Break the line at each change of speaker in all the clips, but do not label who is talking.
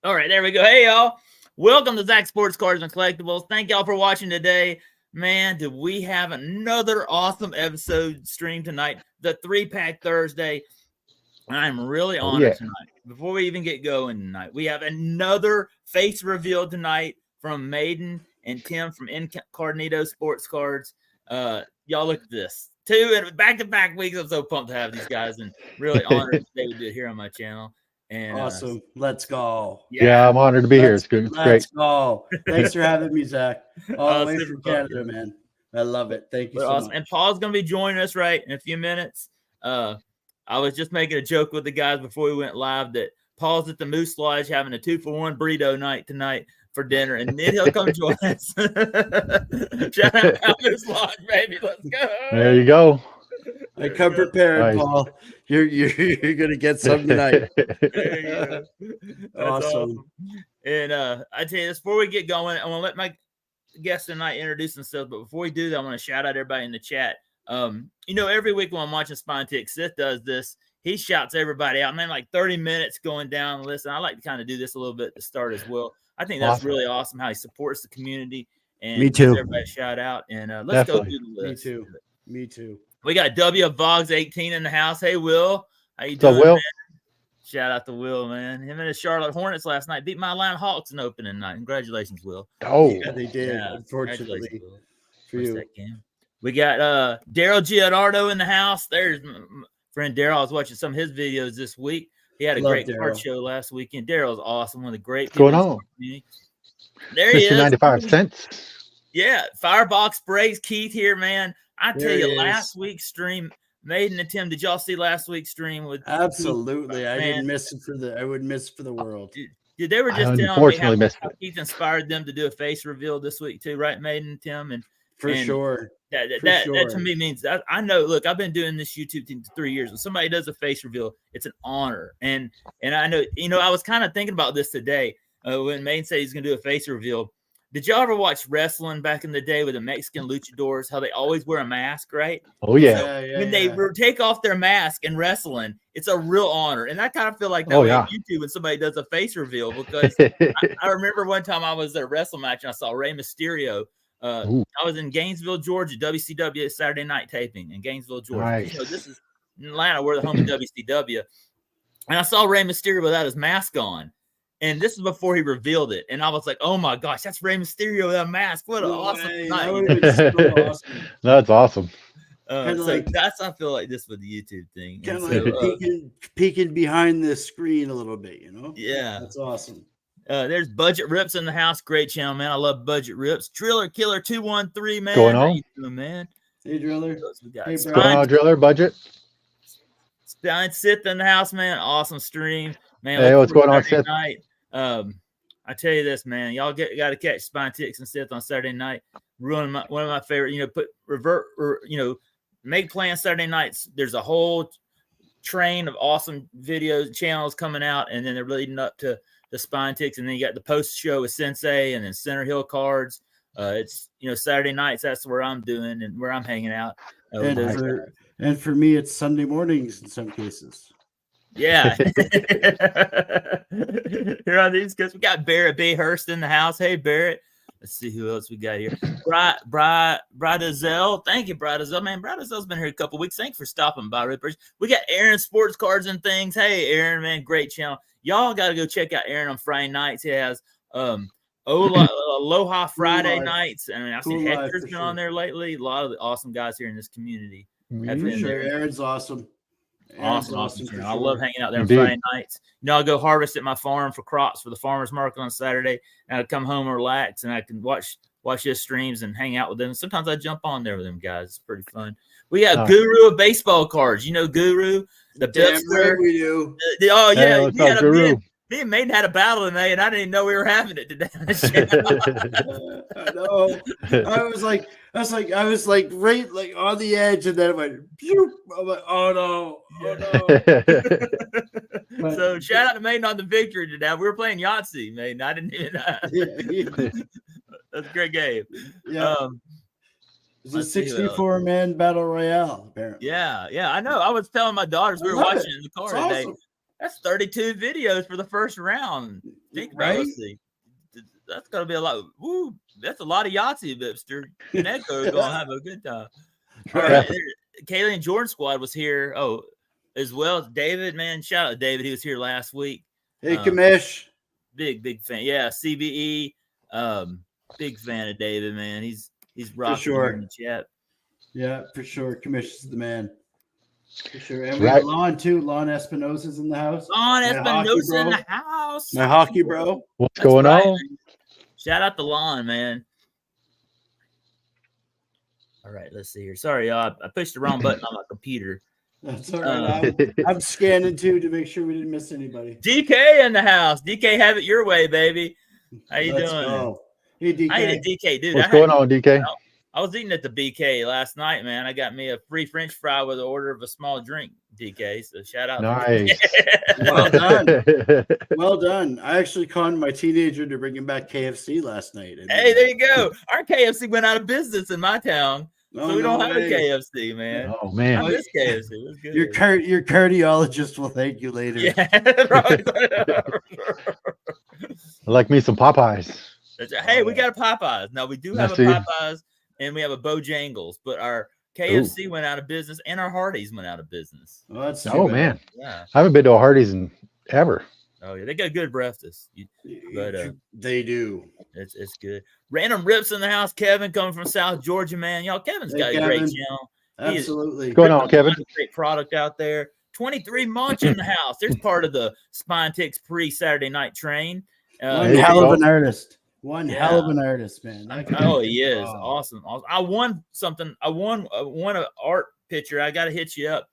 All right, there we go. Hey, y'all. Welcome to Zach Sports Cards and Collectibles. Thank y'all for watching today. Man, did we have another awesome episode stream tonight, the 3-Pack Thursday. I'm really honored tonight. Before we even get going tonight, we have another face reveal tonight from Maiden and Tim from Cardmunity Sports Cards. Y'all look at this. 2 in back-to-back weeks. I'm so pumped to have these guys and really honored that they would do it here on my channel. And
awesome. Let's go.
Yeah, I'm honored to be here. It's good. It's
Let's
great.
go. Thanks for having me, Zach. All the way from Canada, man. I love it. Thank you so much.
And Paul's going to be joining us right in a few minutes. I was just making a joke with the guys before we went live that Paul's at the Moose Lodge having a 2-for-1 burrito night tonight for dinner, and then he'll come join us. Shout out Moose Lodge, baby. Let's go.
There you go.
I come prepared, nice. Paul. You're gonna get some tonight. Awesome.
And I tell you this, before we get going, I want to let my guests tonight introduce themselves. But before we do that, I want to shout out everybody in the chat. Every week when I'm watching Spine Tick, Sith does this. He shouts everybody out. Man, like 30 minutes going down the list. And I like to kind of do this a little bit to start as well. I think that's really awesome how he supports the community. And
me too.
Everybody shout out. And let's go through the list.
Me too.
We got W Vogs 18 in the house. Hey, Will. How you
doing,
Will?
Man?
Shout out to Will, man. Him and the Charlotte Hornets last night beat my Atlanta Hawks in opening night. Congratulations, Will.
Oh,
yeah, they did. Yeah, unfortunately
for you. We got Daryl Gianardo in the house. There's my friend Daryl. I was watching some of his videos this week. He had a great card show last weekend. Daryl's awesome. One of the great people.
What's going on?
There he is.
95 cents.
Yeah, Firebox Breaks. Keith here, man. I tell you, last week's stream, Maiden and Tim, did y'all see last week's stream with
Absolutely. Keith? I didn't miss it I would miss it for the world.
Dude, they were just telling me how Keith inspired them to do a face reveal this week too, right, Maiden and Tim? And
sure.
That to me means that I know. Look, I've been doing this YouTube thing for 3 years. When somebody does a face reveal, it's an honor. And I know, I was kind of thinking about this today when Maiden said he's going to do a face reveal. Did y'all ever watch wrestling back in the day with the Mexican luchadors? How they always wear a mask, right?
Oh yeah.
So when they take off their mask and wrestling, it's a real honor. And I kind of feel like that way on YouTube when somebody does a face reveal because I remember one time I was at a wrestle match and I saw Rey Mysterio. I was in Gainesville, Georgia, WCW Saturday night taping in Gainesville, Georgia.
Nice.
This is in Atlanta, we're the home of WCW. And I saw Rey Mysterio without his mask on. And this is before he revealed it. And I was like, oh my gosh, that's Rey Mysterio without a mask. What an awesome night.
Awesome.
That's awesome.
That's I feel like this with the YouTube thing.
Kind of like peeking behind the screen a little bit,
Yeah.
That's awesome.
There's Budget Rips in the house. Great channel, man. I love Budget Rips. Driller Killer 213, man.
Going on?
How you doing, man?
Hey, Driller.
Hey,
going on, Driller? Budget.
Spine Sith in the house, man. Awesome stream, man.
Hey, what's going on, Sith?
Night. I tell you this, man. Y'all got to catch Spine Ticks and Sith on Saturday night. One of my favorite. Make plans Saturday nights. There's a whole train of awesome videos channels coming out, and then they're leading up to the Spine Ticks, and then you got the post show with Sensei, and then Center Hill Cards. It's Saturday nights. That's where I'm doing and where I'm hanging out.
And for me, it's Sunday mornings in some cases.
Yeah. Here on these guys, we got Barrett B. Hurst in the house. Hey, Barrett. Let's see who else we got here. Bradazel. Thank you, Bradazel. Man, Bradazel's been here a couple weeks. Thanks for stopping by, Rippers. We got Aaron Sports Cards and Things. Hey, Aaron, man, great channel. Y'all got to go check out Aaron on Friday nights. He has Aloha Friday nights. I mean, I've seen Hector's been on there lately. A lot of the awesome guys here in this community.
Aaron's awesome.
Awesome. I love hanging out there on Friday nights. I'll go harvest at my farm for crops for the farmers market on Saturday. And I'll come home and relax, and I can watch his streams and hang out with them. Sometimes I jump on there with them guys. It's pretty fun. We got Guru of baseball cards. Guru, the Bipster.
We do.
Guru. Me and Maiden had a battle today, and I didn't even know we were having it today.
I know. I was like right like on the edge, and then it went. Pew! I'm like, oh no.
So shout out to Maiden on the victory today. We were playing Yahtzee, Maiden. I didn't even. That's a great game.
Yeah. It's a 64-man battle royale, apparently.
Yeah. I know. I was telling my daughters we were watching in the car today.
Awesome.
That's 32 videos for the first round. Think about it. Let's see. That's gonna be a lot. Woo, that's a lot of Yahtzee, Bipster. Echo's gonna have a good time. All right, Kaylee and Jordan squad was here. Oh, as well as David. Man, shout out to David. He was here last week.
Hey, Kamish.
Big fan. Yeah, CBE. Big fan of David. Man, he's rocking
sure.
in the chat.
Yeah, for sure. Kamish is the man. For sure. And we have Lon too. Lon Espinosa's in the house.
Lon Espinosa in the house.
My hockey bro.
What's going on?
Man. Shout out to Lon, man. All right, let's see here. Sorry, y'all. I pushed the wrong button on my computer.
That's all right. I'm scanning too to make sure we didn't miss anybody.
DK in the house. DK, have it your way, baby. How you doing?
Go. Hey, DK.
I ate a DK, dude.
What's going on, DK?
I was eating at the BK last night, man. I got me a free French fry with an order of a small drink, DK. So shout out.
Nice.
Well done. Well done. I actually conned my teenager to bring him back KFC last night.
Hey, there you go. Our KFC went out of business in my town.
Oh,
so we don't have a KFC, man.
Oh, man.
I miss KFC. It was good.
Your cardiologist will thank you later.
Yeah. Right.
I like me some Popeyes.
Hey, we got a Popeyes. Now, we do have a Popeyes and we have a Bojangles, but our KFC went out of business and our Hardee's went out of business.
Oh,
man.
Yeah.
I haven't been to a Hardee's in ever.
Oh, yeah. They got good breakfast. But
they do.
It's good. Random Rips in the house. Kevin coming from South Georgia, man. Y'all, Kevin's got a great channel.
Absolutely.
What's going on, Kevin?
Great product out there. 23 Munch in the house. There's part of the Spine Ticks pre-Saturday night train.
One hell of an artist. One hell of an artist, man.
Oh, he is. Awesome. I won something. I won an art picture. I got to hit you up.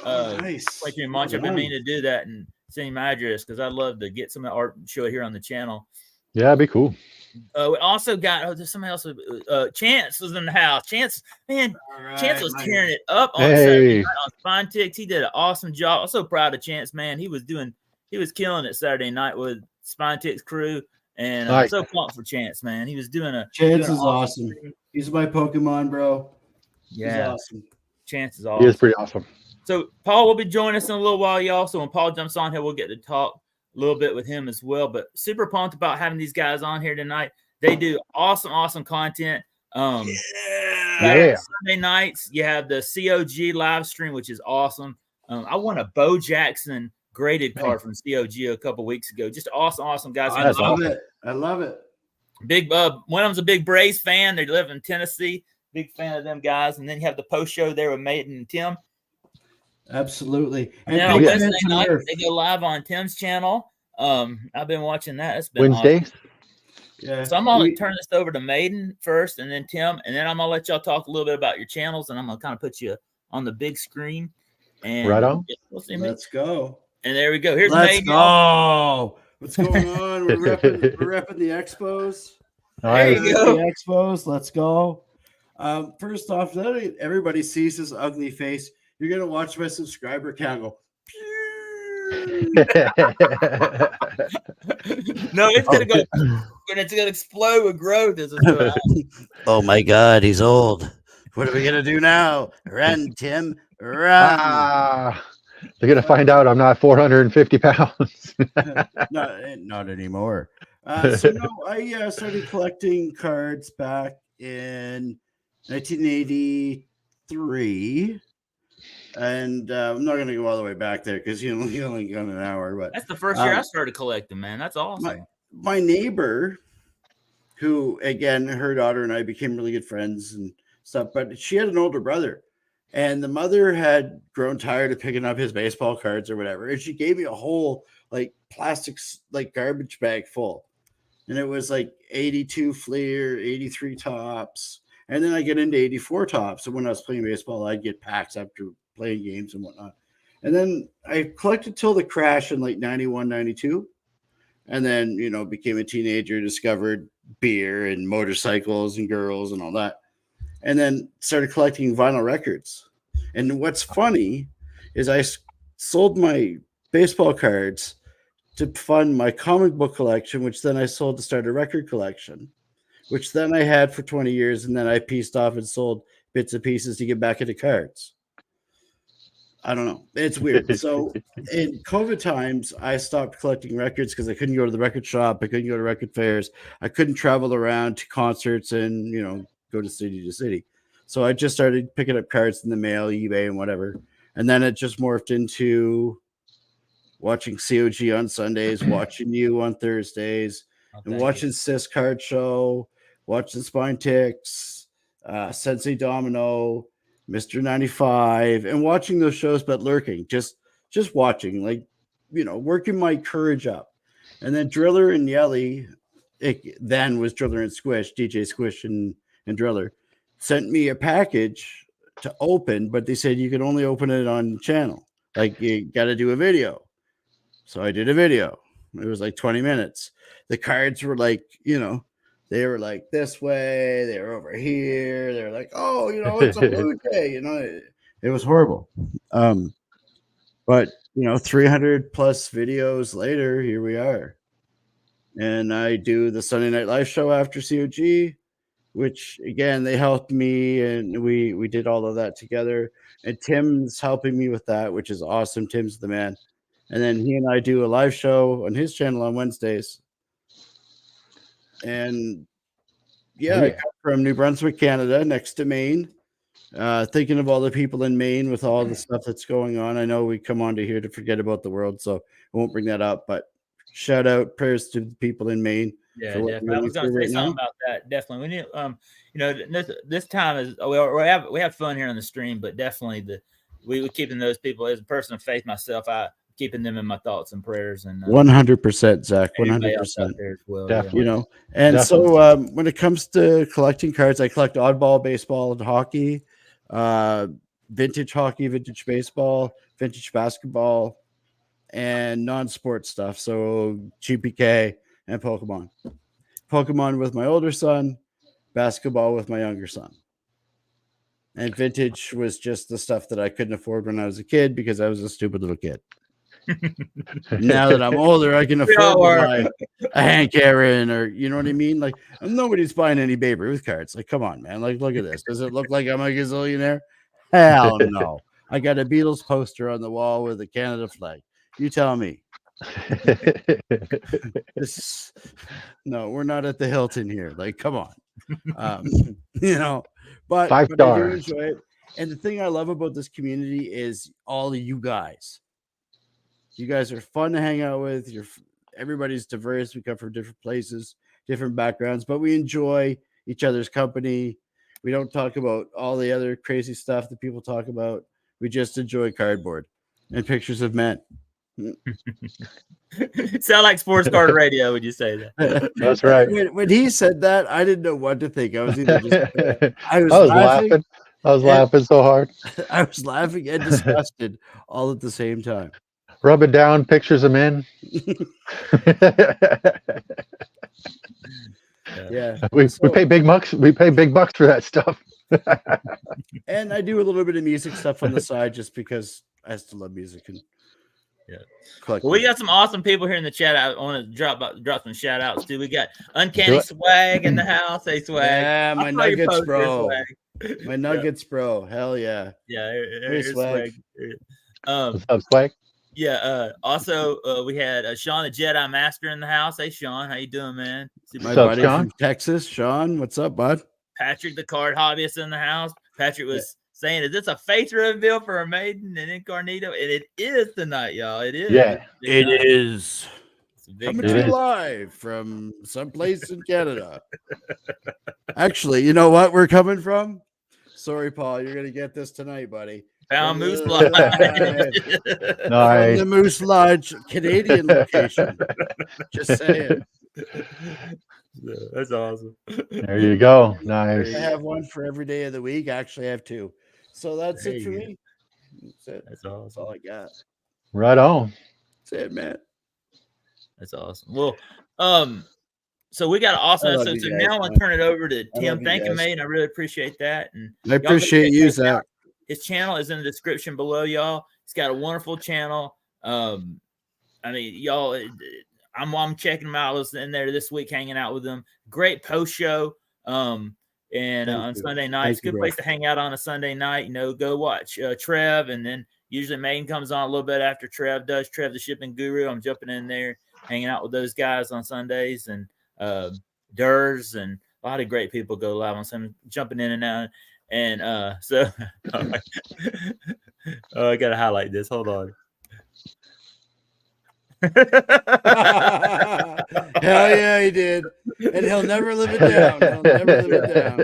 Nice.
Like your Munch. I've been meaning to do that and send you my address because I'd love to get some art and show it here on the channel.
Yeah, that'd be cool.
We also got there's somebody else. Chance was in the house. Chance, man, Chance was tearing it up on Saturday night on Spine Ticks. He did an awesome job. I'm so proud of Chance, man. He was killing it Saturday night with Spine Ticks crew, and I'm so pumped for Chance, man. He was doing
Chance is awesome. He's my Pokemon, bro.
Yeah,
he's awesome.
Chance is awesome.
He is pretty awesome.
So Paul will be joining us in a little while, y'all. So when Paul jumps on here, we'll get to talk a little bit with him as well. But super pumped about having these guys on here tonight. They do awesome content. Saturday nights, you have the COG live stream, which is awesome. I won a Bo Jackson graded card from COG a couple weeks ago. Just awesome guys.
I love it.
Big one of them's a big Braves fan. They live in Tennessee. Big fan of them guys. And then you have the post show there with Maiden and Tim.
Absolutely. And
now Wednesday night they go live on Tim's channel. I've been watching that. It's been
Wednesday.
Awesome. Yeah. So I'm gonna turn this over to Maiden first, and then Tim, and then I'm gonna let y'all talk a little bit about your channels, and I'm gonna kind of put you on the big screen. And
right on.
Let's go.
And there we go. Here's
Maiden.
Go.
What's going on? We're repping the Expos.
There you go.
The Expos. Let's go. First off, let everybody sees this ugly face. You're gonna watch my subscriber count go.
No, it's gonna go, and it's gonna explode with growth.
Oh my God, he's old. What are we gonna do now? Run, Tim, run.
They're gonna find out I'm not 450 pounds.
not anymore. I started collecting cards back in 1983. And I'm not going to go all the way back there because you only got an hour. But
that's the first year I started collecting, man. That's awesome.
My neighbor, who again, her daughter and I became really good friends and stuff, but she had an older brother, and the mother had grown tired of picking up his baseball cards or whatever, and she gave me a whole plastic garbage bag full, and it was 82 Fleer, 83 Tops, and then I get into 84 Tops. And when I was playing baseball, I'd get packs after playing games and whatnot. And then I collected till the crash in 91, 92. And then, became a teenager, discovered beer and motorcycles and girls and all that. And then started collecting vinyl records. And what's funny is I sold my baseball cards to fund my comic book collection, which then I sold to start a record collection, which then I had for 20 years. And then I pieced off and sold bits and pieces to get back into cards. I don't know. It's weird. So in COVID times, I stopped collecting records because I couldn't go to the record shop. I couldn't go to record fairs. I couldn't travel around to concerts and, go to city. So I just started picking up cards in the mail, eBay, and whatever. And then it just morphed into watching COG on Sundays, watching you on Thursdays, and watching Sis Card Show, watching Spine Ticks, Sensei Domino, Mr. 95, and watching those shows, but lurking, just watching, like, working my courage up. And then Driller and Yelly, it then was Driller and Squish, DJ Squish and Driller, sent me a package to open, but they said you could only open it on channel. Like, you got to do a video. So I did a video. It was like 20 minutes. The cards were like, they were like this way. They were over here. They were like, oh, it's a blue day. It was horrible. But 300 plus videos later, here we are. And I do the Sunday Night Live show after COG, which again, they helped me, and we did all of that together. And Tim's helping me with that, which is awesome. Tim's the man. And then he and I do a live show on his channel on Wednesdays. And I come from New Brunswick, Canada, next to Maine. Thinking of all the people in Maine with all the stuff that's going on. I know we come on to here to forget about the world, so I won't bring that up. But shout out, prayers to the people in Maine.
Yeah, definitely. I was going to say something about that. Definitely, we need. This time is we have fun here on the stream, but definitely we keeping those people, as a person of faith myself, I keeping them in my thoughts and prayers. And
100%, Zach, 100%.
As well,
definitely.
And
definitely.
So when it comes to collecting cards, I collect oddball, baseball, and hockey, vintage hockey, vintage baseball, vintage basketball, and non-sport stuff. So GPK and Pokemon. Pokemon with my older son, basketball with my younger son. And vintage was just the stuff that I couldn't afford when I was a kid because I was a stupid little kid. Now that I'm older, I can afford to buy a Hank Aaron, or you know what I mean? Like, nobody's buying any Babe Ruth cards. Like, come on, man. Like, look at this. Does it look like I'm a gazillionaire? Hell no. I got a Beatles poster on the wall with a Canada flag. You tell me. No, we're not at the Hilton here. Like, come on. But I do enjoy it. And the thing I love about this community is all of you guys. You guys are fun to hang out with. Everybody's diverse. We come from different places, different backgrounds, but we enjoy each other's company. We don't talk about all the other crazy stuff that people talk about. We just enjoy cardboard and pictures of men.
Sound like sports card radio when you say that.
That's right.
When he said that, I didn't know what to think. I was either just
I was laughing. I was laughing so hard.
I was laughing and disgusted all at the same time.
Rubbing down pictures of men.
Yeah.
We pay big bucks. We pay big bucks for that stuff.
And I do a little bit of music stuff on the side just because I still love music. And
well, we got some awesome people here in the chat. I want to drop some shout outs too. We got Uncanny Swag in the house. Hey, Swag.
Yeah, my Nuggets, bro. My Nuggets, bro. Hell yeah.
Yeah, here's Swag.
What's up, Swag?
Yeah. Also, we had Sean, the Jedi Master, in the house. Hey, Sean, how you doing, man?
My buddy from Texas, Sean. What's up, bud?
Patrick, the card hobbyist, in the house. Patrick was saying, "Is this a faith reveal for a maiden and incognito?" And it is tonight, y'all. It is.
Yeah,
it is. Coming to you live from someplace in Canada. Actually, you know what we're coming from? Sorry, Paul. You're gonna get this tonight, buddy.
Found Moose Lodge.
Nice.
From the Moose Lodge Canadian location. Just saying.
Yeah, that's awesome.
There you go. Nice.
I have one for every day of the week. Actually, I have two. So that's it for me. That's it.
That's awesome.
That's all I got.
Right on.
That's it, man.
That's awesome. Well, so we got an awesome episode. So now I want to turn it over to Tim. Thank you, mate. I really appreciate that. And
I appreciate you, Zach.
His channel is in the description below, y'all. He's got a wonderful channel. I mean, y'all, I'm checking him out. I was in there this week hanging out with him. Great post show. And on Sunday nights, good place to hang out on a Sunday night. Go watch Trev, and then Usually Maine comes on a little bit after Trev does. Trev, the shipping guru. I'm jumping in there, hanging out with those guys on Sundays, and Durs and a lot of great people go live on Sunday, jumping in and out. And so oh, I gotta highlight this. Hold on.
Hell yeah, he did. And he'll never live it down. He'll never live it down.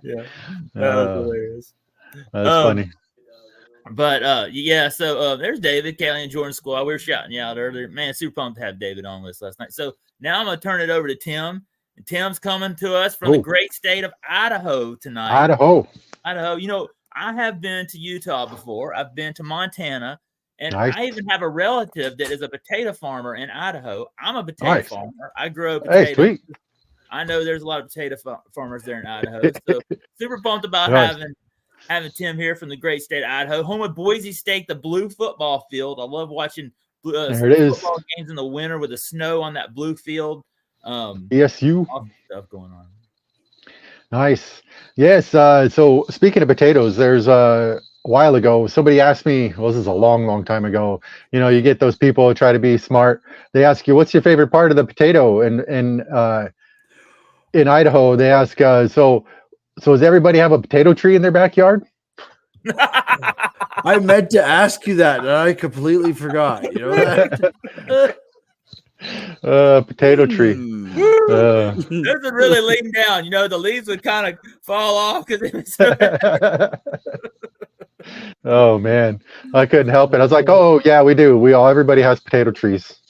Yeah. That was hilarious.
That's funny.
But yeah, so there's David, Callie, and Jordan Squad. We were shouting you out earlier. Man, super pumped to have David on with us last night. So now I'm gonna turn it over to Tim. And Tim's coming to us from the great state of Idaho tonight.
Idaho.
You know, I have been to Utah before. I've been to Montana. And
Nice.
I even have a relative that is a potato farmer in Idaho. I'm a potato farmer. I grow potatoes.
Hey, sweet.
I know there's a lot of potato farmers there in Idaho. So super pumped about having Tim here from the great state of Idaho, home of Boise State, the blue football field. I love watching football games in the winter with the snow on that blue field.
ESU.
Awesome stuff going on.
Nice. Yes. So speaking of potatoes, there's a while ago, somebody asked me, well, this is a long time ago, you know, you get those people who try to be smart. They ask you, what's your favorite part of the potato? And in Idaho, they ask, so does everybody have a potato tree in their backyard?
I meant to ask you that, and I completely forgot. You know that?
Potato tree.
Those would really lean down. You know, the leaves would kind of fall off because it was so
Oh man, I couldn't help it. I was like, oh yeah, we do. Everybody has potato trees.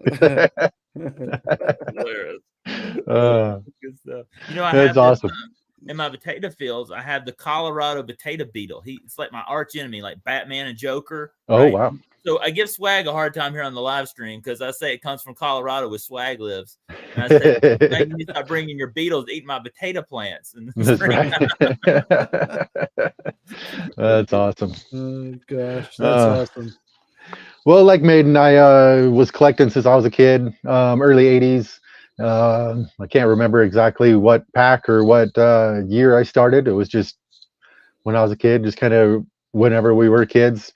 hilarious. Good stuff. You know,
That's awesome.
In my potato fields, I have the Colorado potato beetle. It's like my arch enemy, like Batman and Joker.
Oh
right?
wow.
So I give Swag a hard time here on the live stream because I say it comes from Colorado where Swag lives. And I say, you need to start bringing your beetles to eat my potato plants.
That's right. That's awesome.
Oh, gosh. That's awesome.
Well, like Maiden, I was collecting since I was a kid, early 80s. I can't remember exactly what pack or what year I started. It was just when I was a kid, just kind of whenever we were kids.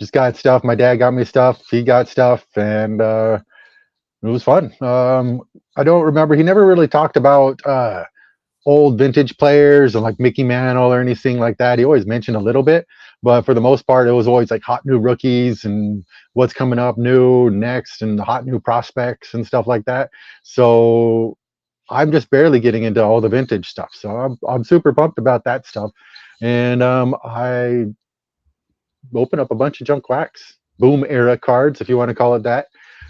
Just got stuff. My dad got me stuff. He got stuff, and it was fun. I don't remember. He never really talked about old vintage players and like Mickey Mantle or anything like that. He always mentioned a little bit, but for the most part, it was always like hot new rookies and what's coming up new next and the hot new prospects and stuff like that. So I'm just barely getting into all the vintage stuff. So I'm super pumped about that stuff, and I open up a bunch of junk wax boom era cards, if you want to call it that,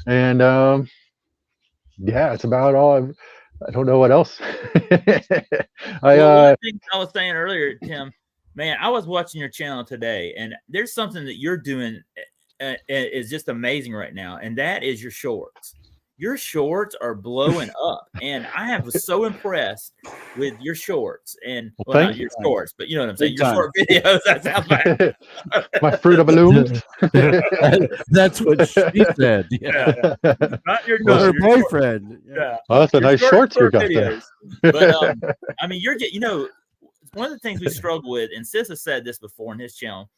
and yeah, it's about all. I don't know what else.
One thing I was saying earlier, Tim, man, I was watching your channel today, and there's something that you're doing is just amazing right now, and that is your shorts. Your shorts are blowing up, and I was so impressed with your shorts. And well, not your shorts, but you know what I'm saying. Your short videos. That sounds bad.
My Fruit of Balloons.
That's what she said.
Yeah. Not your
her boyfriend.
Yeah.
Oh, that's a nice shorts you got there.
But I mean, you know, one of the things we struggle with, and Sis has said this before in his channel,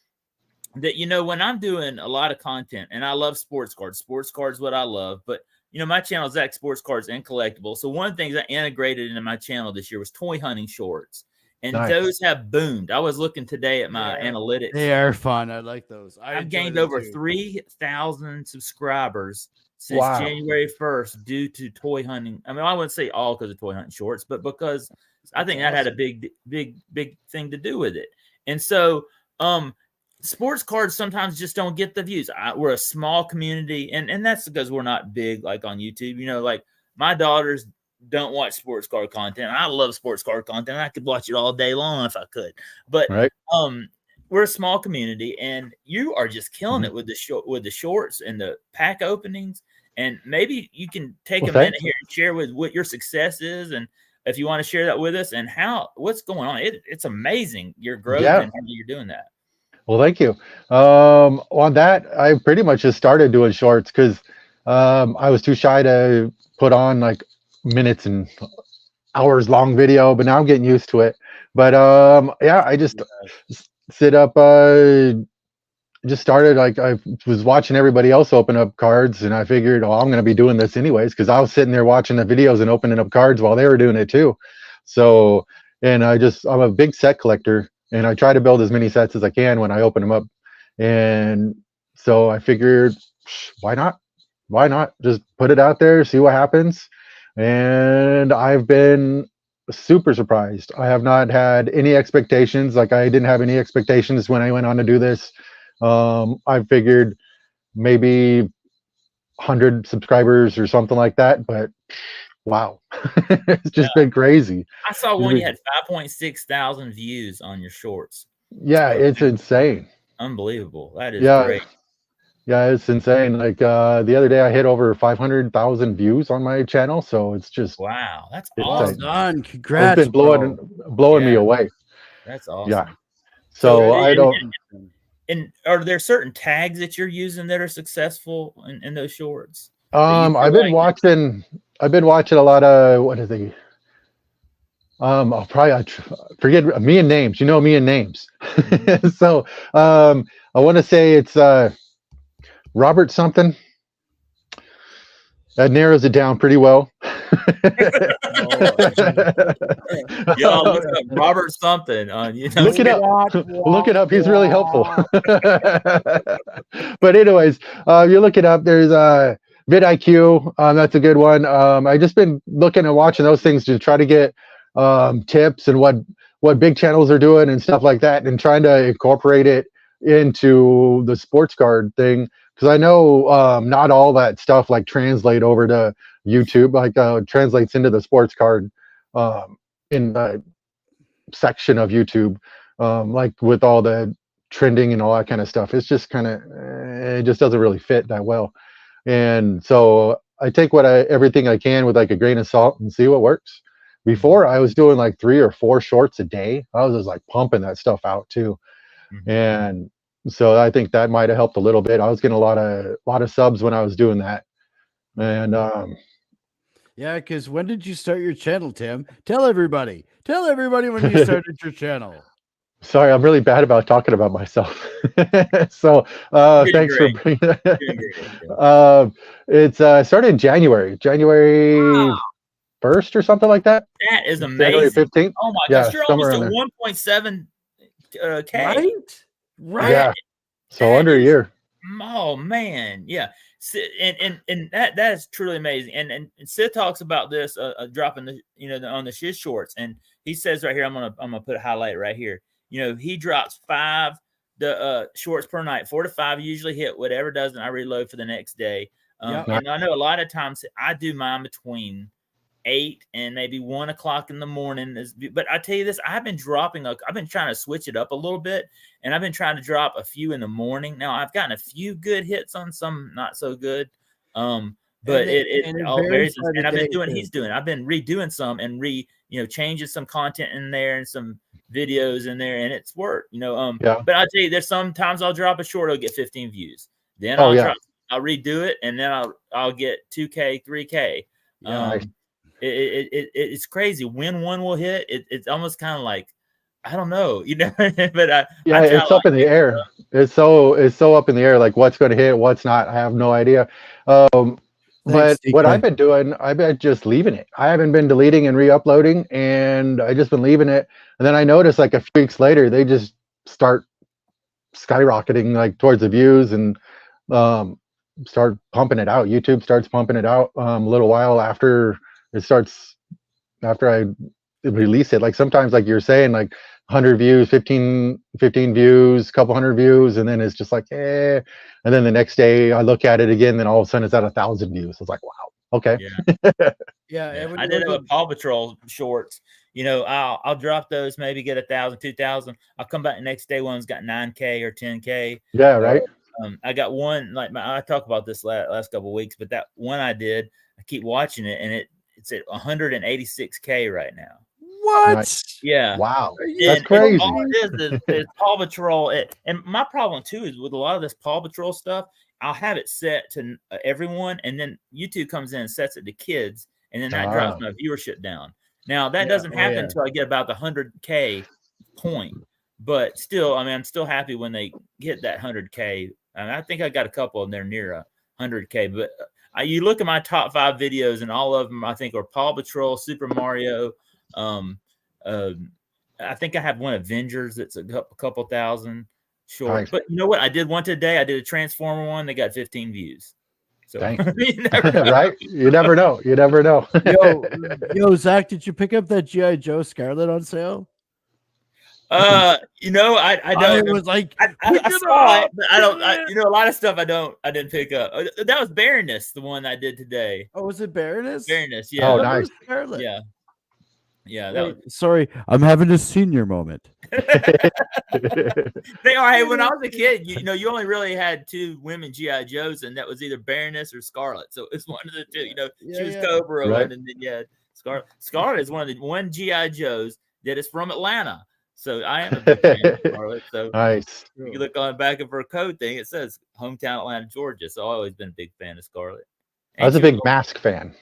that you know, when I'm doing a lot of content, and I love sports cards is what I love, but you know, my channel is Zach Sports Cards and Collectibles. So one of the things I integrated into my channel this year was toy hunting shorts. And those have boomed. I was looking today at my analytics.
They are fun. I like those.
I've gained over 3,000 subscribers since January 1st due to toy hunting. I mean, I wouldn't say all because of toy hunting shorts, but because I think that had a big thing to do with it. And so, sports cards sometimes just don't get the views. We're a small community, and that's because we're not big like on YouTube. You know, like my daughters don't watch sports card content. I love sports card content. I could watch it all day long if I could. But we're a small community, and you are just killing it with the shorts and the pack openings. And maybe you can take a minute here and share with what your success is, and if you want to share that with us, and what's going on. It's amazing your growth and how you're doing that.
Well, thank you. On that, I pretty much just started doing shorts because I was too shy to put on like minutes and hours long video, but now I'm getting used to it. But yeah, I just sit up just started like I was watching everybody else open up cards, and I figured, oh, I'm going to be doing this anyways because I was sitting there watching the videos and opening up cards while they were doing it too. So, and I'm a big set collector, and I try to build as many sets as I can when I open them up. And so I figured, why not? Why not just put it out there, see what happens? And I've been super surprised. I have not had any expectations. Like I didn't have any expectations when I went on to do this. I figured maybe 100 subscribers or something like that, but wow, it's just been crazy.
I saw one you had 5.6 thousand views on your shorts.
Yeah, it's insane.
Unbelievable. That is great.
Yeah, it's insane. Like the other day, I hit over 500,000 views on my channel, so it's just
wow. That's
well
awesome.
done. Congrats.
It's been blowing me away.
That's awesome.
Yeah. So I don't.
And are there certain tags that you're using that are successful in those shorts?
I've been watching a lot of what are they? I'll probably forget me and names. You know me and names. So I want to say it's Robert something. That narrows it down pretty well.
Yeah, look up Robert something.
Look it up. Look it up. He's really helpful. But anyways, you look it up. There's vidIQ. That's a good one. I just been looking and watching those things to try to get tips and what big channels are doing and stuff like that, and trying to incorporate it into the sports card thing. Because I know not all that stuff like translate over to YouTube, like translates into the sports card in the section of YouTube, like with all the trending and all that kind of stuff. It's just kind of, it just doesn't really fit that well. And so I take everything I can with like a grain of salt and see what works. Before I was doing like 3 or 4 shorts a day. I was just like pumping that stuff out too. And so I think that might have helped a little bit. I was getting a lot of subs when I was doing that. And
yeah, because when did you start your channel, Tim? Tell everybody when you started your channel.
Sorry, I'm really bad about talking about myself. So thanks for bringing that. It's started in January 1st or something like that.
That is amazing.
January 15th.
Oh my gosh, you're almost at 1.7 K.
Right.
Yeah. So under a year.
Oh man, yeah. And that is truly amazing. And Sid talks about this dropping the on the his shorts, and he says right here, I'm gonna put a highlight right here. He drops 5 shorts per night, 4 to 5 usually hit. Whatever doesn't, I reload for the next day. And I know a lot of times I do mine between 8 and maybe 1 o'clock in the morning. But I tell you this, I've been trying to switch it up a little bit, and I've been trying to drop a few in the morning. Now I've gotten a few good hits on some, not so good. But it all varies. And I've been I've been redoing some and changing some content in there and some videos in there, and it's worked, But I'll tell you, there's sometimes I'll drop a short, I'll get 15 views. Then I'll redo it, and then I'll get 2K, 3K. It's crazy when one will hit. It's almost kind of like, I don't know, but
it's up in the air. It's so up in the air, like what's going to hit, what's not. I have no idea. But what I've been doing, I've been just leaving it. I haven't been deleting and re-uploading, and I just been leaving it. And then I noticed like a few weeks later, they just start skyrocketing like towards the views and start pumping it out. YouTube starts pumping it out a little while after I release it. Like sometimes, like you're saying, like 100 views, 15 views, couple hundred views, and then it's just like, and then the next day I look at it again, then all of a sudden it's at 1,000 views. It's like, wow, okay.
Yeah. I did a Paw Patrol shorts. I'll drop those, maybe get 1,000, 2,000. I'll come back the next day, one's got 9K or 10K.
Yeah, right.
I got one, like I talked about this last couple of weeks, but that one I did, I keep watching it, and it's at 186K right now.
What?
Right.
Yeah.
Wow. That's crazy.
All it is Paw Patrol. And my problem too is with a lot of this Paw Patrol stuff, I'll have it set to everyone, and then YouTube comes in and sets it to kids, and then that drops my viewership down. Now that doesn't happen until I get about the 100K point. but still, I mean, I'm still happy when they hit that 100K. And I think I got a couple of them near 100K. But you look at my top 5 videos, and all of them I think are Paw Patrol, Super Mario. I think I have one Avengers that's a couple thousand short.
Nice.
But you know what? I did one today. I did a Transformer one. They got 15 views. So
right? You never know. You never know.
Yo, Zach, did you pick up that G.I. Joe Scarlet on sale?
You know, I don't.
I was like,
I saw it, but I don't. You know, a lot of stuff I didn't pick up. That was Baroness, the one I did today.
Oh, was it Baroness?
Baroness, yeah.
Oh, nice.
Scarlet.
Yeah. Yeah,
Wait, sorry, I'm having a senior moment.
They are. Hey, when I was a kid, you know, you only really had 2 women GI Joes, and that was either Baroness or Scarlet. So it's one of the 2. You know, she was Cobra,
right.
and then you had Scarlet. Scarlet is one of the one GI Joes that is from Atlanta. So I am a big fan of Scarlet. So
nice.
you look on the back of her coat thing, it says hometown Atlanta, Georgia. So I've always been a big fan of Scarlet.
I was a big Mask fan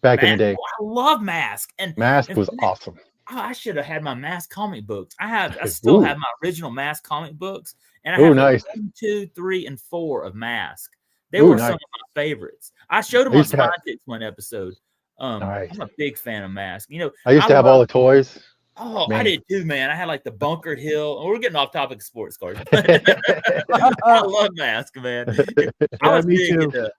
back in the day.
I love Mask. And
Mask was awesome.
Oh, I should have had my Mask comic books. I still have my original Mask comic books, and I have
nice.
1, 2, 3, and 4 of Mask. They were some of my favorites. I showed them on Spotix one episode.
Nice.
I'm a big fan of Mask. You know,
I used to have all the toys.
Oh, man. I did too, man. I had like the Bunker Hill. We're getting off topic of sports cars. I love Mask, man. I was big into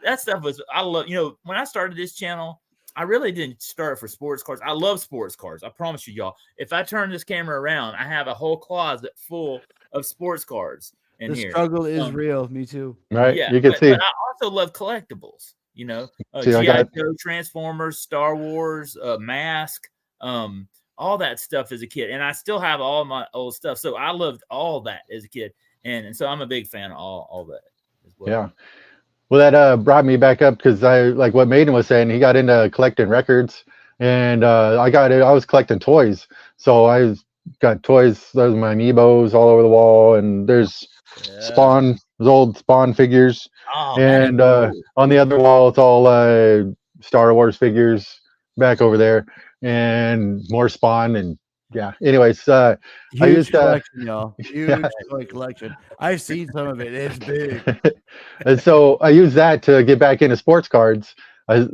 that stuff. I love, you know, when I started this channel, I really didn't start for sports cars. I love sports cars. I promise you, y'all. If I turn this camera around, I have a whole closet full of sports cars in here.
The struggle is real. Me too.
Right.
Yeah,
you can see.
But I also love collectibles. You know, G.I. Joe, Transformers, Star Wars, Mask, all that stuff as a kid. And I still have all my old stuff. So I loved all that as a kid. And so I'm a big fan of all that as well.
Yeah. Well, that brought me back up because I like what Maiden was saying. He got into collecting records, and I was collecting toys. So I got toys. Those are my amiibos all over the wall, and there's Spawn, those old Spawn figures.
Oh,
and on the other wall, it's all Star Wars figures back over there, and more Spawn. And yeah. Anyways, I used
collection, y'all. Huge toy collection. I've seen some of it. It's big.
And so I used that to get back into sports cards. I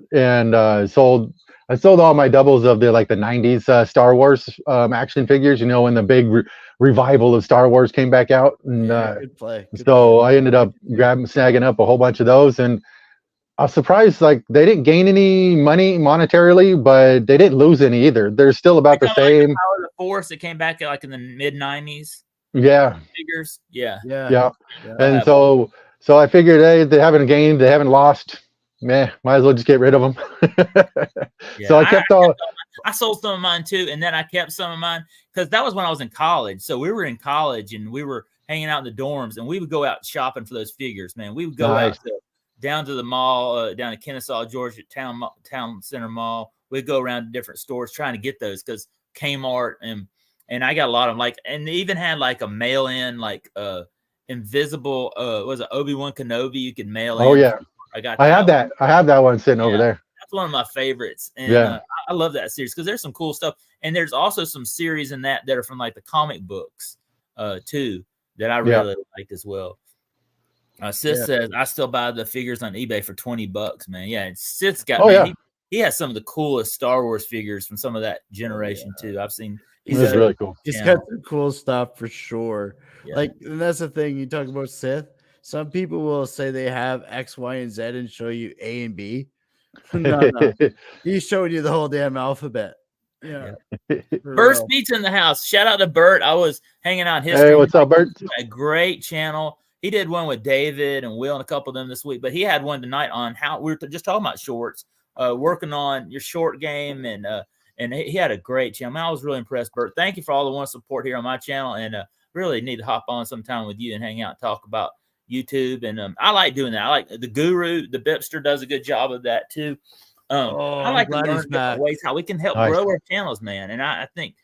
sold all my doubles of the 90s Star Wars action figures. You know, when the big revival of Star Wars came back out. And
good play.
So I ended up snagging up a whole bunch of those, and I was surprised, they didn't gain any money monetarily, but they didn't lose any either. They're still about the same.
Like the Power of the Force, it came back in the mid 90s.
Yeah.
Figures. Yeah.
And so I figured they haven't gained, they haven't lost. Might as well just get rid of them. So I kept all.
I sold some of mine too, and then I kept some of mine because that was when I was in college. So we were in college, and we were hanging out in the dorms, and we would go out shopping for those figures. Man, we would go out down to the mall, down to Kennesaw, Georgia, Town Center Mall. We'd go around to different stores trying to get those because Kmart and I got a lot of them. And they even had a mail-in invisible. Was it Obi-Wan Kenobi? You could mail in.
Oh yeah, I have that. I have that one sitting over there.
That's one of my favorites, and I love that series because there's some cool stuff. And there's also some series in that are from the comic books too that I really liked as well. Sith says I still buy the figures on eBay for $20, man. Yeah, and Sith's got he has some of the coolest Star Wars figures from some of that generation too. I've seen.
He's really cool.
He's got some cool stuff for sure.
Yeah.
And that's the thing you talk about Sith. Some people will say they have X, Y, and Z and show you A and B. No. He's showing you the whole damn alphabet. Yeah.
Bert Speed's in the house. Shout out to Bert. I was hanging out his.
Hey, what's up, Bert?
A great channel. He did one with David and Will and a couple of them this week, but he had one tonight on how we were just talking about shorts, working on your short game, and he had a great channel. I was really impressed, Bert. Thank you for all the one support here on my channel, and really need to hop on sometime with you and hang out and talk about YouTube. And I like doing that. I like the Guru, the Bipster does a good job of that too. I like to learn different ways how we can help grow our channels, man. And I think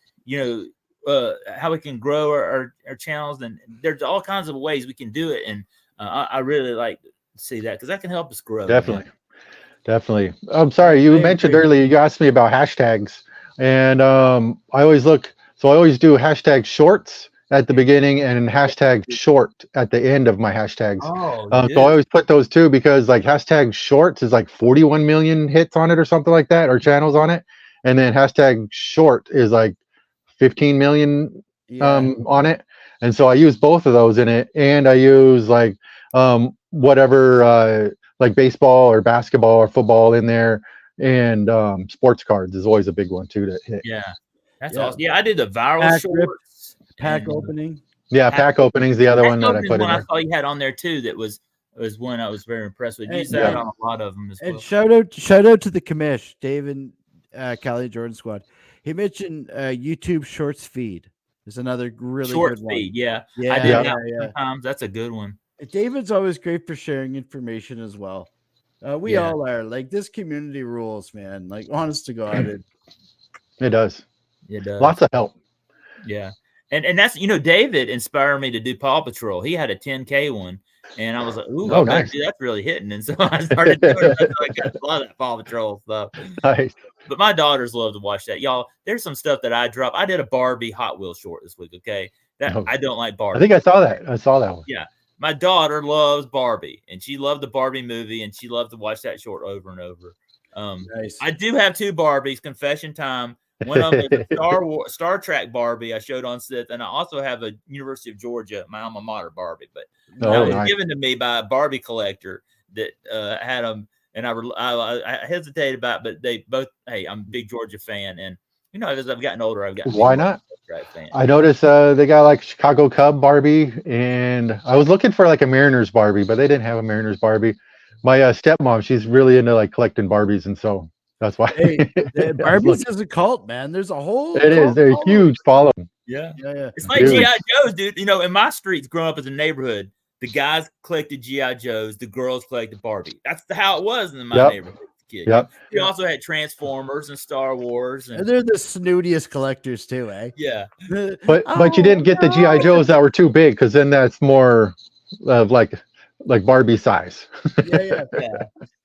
how we can grow our channels, and there's all kinds of ways we can do it. And I really like to see that because that can help us grow.
Definitely. I'm sorry. You mentioned earlier, you asked me about hashtags, and I always do hashtag shorts at the beginning and hashtag short at the end of my hashtags.
Oh,
So I always put those two because like hashtag shorts is like 41 million hits on it or something like that, or channels on it. And then hashtag short is like 15 million on it. And so I use both of those in it. And I use like whatever like baseball or basketball or football in there. And sports cards is always a big one too to hit.
Yeah. That's awesome. Yeah, I did the viral
Pack
shorts.
Pack opening.
Yeah, pack opening's the other
Pack
one that I
opening
put in
one I
there.
saw you had on there too. That was one I was very impressed with. You
And-
said
yeah.
on a lot of them as well.
And shout out to the commish, David, Callie Jordan Squad. He mentioned YouTube Shorts feed. There's another really
Short
good one.
feed, yeah.
Yeah,
I did
yeah,
that sometimes. That's a good one.
David's always great for sharing information as well. We
Yeah.
all are. Like this community rules, man. Like honest to God.
It does.
It does.
Lots of help.
Yeah. And that's, David inspired me to do Paw Patrol. He had a 10K one. And I was like, ooh,
Oh,
okay,
nice.
that's really hitting. And so I started doing it. That's how I got a lot of that Paw Patrol stuff.
Nice.
But my daughters love to watch that. Y'all, there's some stuff that I drop. I did a Barbie Hot Wheels short this week, okay? That I don't like Barbie.
I think I saw that. I saw that one.
Yeah. My daughter loves Barbie, and she loved the Barbie movie, and she loved to watch that short over and over.
Nice.
I do have two Barbies, confession time. One of them is a Star Trek Barbie I showed on Sith, and I also have a University of Georgia, my alma mater Barbie, but that was given to me by a Barbie collector that had them, and I hesitated about it, but they both, hey, I'm a big Georgia fan, and as I've gotten older, I've gotten
Why not?
fan.
I noticed they got like Chicago Cub Barbie, and I was looking for like a Mariners Barbie, but they didn't have a Mariners Barbie. My stepmom, she's really into like collecting Barbies, and so that's why.
Hey, Barbies is a cult, man. There's a whole.
It is. They're huge following.
Yeah.
Yeah.
It's like G.I. Joes, dude. In my streets, growing up as a neighborhood, the guys collected G.I. Joes, the girls collected Barbie. That's how it was in my neighborhood. Kid.
Yep.
We also had Transformers and Star Wars, and
they're the snootiest collectors too, eh?
Yeah.
But you didn't get the G.I. Joes that were too big, because then that's more of like Barbie size.
Yeah.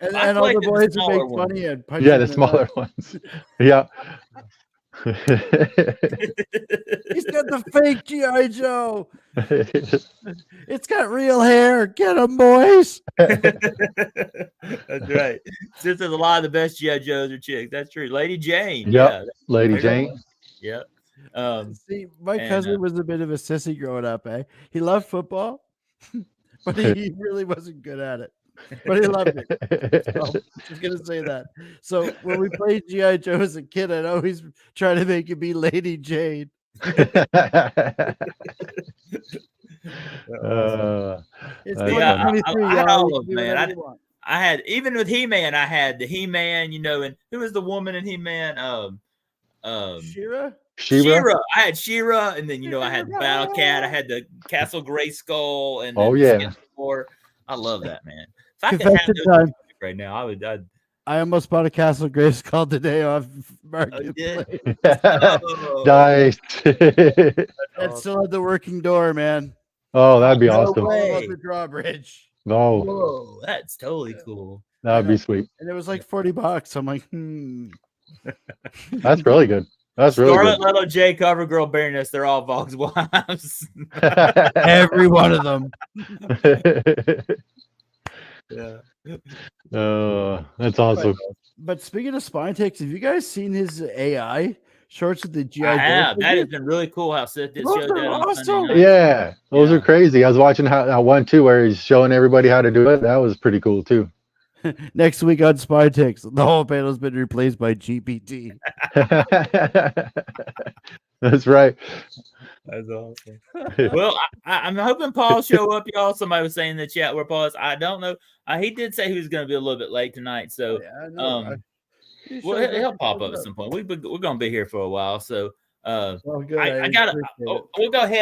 And all the boys would make funny and punch.
Yeah, the smaller ones. Yeah.
He's got the fake G.I. Joe. It's got real hair. Get him, boys.
That's right. Since there's a lot of the best G.I. Joes are chicks. That's true. Lady Jane.
Yep.
Yeah.
Lady Jane.
Yep.
See, my cousin was a bit of a sissy growing up, eh? He loved football, but he really wasn't good at it. But he loved it. So, I was gonna say that. So when we played G.I. Joe as a kid, I'd always try to make it be Lady Jane.
It's I had, even with He-Man, I had the He-Man, and who was the woman in He-Man?
Shira.
I had Shira, and then I had the Battle Cat. I had the Castle Grayskull, and I love that, man. If I could have those right now, I would.
I almost bought a Castle Grayskull today off Marketplace.
Nice.
It still had the working door, man.
Oh, that'd be awesome.
The drawbridge.
Oh,
whoa, that's totally cool.
That'd be sweet.
And it was like $40. I'm like,
That's really good. That's really
Scarlet,
good.
Leto, J, Covergirl, Baroness, they're all Vox wives.
Every one of them.
Yeah.
That's awesome.
But speaking of spine takes, have you guys seen his AI shorts with the GI Joe?
I have. That has been really cool how Seth did show that on Sunday night.
Yeah, those are crazy. I was watching how one too where he's showing everybody how to do it. That was pretty cool too.
Next week on Spine Takes, the whole panel's been replaced by GPT.
That's right.
That's awesome. Well, I'm hoping Paul show up, y'all. Somebody was saying in the chat where Paul is. I don't know. He did say he was going to be a little bit late tonight, so he'll pop up at some point. We're going to be here for a while, so we'll go ahead.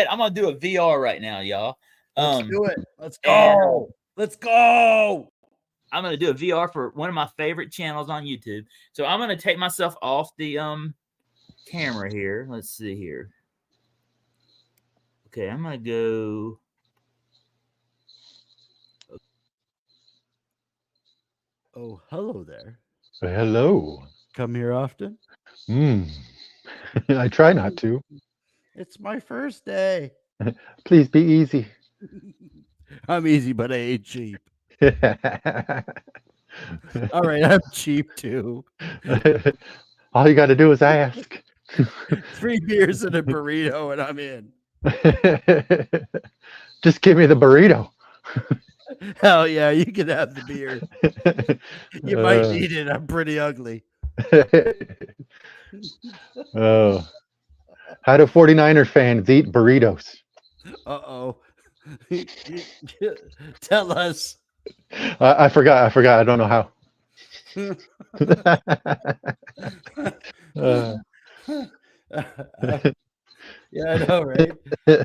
I'm going to do a VR right now, y'all.
Let's do it. Let's go. Let's go.
I'm going to do a VR for one of my favorite channels on YouTube. So I'm going to take myself off the camera here. Let's see here. Okay, I'm going to go.
Oh, hello there.
Hello.
Come here often?
I try not to.
It's my first day.
Please be easy.
I'm easy, but I ain't cheap. All right, I'm cheap too.
All you got to do is ask.
3 beers and a burrito, and I'm in.
Just give me the burrito.
Hell yeah, you can have the beer. You might need it. I'm pretty ugly.
Oh, how do 49er fans eat burritos?
Uh-oh. Tell us.
I forgot. I don't know how.
Yeah, I know, right?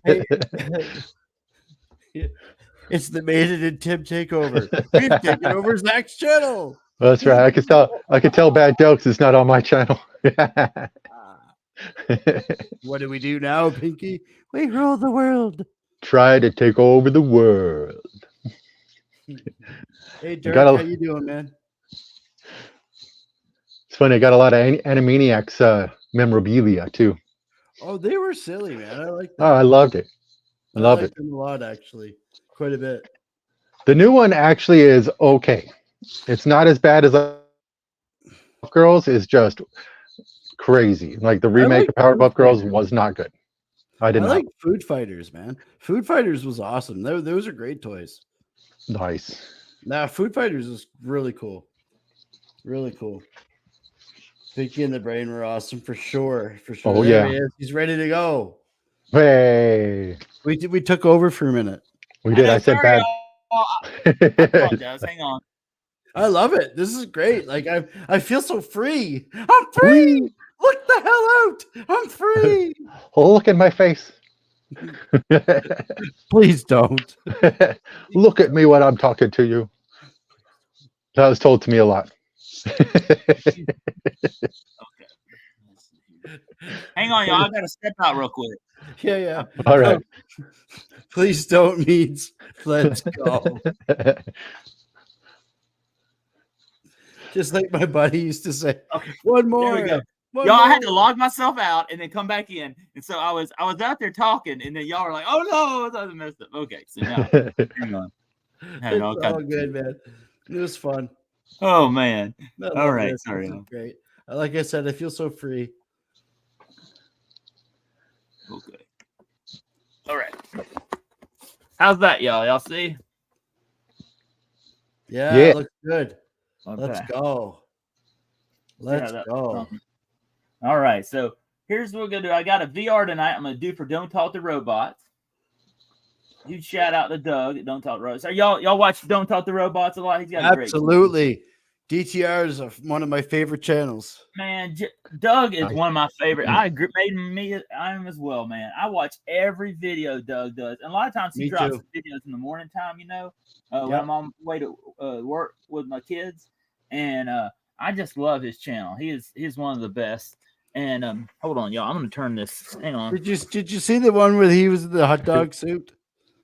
Hey, it's the Maiden and Tim takeover. We've taken over Zach's channel.
That's right. I could tell bad jokes. It's not on my channel.
What do we do now, Pinky? We rule the world.
Try to take over the world.
Hey, Dirk, how you doing, man?
It's funny. I got a lot of Animaniacs memorabilia too.
Oh, they were silly, man. I like that.
Oh, I loved it. I loved it.
Them a lot, actually. Quite a bit.
The new one actually is okay. It's not as bad as Girls. It's just crazy. Like the remake of Powerpuff Girls was not good. I like
Food Fighters, man. Food Fighters was awesome. Those are great toys.
Nice.
Nah, Food Fighters is really cool. Really cool. Pinky and the Brain were awesome for sure. For sure.
Oh,
there
yeah.
he is. He's ready to go.
Hey.
We took over for a minute.
We did. I said bad.
I apologize. Hang on.
I love it. This is great. Like I feel so free. I'm free.
Whee!
Look the hell out. I'm free.
Oh, look at my face.
Please don't.
Look at me when I'm talking to you. That was told to me a lot.
Okay. Hang on, y'all. I gotta step out real quick.
Yeah.
All right.
Please don't means let's go. Just like my buddy used to say.
Okay.
One more.
There we go. Y'all, I had to log myself out and then come back in, and so I was out there talking, and then y'all were like, "Oh no, I messed up." Okay, so now hang on.
It's all good, man. It was fun.
Oh man! All right,
this.
sorry.
This is great. Like I said, I feel so free.
Okay. All right. How's that, y'all? Y'all see?
Yeah. It looks good.
Okay.
Let's go. Let's go.
All right. So here's what we're gonna do. I got a VR tonight. I'm gonna do for Don't Talk to Robots. Huge shout out to Doug at Don't Talk to Robots. So y'all watch Don't Talk to Robots a lot. He's got
absolutely. DTR is one of my favorite channels.
Man, Doug is one of my favorite. I agree. I am as well, man. I watch every video Doug does, and a lot of times he drops videos in the morning time. You know, when I'm on my way to work with my kids, and I just love his channel. He's one of the best. And hold on, y'all. I'm gonna turn this. Hang on.
Did you see the one where he was in the hot dog suit?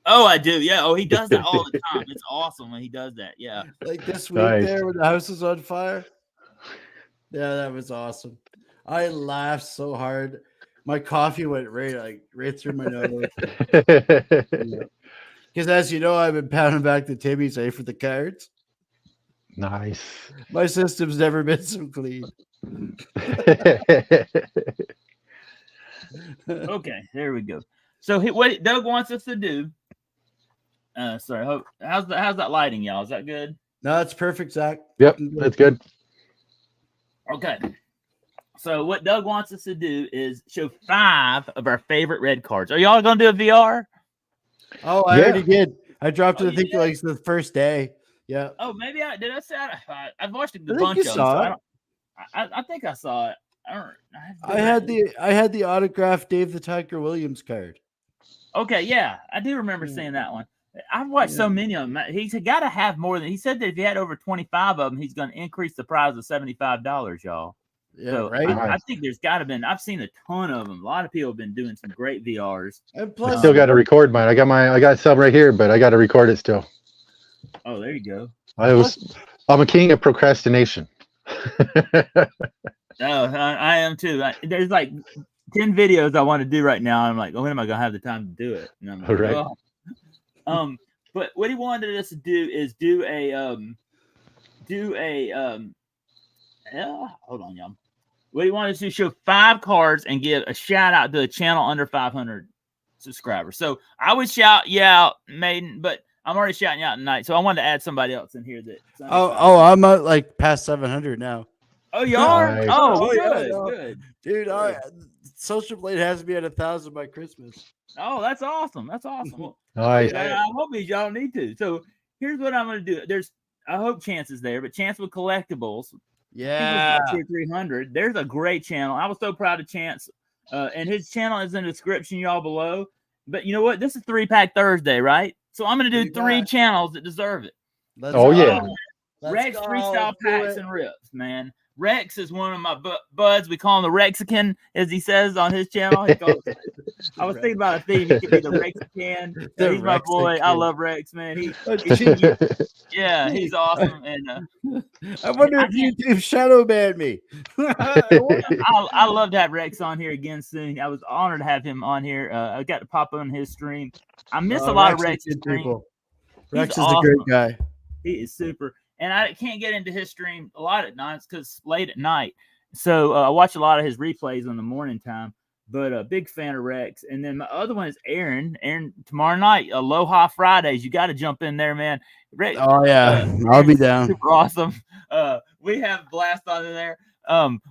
Oh, I do. Yeah. Oh, he does that all the time. It's awesome when he does that. Yeah.
Like this week there when the house is on fire. Yeah, that was awesome. I laughed so hard. My coffee went right through my nose. Because as you know, I've been pounding back the Timmy's for the cards.
Nice.
My system's never been so clean.
Okay, there we go. So what Doug wants us to do. Sorry, how's that lighting, y'all? Is that good?
No, that's perfect, Zach.
Yep, that's good.
Okay. So what Doug wants us to do is show 5 of our favorite red cards. Are y'all gonna do a VR?
Oh, I already did. I dropped it. I think like the first day. Yeah.
Oh, maybe I did. I say I've watched a bunch of them. So I think I saw it.
I had the autographed Dave the Tiger Williams card.
Okay, yeah, I do remember seeing that one. I've watched so many of them. He's got to have more than he said that if he had over 25 of them, he's going to increase the prize of $75, y'all.
Yeah,
so
right.
I think there's got to been. I've seen a ton of them. A lot of people have been doing some great VRs.
And plus,
I still got to record mine. I got some right here, but I got to record it still.
Oh, there you go.
I'm a king of procrastination.
Oh, I am too. There's like 10 videos I want to do right now. I'm like, when am I gonna have the time to do it? And I'm like,
Right.
oh. But what he wanted us to do is do a hold on, y'all. What he wanted us to show 5 cards and give a shout out to a channel under 500 subscribers. So I would shout you out, Maiden, but I'm already shouting you out tonight. So I wanted to add somebody else in here that.
I'm like past 700 now.
Oh, you are?
Nice.
Oh,
yeah,
good,
no.
good.
Dude, Social Blade has me at 1,000 by Christmas.
Oh, that's awesome. That's awesome. Well,
Nice.
I hope y'all need to. So here's what I'm going to do. I hope Chance is there, but Chance with collectibles.
Yeah.
200 or 300. There's a great channel. I was so proud of Chance. And his channel is in the description, y'all below. But you know what? This is 3-Pack Thursday, right? So I'm going to do 3 channels that deserve it.
Yeah.
Rex Freestyle Packs and Rips, man. Rex is one of my buds. We call him the Rexican, as he says on his channel. I was thinking about a theme. He could be the Rexican. He's my boy. I love Rex, man. He's awesome. And
I wonder if YouTube shadow banned me.
I love to have Rex on here again soon. I was honored to have him on here. I got to pop on his stream. I miss a lot of Rex's stream.
Rex is a great guy.
He is super. And I can't get into his stream a lot at nights because it's late at night. So I watch a lot of his replays in the morning time. But a big fan of Rex. And then my other one is Aaron. Aaron, tomorrow night, Aloha Fridays. You got to jump in there, man. Rex,
oh, yeah. I'll be down.
Super awesome. We have blast on in there.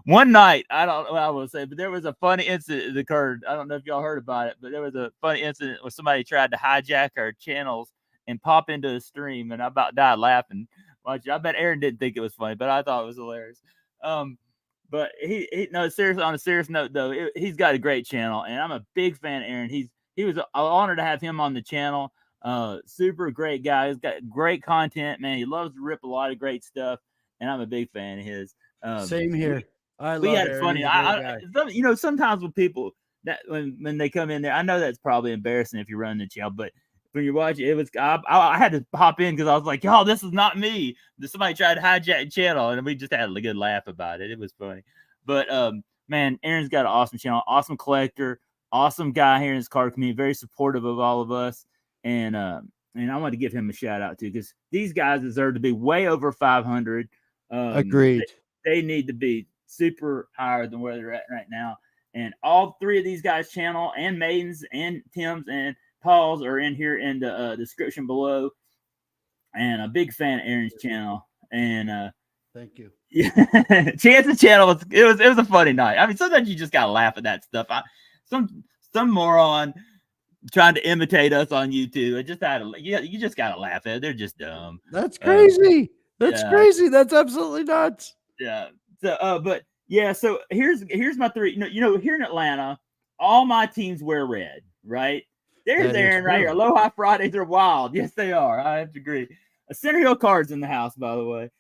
One night, I don't know what I will say, but there was a funny incident that occurred. I don't know if y'all heard about it, but there was a funny incident where somebody tried to hijack our channels and pop into the stream, and I about died laughing. I bet Aaron didn't think it was funny, but I thought it was hilarious. But seriously, on a serious note though, he's got a great channel, and I'm a big fan of Aaron. He was honored to have him on the channel. Super great guy. He's got great content, man. He loves to rip a lot of great stuff, and I'm a big fan of his.
Same here.
We had it funny. Sometimes with people that when they come in there, I know that's probably embarrassing if you run the channel, but when you're watching, it was I had to pop in because I was like, "Y'all, this is not me." Somebody tried to hijack the channel, and we just had a good laugh about it. It was funny, but man, Aaron's got an awesome channel, awesome collector, awesome guy here in his card community, very supportive of all of us, and I want to give him a shout out too because these guys deserve to be way over 500.
Agreed.
They need to be super higher than where they're at right now, and all 3 of these guys' channel and Maiden's and Tim's and Paul's are in here in the description below, and a big fan of Aaron's channel. And
thank you.
Yeah, Chance's channel was a funny night. I mean, sometimes you just gotta laugh at that stuff. Some moron trying to imitate us on YouTube. You just gotta laugh at it. They're just dumb.
That's crazy. That's crazy. That's absolutely nuts.
Yeah. So, but yeah. So here's my 3. You know, here in Atlanta, all my teams wear red, right? There's Aaron right here. Aloha Fridays are wild. Yes, they are. I have to agree. A Center Hill Cards in the house, by the way.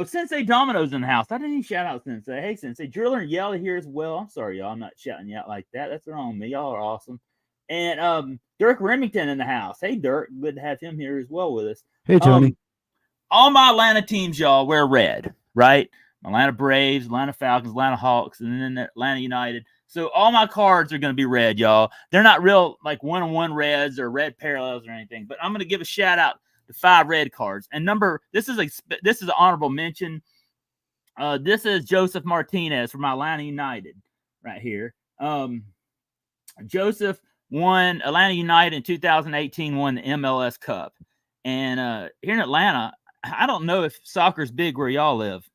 Sensei Domino's in the house. I didn't even shout out Sensei. Hey, Sensei. Driller and Yellow here as well. I'm sorry, y'all. I'm not shouting you out like that. That's wrong with me. Y'all are awesome. And Dirk Remington in the house. Hey, Dirk. Good to have him here as well with us.
Hey, Tony.
All my Atlanta teams, y'all, wear red, right? Atlanta Braves, Atlanta Falcons, Atlanta Hawks, and then Atlanta United. So all my cards are going to be red, y'all. They're not real like 1-on-1 reds or red parallels or anything, but I'm going to give a shout out to 5 red cards. And this is an honorable mention. This is Joseph Martinez from Atlanta United right here. Joseph won Atlanta United in 2018, won the MLS Cup. And here in Atlanta, I don't know if soccer's big where y'all live.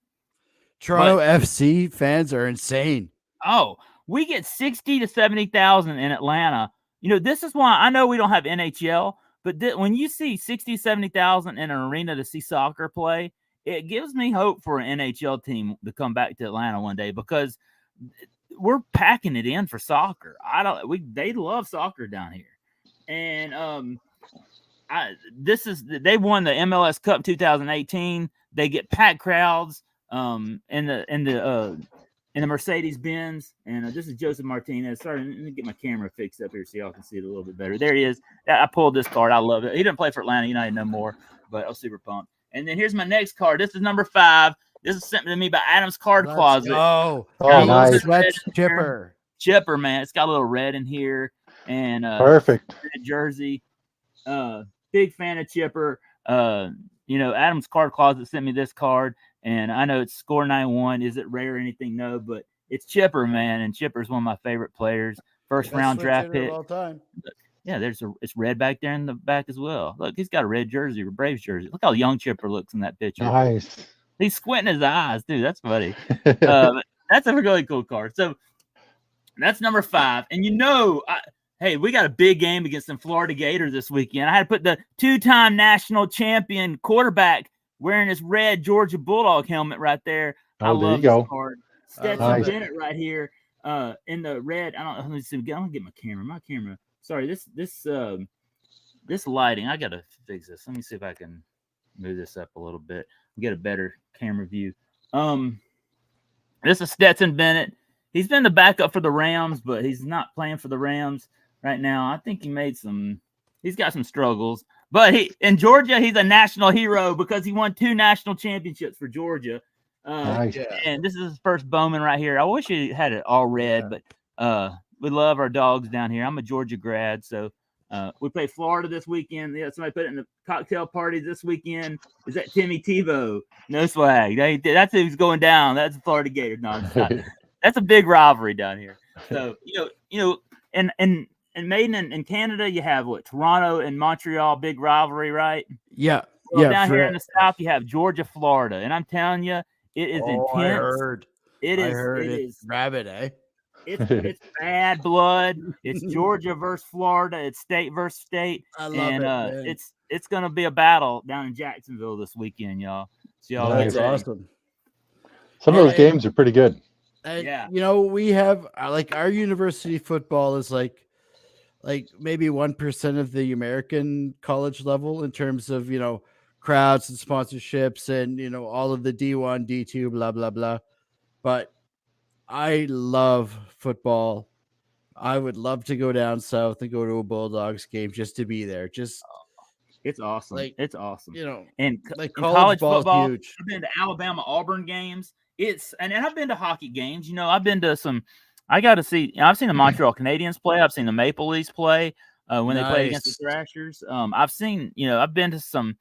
Toronto FC fans are insane.
Oh, we get 60 to 70,000 in Atlanta. You know, this is why I know we don't have NHL, but when you see 60, 70,000 in an arena to see soccer play, it gives me hope for an NHL team to come back to Atlanta one day because we're packing it in for soccer. They love soccer down here. And they won the MLS Cup 2018. They get packed crowds in the Mercedes Benz. And this is Joseph Martinez. Sorry, let me get my camera fixed up here so y'all can see it a little bit better. There he is. I pulled this card. I love it. He didn't play for Atlanta United no more, but I was super pumped. And then here's my next card. This is number 5. This is sent to me by Adam's Card Closet.
Oh,
nice.
Sweats Chipper.
Chipper, man. It's got a little red in here and
Perfect.
red jersey. Big fan of Chipper. Adam's Card Closet sent me this card, and I know it's score 91. Is it rare or anything? No, but it's Chipper, man, and Chipper's one of my favorite players. First round draft pick.
All time.
Yeah, it's red back there in the back as well. Look, he's got a red jersey, a Braves jersey. Look how young Chipper looks in that picture.
Nice.
He's squinting his eyes, dude. That's funny. That's a really cool card. So that's number 5. And hey, we got a big game against some Florida Gators this weekend. I had to put the 2-time national champion quarterback wearing his red Georgia Bulldog helmet right there. I love this card. Stetson Bennett right here in the red. Let me see. I'm gonna get my camera. Sorry, this lighting. I gotta fix this. Let me see if I can move this up a little bit, get a better camera view. This is Stetson Bennett. He's been the backup for the Rams, but he's not playing for the Rams right now. I think he's got some struggles, but in Georgia, he's a national hero because he won 2 national championships for Georgia.
Nice.
And this is his first Bowman right here. I wish he had it all red, but we love our dogs down here. I'm a Georgia grad, so we play Florida this weekend. Yeah, somebody put it in the cocktail party this weekend. Is that Timmy Tebow? No swag. That's who's going down. That's the Florida Gators. No, it's not. That's a big rivalry down here. So in Maiden in Canada, you have Toronto and Montreal, big rivalry, right?
Yeah.
Well, down here in the South, you have Georgia, Florida, and I'm telling you, it is intense.
I heard.
It
is rabid, eh?
It's bad blood. It's Georgia versus Florida. It's state versus state.
I love it.
It's gonna be a battle down in Jacksonville this weekend, y'all. So y'all
That's
awesome.
Some of those games are pretty good.
And, we have our university football is like maybe 1% of the American college level in terms of crowds and sponsorships and all of the D1, D2, blah blah blah. But I love football. I would love to go down south and go to a Bulldogs game just to be there.
It's awesome. It's awesome.
And
college football,
huge.
I've been to Alabama Auburn games. And I've been to hockey games. I've been to some. I got to see. I've seen the Montreal Canadiens play. I've seen the Maple Leafs play when they play against the Thrashers. I've seen. I've been to some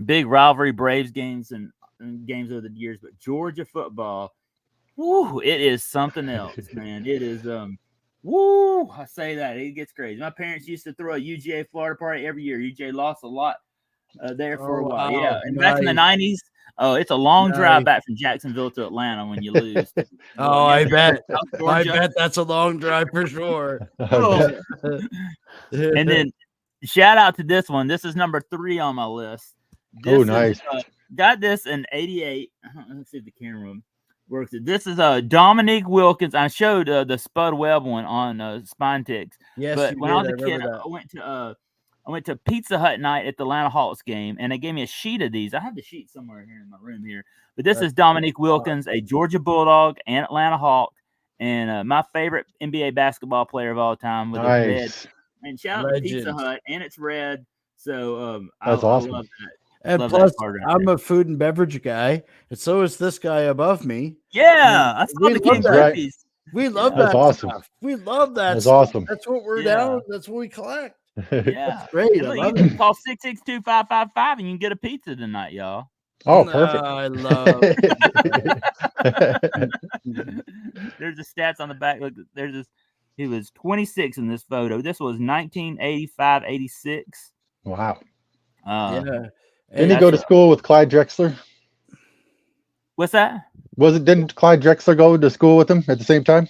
big rivalry Braves games and games over the years. But Georgia football, woo, it is something else, man. It is. Woo, I say that it gets crazy. My parents used to throw a UGA Florida party every year. UGA lost a lot there for a while.
Wow.
Yeah, and back in the 90s. Oh, it's a long drive back from Jacksonville to Atlanta when you lose.
I bet. I bet that's a long drive for sure.
And then shout out to this one. This is number 3 on my list.
Nice.
Got this in 88. Let's see if the camera works. This is Dominique Wilkins. I showed the Spud Webb one on Spine Ticks.
Yes,
but when I was a kid, I went to Pizza Hut night at the Atlanta Hawks game, and they gave me a sheet of these. I have the sheet somewhere here in my room here. But this is Dominique Wilkins, a Georgia Bulldog and Atlanta Hawk, and my favorite NBA basketball player of all time with a red. And shout out to Pizza Hut, and it's red. So
that's awesome.
I love that.
And plus, I'm a food and beverage guy, and so is this guy above me.
Yeah, I saw the King Griffey's.
We love that.
That's awesome.
Stuff. We love that.
That's
stuff.
awesome.
That's what we're down. That's what we collect.
Yeah,
that's great.
I love it. Call 662-555 and you can get a pizza tonight, y'all.
Oh, perfect.
I love it.
There's the stats on the back. Look, there's this. He was 26 in this photo. This was 1985-86.
Wow.
Yeah.
Didn't he go to school with Clyde Drexler?
What's that?
Didn't Clyde Drexler go to school with him at the same time?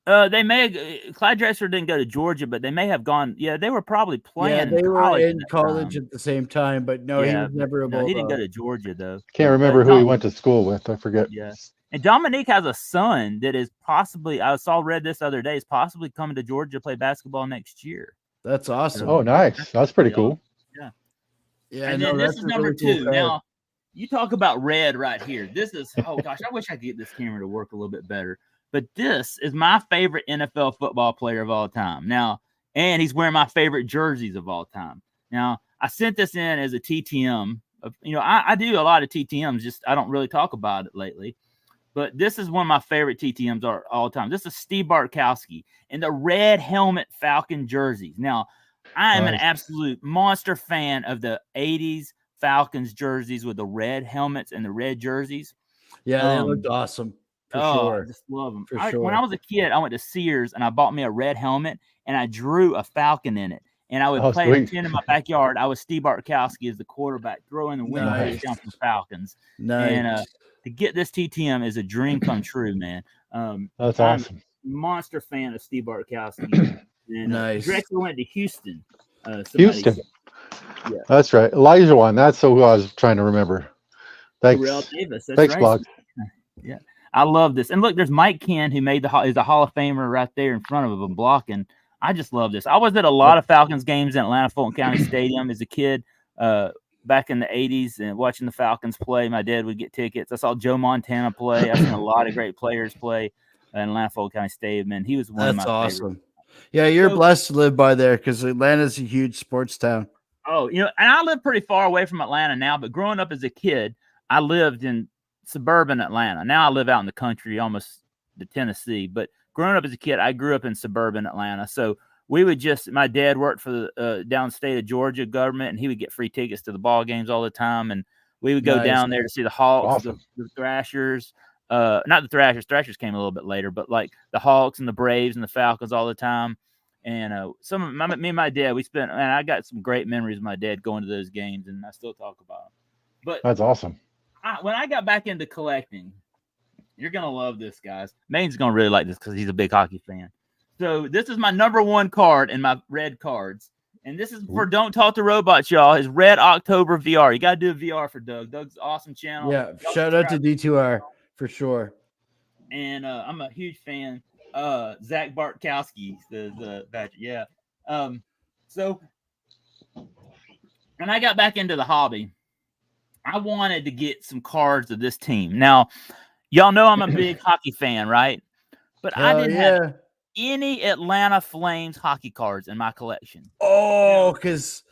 They may have, Clyde Drexler didn't go to Georgia, but they may have gone. Yeah, they were probably playing.
Yeah, they were in college at the same time, but no, he was never able.
He didn't go to Georgia though.
Can't remember who he went to school with. I forget.
Yeah, and Dominique has a son that is possibly. Read this other day. Is possibly coming to Georgia to play basketball next year.
That's awesome.
Oh, nice. That's pretty cool.
Yeah.
Yeah.
And then this is number 2. Now, you talk about red right here. This is. Oh gosh, I wish I could get this camera to work a little bit better. But this is my favorite NFL football player of all time. Now, and he's wearing my favorite jerseys of all time. Now, I sent this in as a TTM I do a lot of TTMs. Just I don't really talk about it lately. But this is one of my favorite TTMs all time. This is Steve Bartkowski in the red helmet Falcon jerseys. Now, I am an absolute monster fan of the 80s Falcons jerseys with the red helmets and the red jerseys.
Yeah, they looked awesome. For sure.
I just love them.
For sure.
When I was a kid, I went to Sears and I bought me a red helmet and I drew a Falcon in it. And I would play pretend in my backyard. I was Steve Bartkowski as the quarterback, throwing the winning touchdown for the Falcons.
Nice.
And to get this TTM is a dream come true, man.
That's awesome.
Monster fan of Steve Bartkowski. And
nice.
Drexler went to Houston.
Houston.
Yeah.
That's right. Elijah won. That's who I was trying to remember. Thanks.
Davis. That's
Thanks,
right.
Blog.
Yeah. I love this. And look, there's Mike Ken, who is a Hall of Famer right there in front of him blocking. I just love this. I was at a lot of Falcons games in Atlanta Fulton County Stadium as a kid back in the 80s and watching the Falcons play. My dad would get tickets. I saw Joe Montana play. I've seen a lot of great players play in Atlanta Fulton County Stadium, and he was one of my
awesome.
favorites.
Yeah, you're blessed to live by there because Atlanta's a huge sports town.
Oh, and I live pretty far away from Atlanta now, but growing up as a kid, I lived in suburban Atlanta. Now I live out in the country, almost to Tennessee, but growing up as a kid, I grew up in suburban Atlanta. So we would my dad worked for the downstate of Georgia government, and he would get free tickets to the ball games all the time. And we would go down there to see the Hawks, the Thrashers, not the Thrashers. Thrashers came a little bit later, but like the Hawks and the Braves and the Falcons all the time. And me and my dad, I got some great memories of my dad going to those games, and I still talk about them. But
that's awesome.
When I got back into collecting, you're going to love this, guys. Maine's going to really like this because he's a big hockey fan. So this is my number one card in my red cards. And this is for Don't Talk to Robots, y'all. His Red October VR. You got to do a VR for Doug. Doug's awesome channel.
Yeah, shout out to D2R for sure.
And I'm a huge fan. Zach Bartkowski, the Badger. Yeah. So when I got back into the hobby, I wanted to get some cards of this team. Now, y'all know I'm a big hockey fan, right? But I didn't have any Atlanta Flames hockey cards in my collection.
Oh, because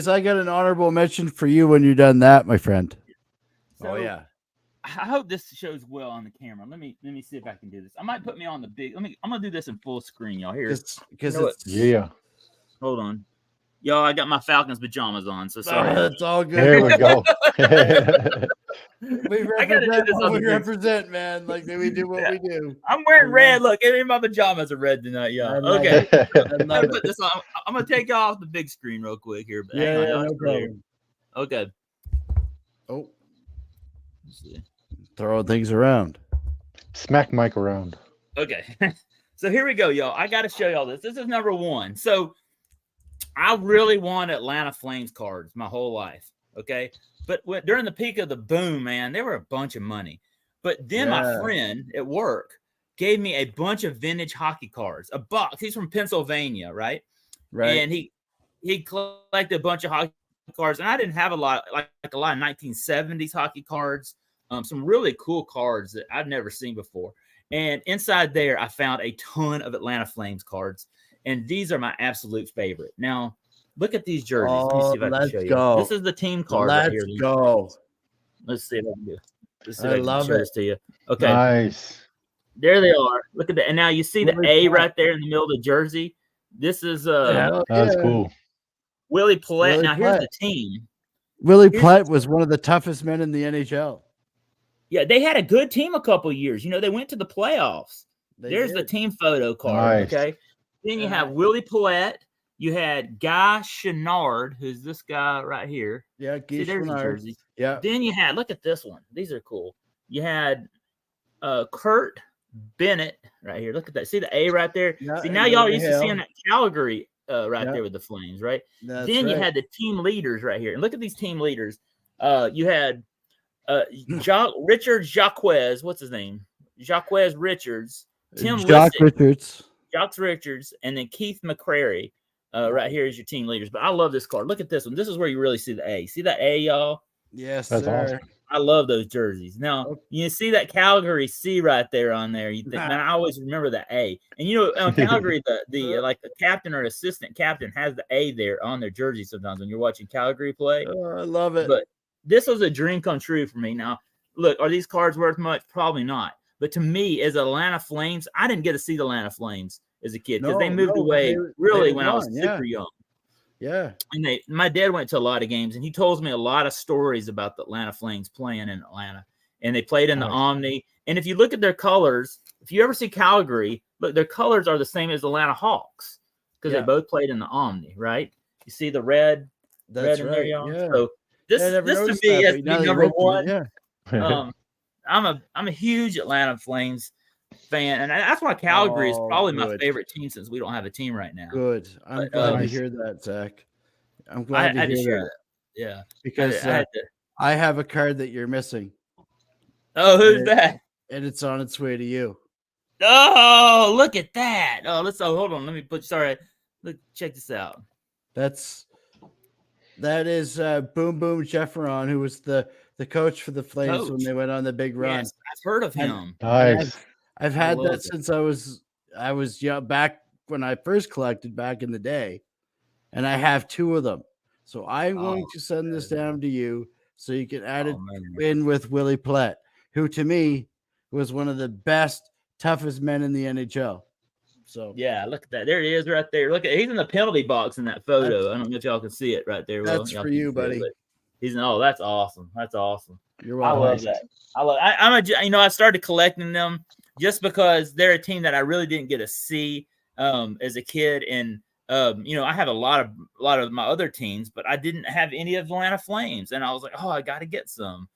I got an honorable mention for you when you're done that, my friend.
So, I hope this shows well on the camera. Let me see if I can do this. I might put me on the big. I'm gonna do this in full screen, y'all. Here, hold on. Y'all, I got my Falcons pajamas on, so sorry.
That's all good.
There we go.
We represent what we represent, man. Like we do what we do.
I'm wearing red. Look, every my pajamas are red tonight, y'all. Okay. I'm gonna put this on. I'm gonna take y'all off the big screen real quick here. But
no problem.
Okay.
Oh. Let's see. Throwing things around.
Smack Mike around.
Okay. So here we go, y'all. I got to show y'all this. This is number one. So I really want Atlanta Flames cards my whole life. Okay. But during the peak of the boom, man, they were a bunch of money. But then my friend at work gave me a bunch of vintage hockey cards, a box. He's from Pennsylvania, right?
Right.
And he collected a bunch of hockey cards, and I didn't have a lot of 1970s hockey cards, some really cool cards that I'd never seen before. And inside there, I found a ton of Atlanta Flames cards, and these are my absolute favorite. Now, look at these jerseys. Let me see if I can show you. This is the team card right here.
Let's go.
Let's see if I can do it. Let's see
if I love it.
This to you. Okay.
Nice.
There they are. Look at that. And now you see the A right there in the middle of the jersey. This is
that's cool.
Willie Plett. Now here's the team.
Willie Plett was one of the toughest men in the NHL.
Yeah, they had a good team a couple of years. They went to the playoffs. There's the team photo card.
Nice.
Okay. Then you have Willie Plett. You had Guy Chenard, who's this guy right here.
Yeah,
see, there's the jersey.
Yeah.
Then you had, look at this one. These are cool. You had Kurt Bennett right here. Look at that. See the A right there?
Yeah,
see, now y'all used to seeing that Calgary there with the Flames, right? Then you had the team leaders right here. And look at these team leaders. You had Richard Jacquez. What's his name? Jacques Richards. Tim Jacques Richards. And then Keith McCrary. Right here is your team leaders. But I love this card. Look at this one. This is where you really see the A. See that A, y'all?
Yes,
that's awesome.
I love those jerseys. Now, you see that Calgary C right there on there. You think, man, I always remember the A. And on Calgary, the captain or assistant captain has the A there on their jersey sometimes when you're watching Calgary play.
Oh, I love it.
But this was a dream come true for me. Now, look, are these cards worth much? Probably not. But to me, as Atlanta Flames, I didn't get to see the Atlanta Flames as a kid because they moved away really when I was super young.
Yeah.
And my dad went to a lot of games, and he told me a lot of stories about the Atlanta Flames playing in Atlanta. And they played in the Omni. And if you look at their colors, if you ever see Calgary, look, their colors are the same as Atlanta Hawks because they both played in the Omni, right? You see the red in there, y'all.
Yeah.
So this to me has to be number one.
Yeah.
I'm a huge Atlanta Flames fan, and that's why Calgary is probably my favorite team since we don't have a team right now.
Good. I'm glad to hear that, Zach. I'm glad to hear that.
Yeah,
because I have a card that you're missing.
Oh, who's that?
And it's on its way to you.
Oh, look at that! Hold on. Let me look. Check this out.
That is Boom Boom Jefferon, who was the coach for the Flames when they went on the big run.
Yes, I've heard of him.
Nice.
I've had that since I was young, back when I first collected back in the day, and I have 2 of them. So I'm going to send this down to you so you can add it in with Willie Plett, who to me was one of the best, toughest men in the NHL. So
yeah, look at that. There he is right there. Look at he's in the penalty box in that photo. I don't know if y'all can see it right there.
That's for you, buddy.
He's that's awesome. That's awesome.
You're welcome.
I love that. I started collecting them just because they're a team that I really didn't get to see as a kid, and I have a lot of my other teams, but I didn't have any of Atlanta Flames, and I was like, I got to get some.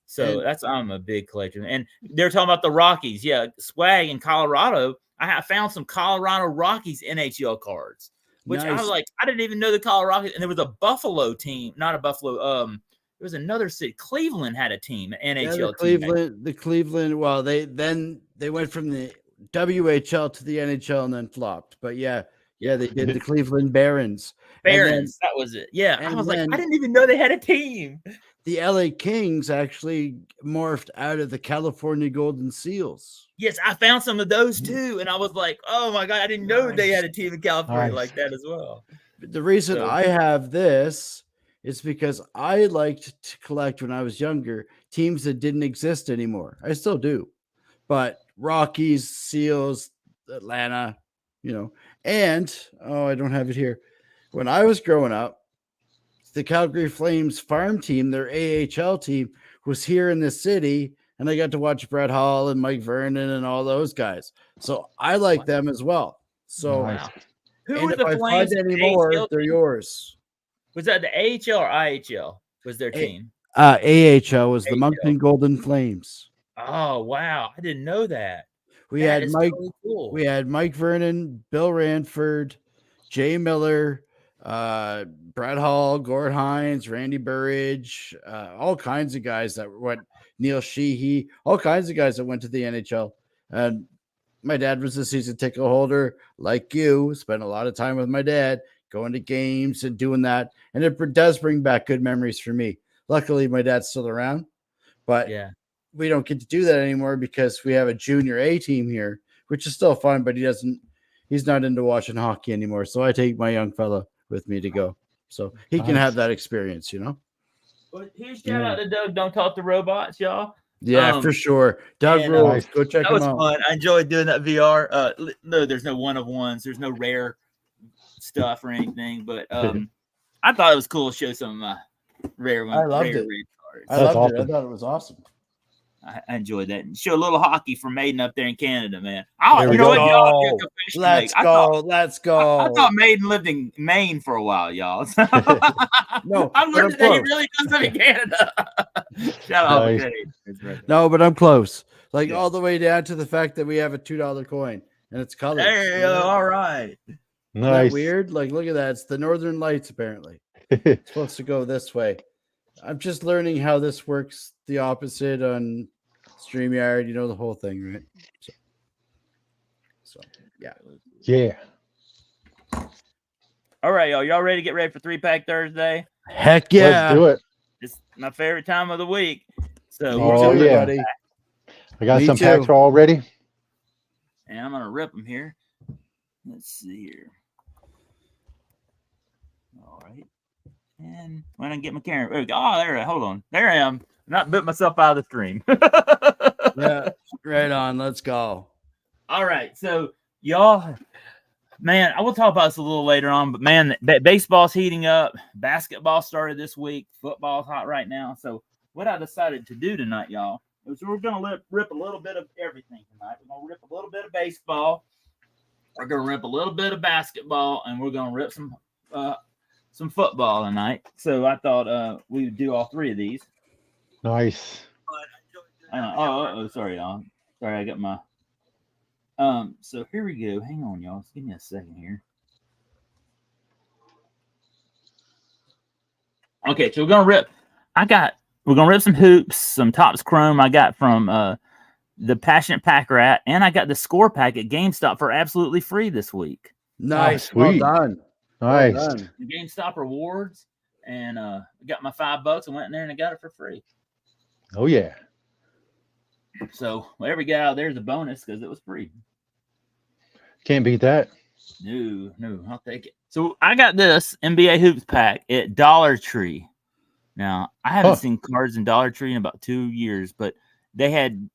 So I'm a big collector. And they're talking about the Rockies. Yeah, Swag in Colorado. I found some Colorado Rockies NHL cards, which I was like, I didn't even know the Colorado Rockies. And there was a Buffalo team, not a Buffalo. There was another city. Cleveland had a team, an NHL team.
The Cleveland. Well, they went from the WHL to the NHL and then flopped. But yeah, they did the Cleveland Barons.
That was it. Yeah, I was like, I didn't even know they had a team.
The LA Kings actually morphed out of the California Golden Seals.
Yes, I found some of those too, and I was like, "Oh my god, I didn't know they had a team in California like that as well."
The reason I have this is because I liked to collect when I was younger teams that didn't exist anymore. I still do, but Rockies, Seals, Atlanta, and I don't have it here. When I was growing up, the Calgary Flames farm team, their AHL team, was here in the city, and I got to watch Brett Hall and Mike Vernon and all those guys. So I like them as well. So
who was the Flames
anymore? They're yours.
Was that the AHL or IHL? Was their team?
AHL was the Moncton Golden Flames.
Oh wow, I didn't know that.
We had Mike Vernon, Bill Ranford, Jay Miller, Brett Hall, Gord Hines, Randy Burridge, all kinds of guys that went, Neil Sheehy, all kinds of guys that went to the NHL. And my dad was a season ticket holder, like you, spent a lot of time with my dad, going to games and doing that. And it does bring back good memories for me. Luckily, my dad's still around, but we don't get to do that anymore because we have a junior A team here, which is still fun, but he's not into watching hockey anymore. So I take my young fella with me to go, so he can have that experience,
Well, huge shout out to Doug. Don't talk to robots, y'all.
Yeah, for sure. Doug rules. Go check him out. That was
fun. I enjoyed doing that VR. No, there's no one of ones. There's no rare stuff or anything, but I thought it was cool to show some of my rare ones.
I loved it.
Cards.
I loved it. I thought it was awesome.
I enjoyed that. And show a little hockey for Maiden up there in Canada, man. Let's
go.
I thought Maiden lived in Maine for a while, y'all.
No,
I learned that he really does live in Canada. Shout out to Maiden.
No, but I'm close. All the way down to the fact that we have a $2 coin and it's colored.
Hey, all right.
Nice.
Isn't that weird? Look at that. It's the Northern Lights, apparently. It's supposed to go this way. I'm just learning how this works the opposite on StreamYard, the whole thing, right? So yeah.
Yeah.
All right, y'all ready to get ready for 3-Pack Thursday?
Heck yeah.
Let's do it.
It's my favorite time of the week. So
buddy.
I got some packs all ready.
And I'm gonna rip them here. Let's see here. All right. And when I get my camera, there we go. Oh, there. Hold on. There I am. Not put myself out of the stream.
Yeah, right on. Let's go.
All right. So, y'all, man, I will talk about this a little later on, but man, baseball's heating up. Basketball started this week. Football's hot right now. So, what I decided to do tonight, y'all, is we're going to rip a little bit of everything tonight. We're going to rip a little bit of baseball. We're going to rip a little bit of basketball, and we're going to rip some football tonight. So I thought we would do all three of these.
Nice.
Sorry, y'all. Sorry, I got my. So here we go. Hang on, y'all. Just give me a second here. Okay, so we're gonna rip. We're gonna rip some hoops, some Topps Chrome I got from the Passionate Pack Rat, and I got the score pack at GameStop for absolutely free this week.
Nice.
Oh, sweet.
Well done.
Nice.
Well done.
The GameStop rewards, and I got my $5 and went in there and I got it for free.
Oh yeah.
So whatever we got out there's a bonus because it was free.
Can't beat that.
No, I'll take it. So I got this NBA Hoops pack at Dollar Tree. Now I haven't seen cards in Dollar Tree in about 2 years, but they had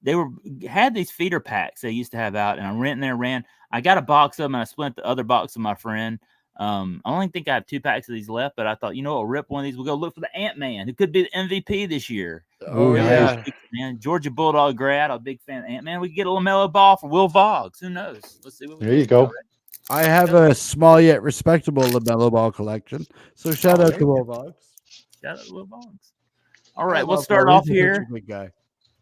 these feeder packs they used to have out, and I went in there, I got a box of them, and I split the other box with my friend. I only think I have 2 packs of these left, but I thought, you know what, we'll rip one of these. We'll go look for the Ant-Man, who could be the MVP this year.
Oh, yeah.
Man, Georgia Bulldog grad. I'm a big fan of Ant-Man. We could get a LaMelo Ball for Will Voggs. Who knows? Let's see what we
There you go.
I have a small yet respectable LaMelo Ball collection. So shout out to Will Voggs.
Shout out to Will Voggs. All right, we'll start off here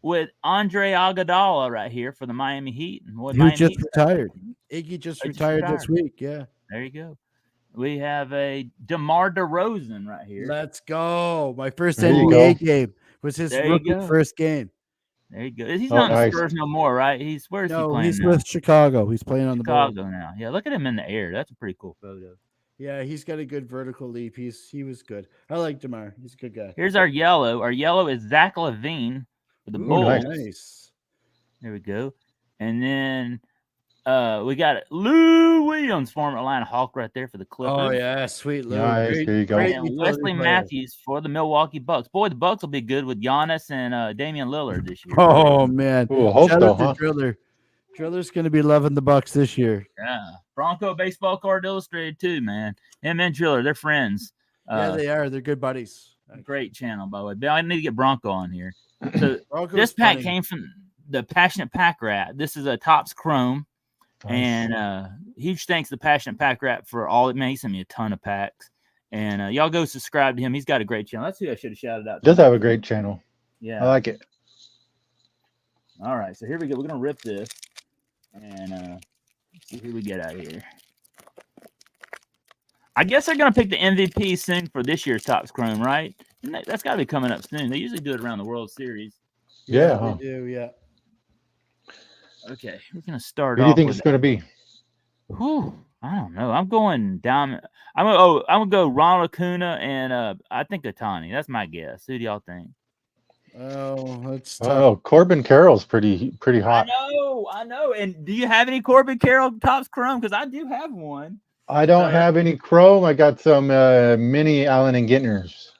with Andre Iguodala right here for the Miami Heat.
Who just retired. Iggy just retired this week. Yeah.
There you go. We have a DeMar DeRozan right here.
Let's go. My first NBA game was his first game.
There you go. He's not in the Spurs no more, right? Where's he playing?
He's with Chicago. He's playing on the
Chicago now. Yeah, look at him in the air. That's a pretty cool photo.
Yeah, he's got a good vertical leap. He was good. I like DeMar. He's a good guy.
Here's our yellow. Our yellow is Zach LaVine for the Bulls.
Nice.
There we go. And then we got Lou Williams, former Atlanta Hawk, right there for the Clippers.
Oh yeah, sweet Lou.
Nice. There you go.
And Wesley Matthews for the Milwaukee Bucks. Boy, the Bucks will be good with Giannis and Damian Lillard this year.
Oh man,
hope so, huh?
Driller's going to be loving the Bucks this year.
Yeah, Bronco baseball card illustrated too, man. Him and Driller, they're friends.
Yeah, they are. They're good buddies.
Great channel, by the way. But I need to get Bronco on here. So this pack came from the Passionate Pack Rat. This is a Topps Chrome. And huge thanks to the Passionate Pack Rat for all it made. He sent me a ton of packs. And y'all go subscribe to him. He's got a great channel. That's who I should have shouted out.
Does have a great channel.
Yeah.
I like it.
All right. So here we go. We're going to rip this. And let's see who we get out of here. I guess they're going to pick the MVP soon for this year's Topps Chrome, right? And that's got to be coming up soon. They usually do it around the World Series.
Yeah.
They do, yeah.
Okay, we're gonna start.
Who do you think it's gonna be?
Whew, I don't know. I'm going down. I'm gonna go Ronald Acuna and I think Ohtani. That's my guess. Who do y'all think?
Oh, that's tough.
Oh, Corbin Carroll's pretty hot.
I know. And do you have any Corbin Carroll Topps Chrome? Because I do have one.
I don't have any Chrome. I got some mini Allen and Gintners.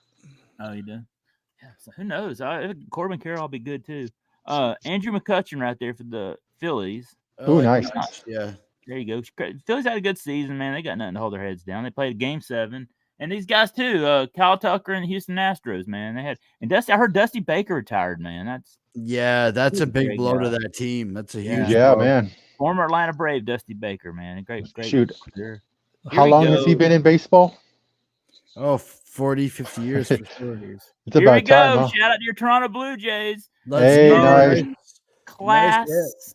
Oh, you do? Yeah. So who knows? Corbin Carroll will be good too. Andrew McCutchen right there for the Phillies.
Oh, nice.
Yeah.
There you go. Phillies had a good season, man. They got nothing to hold their heads down. They played Game 7. And these guys too, Kyle Tucker and the Houston Astros, man. They had I heard Dusty Baker retired, man. That's
a big blow to that team. That's a huge
blow.
Man. Former Atlanta Brave Dusty Baker, man. Great.
Shoot. How long has he been in baseball?
Oh, 40, 50 years for sure.
It's about time, huh?
Shout out to your Toronto Blue Jays.
Nice.
Class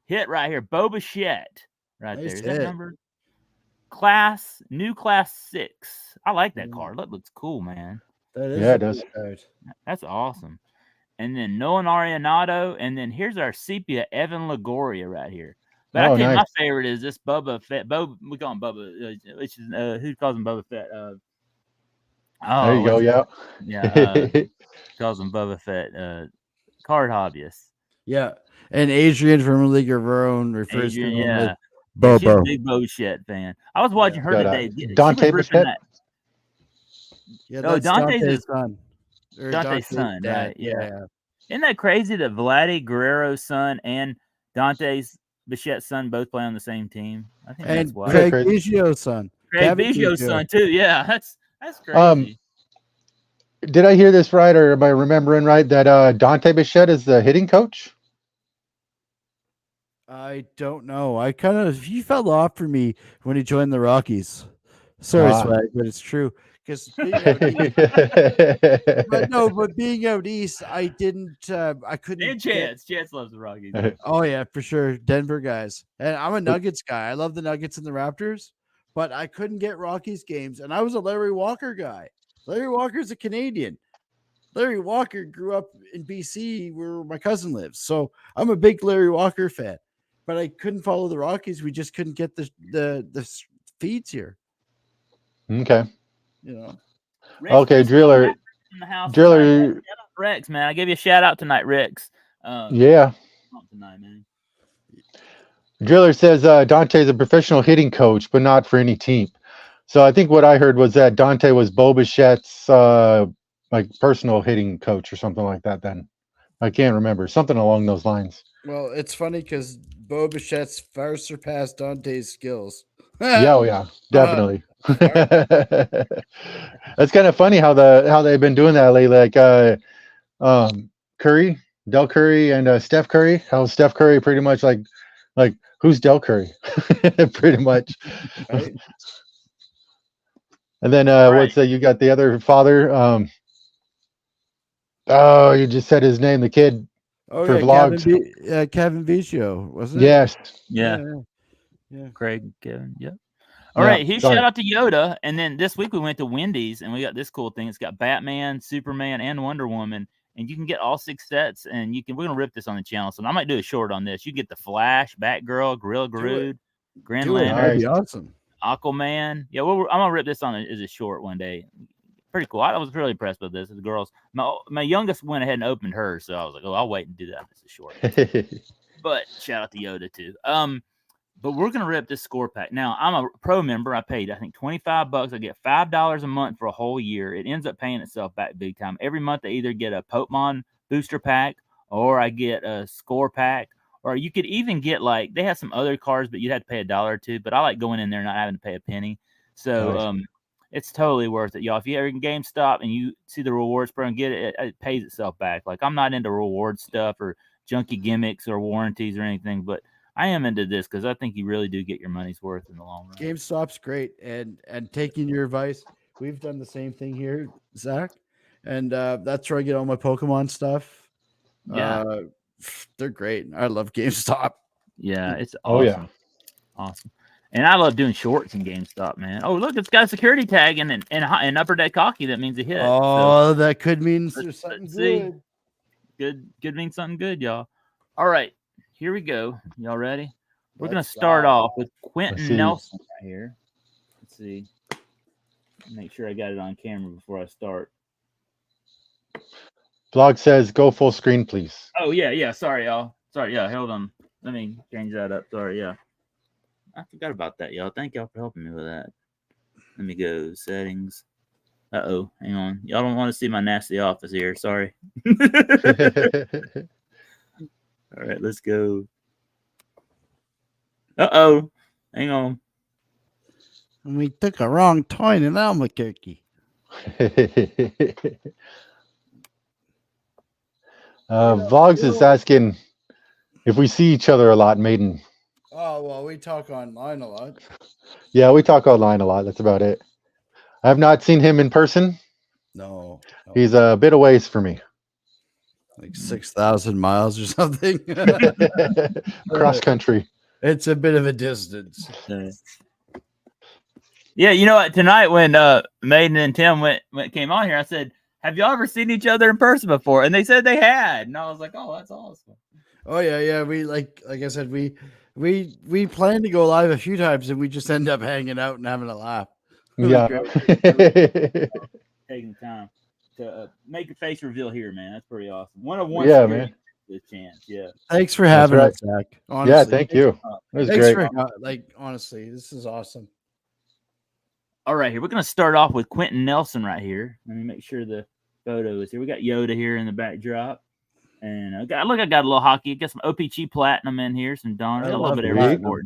hit right here. Bo Bichette right there. Is that number? New class 6. I like that card. That looks cool, man.
That is
it does.
That's awesome. And then Nolan Arenado. And then here's our sepia, Evan Longoria right here. But I think my favorite is this Bubba Fett. We call him Bubba, which is who calls him Bubba Fett?
There you go. Yeah.
Yeah. Calls him Bubba Fett. Card hobbyist.
Yeah. And Adrian from League of Her Own refers to him as
She's a big Bichette fan. I was watching her today.
Dante Bichette.
Yeah,
Oh,
that's Dante's son. Or
Dante's son,
dad.
right? Yeah. Isn't that crazy that Vladdy Guerrero's son and Dante's Bichette's son both play on the same team? I think that's
And
wild.
Craig
crazy.
Biggio's son.
Craig
Kevin
Biggio's
Biggio.
son too. Yeah, that's crazy.
Did I hear this right, or am I remembering right that Dante Bichette is the hitting coach?
I don't know. He fell off for me when he joined the Rockies. Sorry, Swag, but it's true. Because being out east, but being out east, I couldn't.
And Chance loves the Rockies.
Oh yeah, for sure, Denver guys. And I'm a Nuggets guy. I love the Nuggets and the Raptors, but I couldn't get Rockies games, and I was a Larry Walker guy. Larry Walker's a Canadian. Larry Walker grew up in BC where my cousin lives, so I'm a big Larry Walker fan. But I couldn't follow the Rockies. We just couldn't get the feeds here.
Okay.
You know.
Rex
Okay, Driller.
in the house
Driller.
tonight. Rex, man, I gave you a shout out tonight, Rex.
Yeah.
Tonight, man.
Driller says Dante's a professional hitting coach, but not for any team. So I think what I heard was that Dante was Bo Bichette's like personal hitting coach or something like that. Then I can't remember, something along those lines.
Well, it's funny because Bo Bichette's far surpassed Dante's skills.
Yeah, definitely. That's kind of funny how they've been doing that lately. Like Curry, Del Curry, and Steph Curry. How Steph Curry pretty much like who's Del Curry, pretty much.
Right?
And then what's that? You got the other father. You just said his name. The kid for vlogs.
Kevin Biggio, wasn't it?
Yes.
Yeah. Craig, Kevin. Yep. All right. Huge shout out to Yoda. And then this week we went to Wendy's and we got this cool thing. It's got Batman, Superman, and Wonder Woman. And you can get all 6 sets. And we're gonna rip this on the channel. So I might do a short on this. You get the Flash, Batgirl, Gorilla Grodd, Green Lantern.
That'd be awesome.
Aquaman. Yeah, I'm gonna rip this on as a short one day. Pretty cool. I was really impressed with this. The girls, my youngest went ahead and opened hers, so I was like, oh, I'll wait and do that as a short. But shout out to Yoda too. But we're gonna rip this score pack. Now I'm a pro member. I paid, I think, $25. I get $5 a month for a whole year. It ends up paying itself back big time. Every month I either get a Pokemon booster pack or I get a score pack. Or you could even get they have some other cards, but you'd have to pay $1 or $2. But I like going in there and not having to pay a penny. So it's totally worth it, y'all. If you ever in GameStop and you see the rewards program, get it. It pays itself back. Like I'm not into reward stuff or junky gimmicks or warranties or anything, but I am into this because I think you really do get your money's worth in the long run.
GameStop's great, and taking your advice, we've done the same thing here, Zach, and that's where I get all my Pokemon stuff.
Yeah.
They're great. I love GameStop.
Yeah, it's awesome.
Oh yeah,
awesome. And I love doing shorts in GameStop, man. Oh, look, it's got a security tag and upper deck hockey. That means a hit.
Oh, so, that could mean there's something good.
Good means something good, y'all. All right, here we go. Y'all ready? We're gonna start off with Quentin Nelson right here. Let's see. Make sure I got it on camera before I start.
Vlog says go full screen, please.
Oh yeah. Sorry, y'all. Sorry, yeah. Hold on. Let me change that up. Sorry, yeah. I forgot about that, y'all. Thank y'all for helping me with that. Let me go settings. Uh-oh, hang on. Y'all don't want to see my nasty office here. Sorry. All right, let's go. Uh-oh, hang on.
We took a wrong turn in Albuquerque.
Vlogs is asking if we see each other a lot, Maiden.
Oh, well, we talk online a lot.
Yeah, we talk online a lot. That's about it. I have not seen him in person.
No.
He's a bit away for me.
Like 6,000 miles or something.
Cross country.
It's a bit of a distance.
Yeah, you know what? Tonight when Maiden and Tim came on here, I said, have y'all ever seen each other in person before? And they said they had. And I was like, oh, that's awesome.
Oh, yeah. We like I said, we planned to go live a few times and we just end up hanging out and having a laugh.
Yeah.
Taking time to make a face reveal here, man. That's pretty awesome. One.
Yeah, man.
This chance. Yeah.
Thanks for having us, Zach. Honestly.
Yeah, thank you. It was great.
honestly, this is awesome.
All right, here we're going to start off with Quentin Nelson right here. Let me make sure the photo is here. We got Yoda here in the backdrop. And I got a little hockey. Got some OPG Platinum in here, some Donners. Got a little bit of every sport.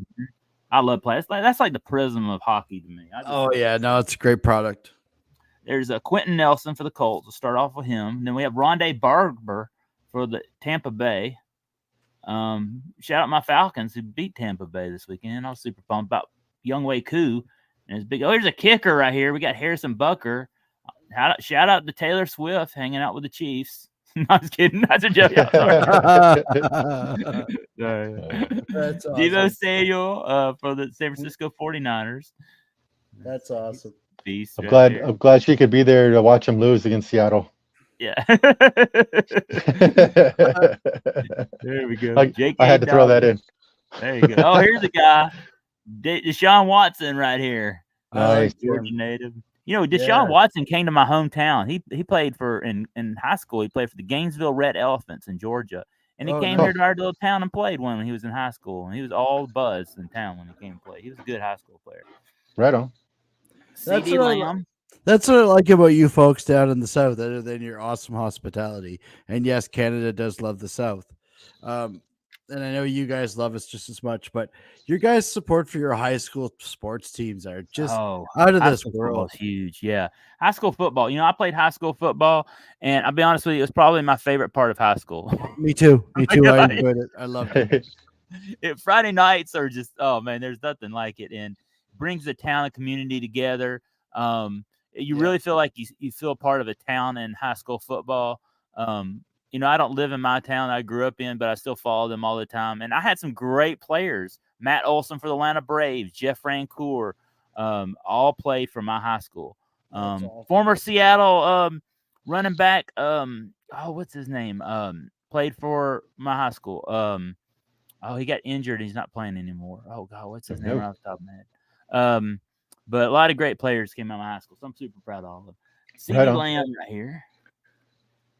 I love play. That's like the prism of hockey to me.
It's a great product.
There's a Quentin Nelson for the Colts. We'll start off with him. And then we have Rondé Barber for the Tampa Bay. Shout out my Falcons who beat Tampa Bay this weekend. I was super pumped about Younghoe Koo and his big. Oh, here's a kicker right here. We got Harrison Bucker. Shout out to Taylor Swift hanging out with the Chiefs. No, I was kidding. That's a joke.
That's awesome.
Deebo Samuel for the San Francisco 49ers.
That's awesome.
Beast
I'm
right
glad she could be there to watch him lose against Seattle.
Yeah. There we go.
I had to throw that in.
There you go. Oh, here's a guy, Deshaun Watson right here.
Nice.
Georgia native. You know, Deshaun Watson came to my hometown. He played in high school. He played for the Gainesville Red Elephants in Georgia. And he came here to our little town and played when he was in high school. And he was all buzz in town when he came to play. He was a good high school player.
Right on.
CD Lamb.
That's what I like about you folks down in the South, other than your awesome hospitality. And yes, Canada does love the South. And I know you guys love us just as much, but your guys' support for your high school sports teams are just out of this world.
Huge. Yeah. High school football. You know, I played high school football, and I'll be honest with you, it was probably my favorite part of high school.
Me too. I enjoyed it. I loved it.
Friday nights are just, oh man, there's nothing like it. And brings the town and community together. You really feel like you feel part of a town in high school football. You know, I don't live in my town I grew up in, but I still follow them all the time. And I had some great players. Matt Olson for the Atlanta Braves, Jeff Rancour, all played for my high school.
Awesome.
Former Seattle running back, what's his name? Played for my high school. He got injured. He's not playing anymore. Oh, God, what's his name off the top of my head? But a lot of great players came out of my high school, so I'm super proud of all of them. CD Lamb right here.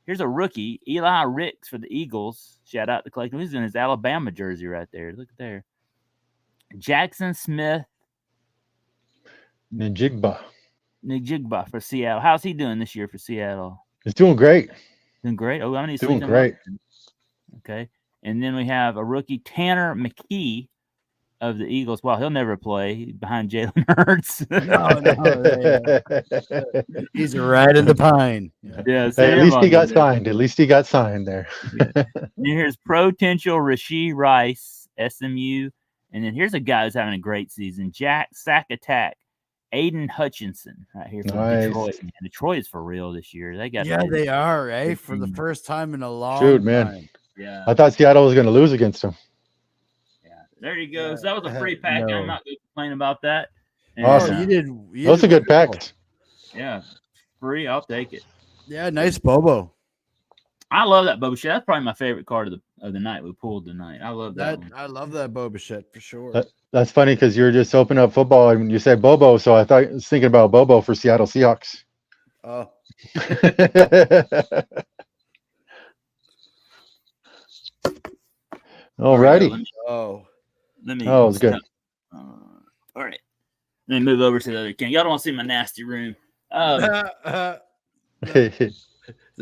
Here's a rookie, Eli Ricks for the Eagles. Shout out to Collective. He's in his Alabama jersey right there. Look at there. Jackson Smith.
Njigba
for Seattle. How's he doing this year for Seattle?
He's doing great.
Doing great? Oh, I need to
doing great.
Okay. And then we have a rookie, Tanner McKee of the Eagles. Well, he'll never play behind Jalen Hurts.
No. He's right in the pine.
Yeah.
Hey, at least he got signed. At least he got signed there.
And here's potential Rashee Rice, SMU. And then here's a guy who's having a great season, Sack Attack, Aiden Hutchinson, right here from Detroit. Man, Detroit is for real this year. They
are, eh? For the first time in a long
time.
Man.
Yeah.
I thought Seattle was going to lose against them.
There you go. So that was a free pack. I'm not going to complain about that. And,
awesome. Those are good packs.
Yeah. Free. I'll take it.
Yeah. Nice Bobo.
I love that Boba Shett. That's probably my favorite card of the night we pulled tonight. I love that one.
I love that Boba Shett for sure.
That's funny because you were just opening up football and you said Bobo. So I was thinking about Bobo for Seattle Seahawks.
Oh.
Alrighty.
Let me.
Oh, it was good.
All right. Let me move over to the other camera. Y'all don't want to see my nasty room.
The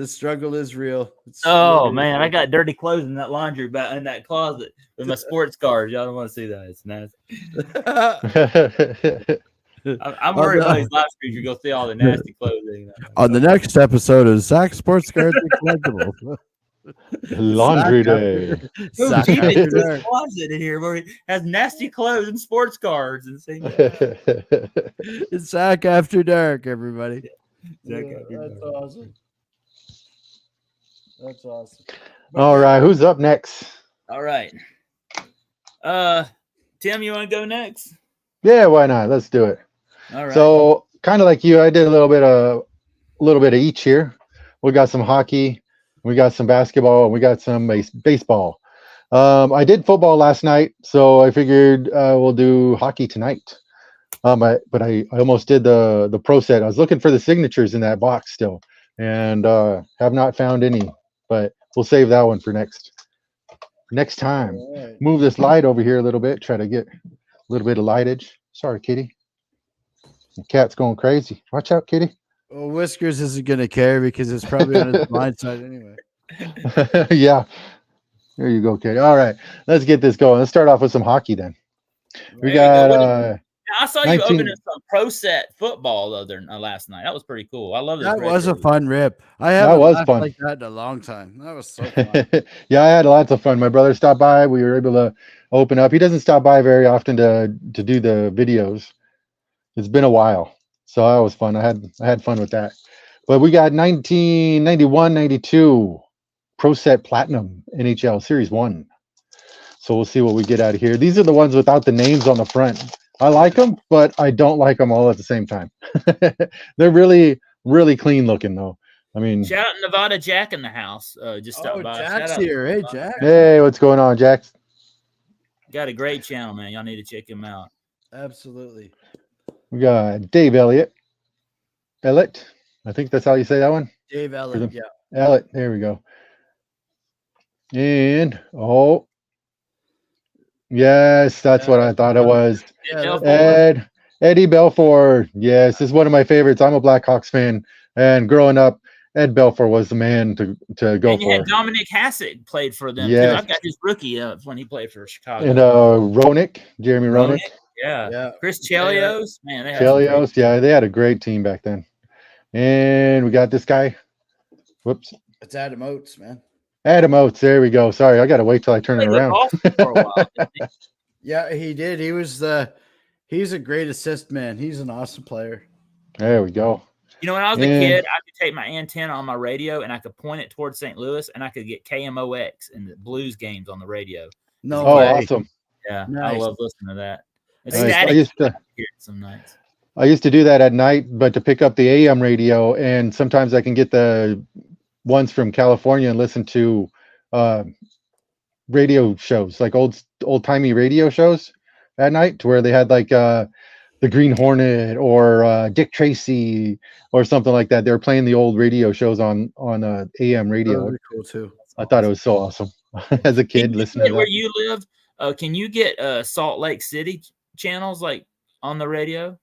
struggle is real.
Man, I got dirty clothes in that laundry in that closet with my sports cars. Y'all don't want to see that. It's nasty. I'm worried about these live streams. You're going to see all the nasty clothing.
On the next episode of Zach Sports Cards and Collectibles.
Laundry day.
Zach in this closet in here where he has nasty clothes and sports cards and things.
It's Zach After Dark, everybody.
That's
awesome. That's awesome.
All right, who's up next?
All right. Tim, you want to go next?
Yeah, why not? Let's do it.
All right.
So, kind of like you, I did a little bit of each here. We got some hockey, we got some basketball, and we got some baseball. I did football last night, so I figured we'll do hockey tonight. But I almost did the pro set. I was looking for the signatures in that box still, and have not found any. But we'll save that one for next time.
Right.
Move this light over here a little bit. Try to get a little bit of lightage. Sorry, kitty. The cat's going crazy. Watch out, kitty.
Well, Whiskers isn't going to care because it's probably on his blind side anyway.
Yeah. There you go, kitty. All right. Let's get this going. Let's start off with some hockey then. We
There you go.
got
I saw you
19
opening some pro set football last night. That was pretty cool. I love this.
That
red
was a
jersey.
fun rip. I
That
haven't
was
laughed
fun.
like that in a long time. That was so fun.
Yeah, I had lots of fun. My brother stopped by. We were able to open up. He doesn't stop by very often to do the videos. It's been a while. So that was fun. I had fun with that. But we got 1991-92 Pro Set Platinum NHL Series 1. So we'll see what we get out of here. These are the ones without the names on the front. I like them, but I don't like them all at the same time. They're really, really clean looking, though. I mean,
Shout out Nevada Jack in the house. Just stopped by.
Jack's
Shout out.
here. Hey, Jack.
hey, what's going on, Jax?
Got a great channel, man. Y'all need to check him out.
Absolutely.
We got Dave Elliott. Elliott, I think that's how you say that one.
Dave Ellen. Yeah.
Elliott, there we go. And yes, that's what I thought it was.
Yeah,
Eddie Belfour. Yes, this is one of my favorites. I'm a Blackhawks fan, and growing up, Ed Belfour was the man to go
And you
for.
had Dominic Hasek played for them
Yes.
too. I've got his rookie when he played for Chicago.
And Jeremy Roenick.
Yeah. Chris Chelios. Man, they had some
Chelios. Yeah, they had a great team back then. And we got this guy. Whoops.
It's Adam Oates, man.
Adam Oates. There we go. Sorry, I got to wait till I turn it
played with
around.
Boston for a while, didn't he?
Yeah, he did. He's a great assist man. He's an awesome player.
There we go.
You know, when I was a kid, I could take my antenna on my radio and I could point it towards St. Louis and I could get KMOX and the Blues games on the radio.
No
Oh,
way.
awesome.
Yeah, I
Nice.
love listening to that. It's
Nice.
static.
I used to
Hear it some nights.
do that at night, but to pick up the AM radio, and sometimes I can get the ones from California and listen to radio shows, like old timey radio shows at night, to where they had like the Green Hornet or Dick Tracy or something like that. They were playing the old radio shows on AM radio.
Really cool too.
I thought it was so awesome as a kid listening to
Where
that.
you live, can you get Salt Lake City channels like on the radio?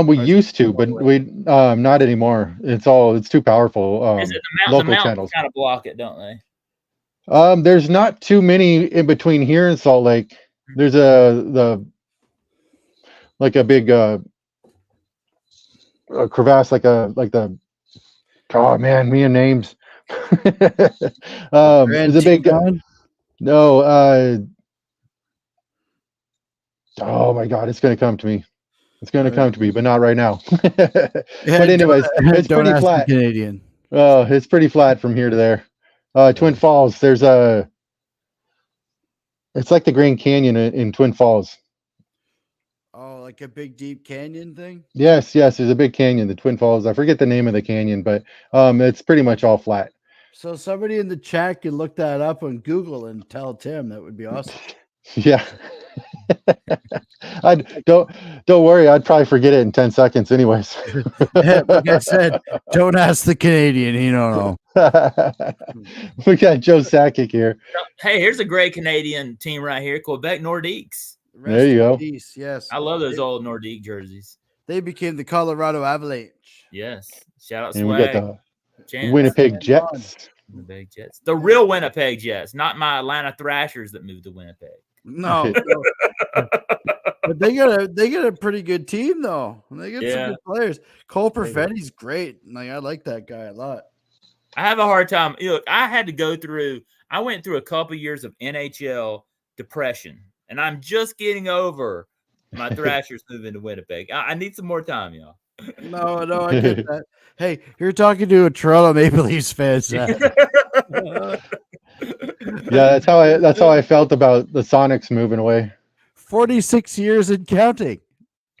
We used to, but we not anymore. It's too powerful.
Is it the
local
mountains
channels.
kind of block it, don't they?
There's not too many in between here and Salt Lake. There's a big a crevasse, like the oh man, me and names. There's a big no. Oh my God, it's gonna come to me. It's gonna come to me, but not right now. But anyways, it's pretty flat.
Canadian.
Oh, it's pretty flat from here to there. Twin Falls. It's like the Grand Canyon in Twin Falls.
Oh, like a big deep canyon thing?
Yes, there's a big canyon, the Twin Falls. I forget the name of the canyon, but it's pretty much all flat.
So somebody in the chat can look that up on Google and tell Tim. That would be awesome.
Yeah. I don't worry, I'd probably forget it in 10 seconds anyways.
Like I said, don't ask the Canadian. He don't know.
We got Joe Sakic here.
Hey, here's a great Canadian team right here, Quebec Nordiques.
There you go.
Peace, yes.
I love those old Nordique jerseys.
They became the Colorado Avalanche.
Yes. Shout out
And we got
Swag.
the
Chance.
Winnipeg Jets.
Winnipeg Jets. The real Winnipeg Jets, not my Atlanta Thrashers that moved to Winnipeg.
No. But they got a pretty good team though. They got some good players. Cole Perfetti's great. Like I like that guy a lot.
I have a hard time. Look, I went through a couple years of NHL depression, and I'm just getting over my Thrashers moving to Winnipeg. I need some more time, y'all.
No, I get that. Hey, you're talking to a Toronto Maple Leafs fan.
Yeah, that's how I felt about the Sonics moving away.
46 years and counting.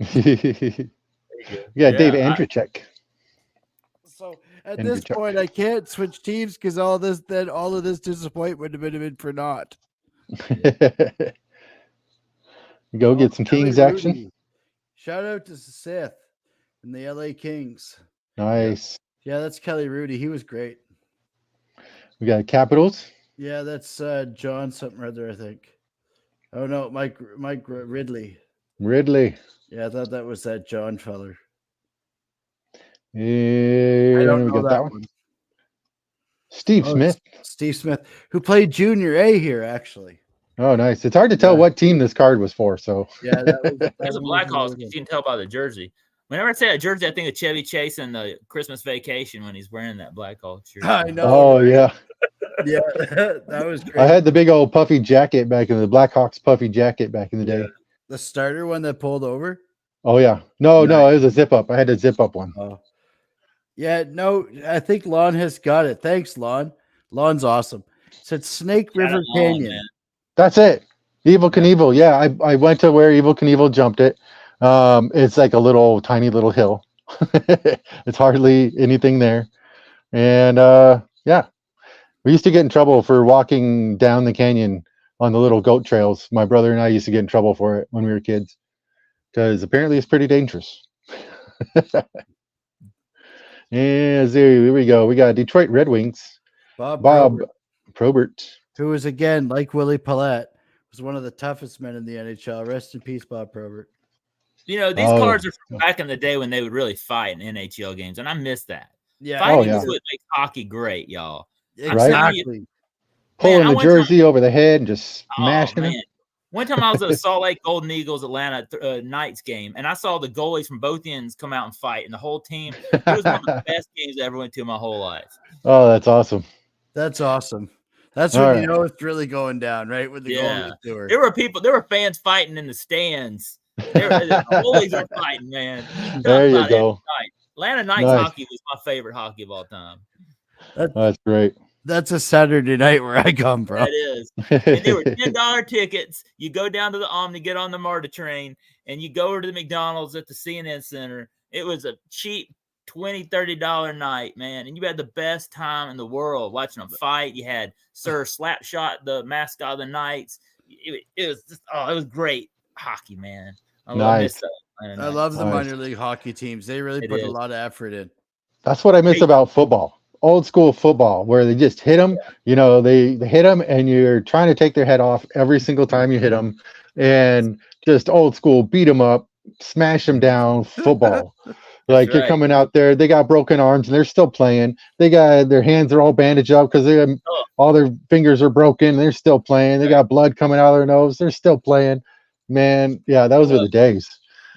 Yeah, Dave Andrzejczyk.
So at this point, I can't switch teams because all of this disappointment would have been for naught.
Go get some Kings action.
Shout out to Sith and the LA Kings.
Nice.
Yeah, that's Kelly Rudy. He was great.
We got Capitals.
Yeah, that's John something or other, I think. Oh no, Mike Ridley.
Ridley.
Yeah, I thought that was that John feller.
And
I don't
we
know
got
that
one.
one.
Steve
Oh,
Smith.
Steve Smith, who played Junior A here, actually.
Oh, nice. It's hard to tell
Yeah.
what team this card was for. So
Yeah, that was.
There's a Blackhawks. You can tell by the jersey. Whenever I say a jersey, I think of Chevy Chase and the Christmas Vacation when he's wearing that Blackhawks shirt.
I know.
Oh
right?
yeah.
Yeah, that was great.
I had the big old puffy jacket back in the Blackhawks puffy jacket back in the day.
Yeah. The starter one that pulled over.
Oh yeah. No,
Nice.
it was a zip up. I had a zip up one.
Oh, yeah. No, I think Lon has got it. Thanks, Lon. Lon's awesome. Said Snake
Shout out
River
Lon,
Canyon.
man.
That's it. Evil Knievel. Yeah, I went to where Evil Knievel jumped it. It's like a little tiny little hill. It's hardly anything there. And yeah. We used to get in trouble for walking down the canyon on the little goat trails. My brother and I used to get in trouble for it when we were kids because apparently it's pretty dangerous. And here we go. We got Detroit Red Wings.
Bob
Probert.
who was again like Willie Paulette, was one of the toughest men in the NHL. Rest in peace, Bob Probert.
You know, these cards are from back in the day when they would really fight in NHL games, and I miss that.
Yeah,
Fighting is what makes hockey great, y'all.
Exactly.
Pulling the jersey over the head and just smashing it.
One time I was at a Salt Lake Golden Eagles Atlanta Knights game, and I saw the goalies from both ends come out and fight, and the whole team. It was one of the best games I ever went to in my whole life.
Oh, that's awesome.
That's awesome. That's when you know it's really going down, right? With the goalies tour.
There were fans fighting in the stands. The goalies are fighting, man.
There you go.
Atlanta Knights hockey was my favorite hockey of all time.
That's great.
That's a Saturday night where I come from.
That is. And they were $10 tickets. You go down to the Omni, get on the MARTA train, and you go over to the McDonald's at the CNN Center. It was a cheap $20, $30 night, man. And you had the best time in the world watching them fight. You had Sir Slapshot, the mascot of the Knights. It was just, it was great hockey, man. I
love the minor league hockey teams. They really put a lot of effort in.
That's what I miss about football. Old school football, where they just hit them. You know, they hit them, and you're trying to take their head off every single time you hit them, and just old school, beat them up, smash them down. Football, like you're coming out there. They got broken arms, and they're still playing. They got their hands are all bandaged up because all their fingers are broken. They're still playing. They got blood coming out of their nose. They're still playing. Man, yeah, those were the days.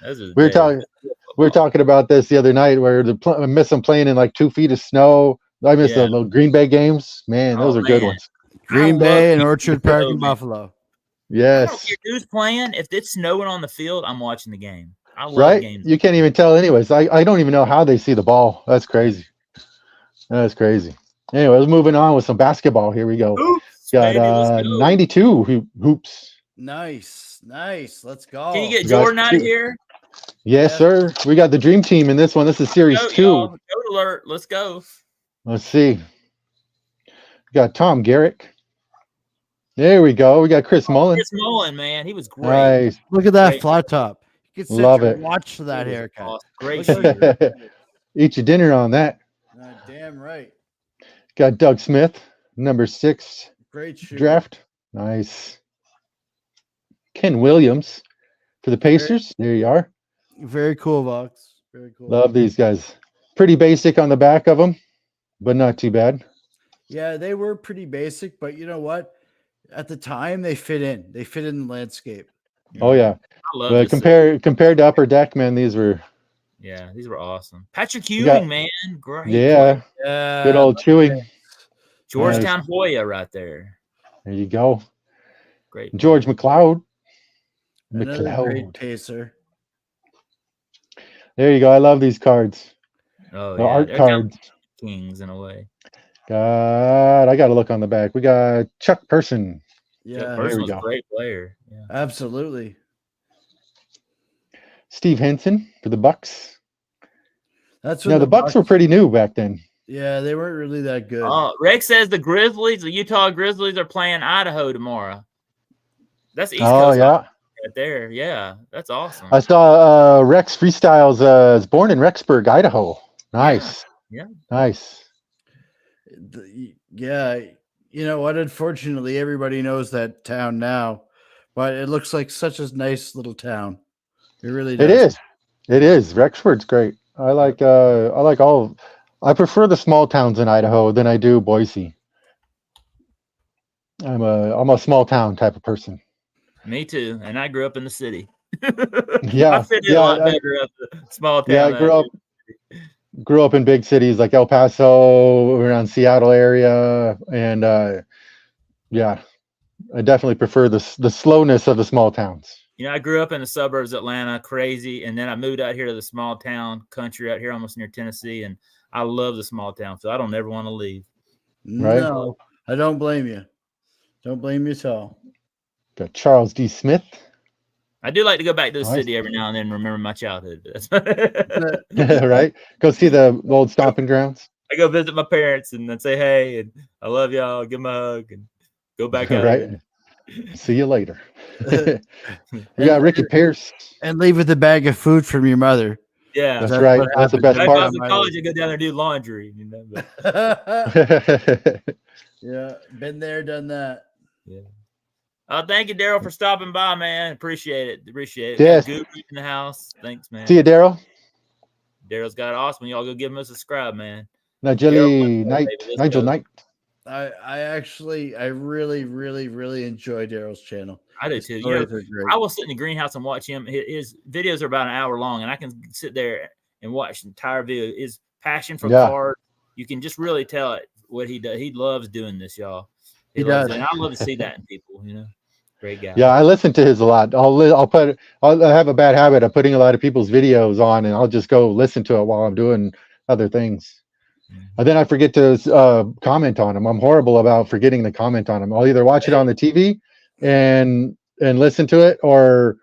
We were talking about this the other night, where I miss them playing in like 2 feet of snow. I miss the little Green Bay games. Man, those are good ones.
Green Bay and Orchard Park in Buffalo.
Yes.
I don't care who's playing. If it's snowing on the field, I'm watching the game. I love games.
You can't even tell anyways. I don't even know how they see the ball. That's crazy. That's crazy. Anyways, moving on with some basketball. Here we go.
Hoops,
got 92 hoops.
Nice. Let's go.
Can you get Jordan out of here?
Yes, sir. We got the dream team in this one. This is series 2.
Code alert. Let's go.
Let's see. We got Tom Garrick. There we go. We got Chris Mullen.
Chris Mullen, man. He was great.
Nice.
Look at that flat top. You can sit
Love
there
it.
and watch that haircut.
Awesome. Great.
Eat your dinner on that.
Damn right.
Got Doug Smith, number 6
Great shoot.
draft. Nice. Ken Williams for the Pacers. There you are.
Very cool, Vox. Very cool.
Love these guys. Pretty basic on the back of them, but not too bad.
Yeah, they were pretty basic, but you know what? At the time, they fit in. They fit in the landscape.
Oh yeah. But compared to Upper Deck, man, these were.
Yeah, these were awesome. Patrick Ewing, man, great.
Yeah. Good old Chewing.
Georgetown Hoya right there.
There you go.
Great.
George McLeod.
Great pacer.
There you go. I love these cards.
Oh,
the art cards.
Kings in a way.
God, I got to look on the back. We got Chuck Person.
Yeah,
Chuck Person was a great player. Yeah.
Absolutely.
Steve Henson for the Bucks.
That's
the Bucks were pretty new back then.
Yeah, they weren't really that good.
Rex says the Utah Grizzlies are playing Idaho tomorrow. That's East
Oh
Coast
yeah.
Right there. Yeah, that's awesome.
I saw Rex Freestyles is born in Rexburg, Idaho. Nice.
Yeah.
Nice.
Yeah. You know what? Unfortunately, everybody knows that town now, but it looks like such a nice little town. It really
It
does.
is. It is. Rexford's great. I like all. I prefer the small towns in Idaho than I do Boise. I'm a small town type of person.
Me too. And I grew up in the city.
Yeah,
I fit in a lot better up the small town.
Yeah, I grew up in big cities like El Paso, around Seattle area, and yeah, I definitely prefer the slowness of the small towns.
I grew up in the suburbs of Atlanta, crazy, and then I moved out here to the small town country out here, almost near Tennessee, and I love the small town, so I don't ever want to leave.
Right?
No, I don't blame you. Don't blame you at all.
Got Charles D. Smith.
I do like to go back to the
Nice.
city every now and then and remember my childhood.
Right? Go see the old stomping grounds.
I go visit my parents and then say, hey, and I love y'all, give them a hug, and go back out.
Right? See you later. We got Ricky Pierce.
And leave with a bag of food from your mother.
Yeah.
That's right. That's the best
If I
part.
was in college, I go down there and do laundry.
Yeah, been there, done that.
Yeah. Thank you, Daryl, for stopping by, man. Appreciate it.
Yes.
Guru in the house. Thanks, man.
See you, Daryl.
Daryl's got it awesome. Y'all go give him a subscribe, man.
Nigel Knight.
I really, really, really enjoy Daryl's channel.
I do too. I will sit in the greenhouse and watch him. His videos are about an hour long, and I can sit there and watch the entire video. His passion for cars, you can just really tell it what he does. He loves doing this, y'all. He does, and I love to see that in people. Great guy.
Yeah, I listen to his a lot. I'll have a bad habit of putting a lot of people's videos on, and I'll just go listen to it while I'm doing other things. And then I forget to comment on them. I'm horrible about forgetting to comment on them. I'll either watch it on the TV and listen to it, or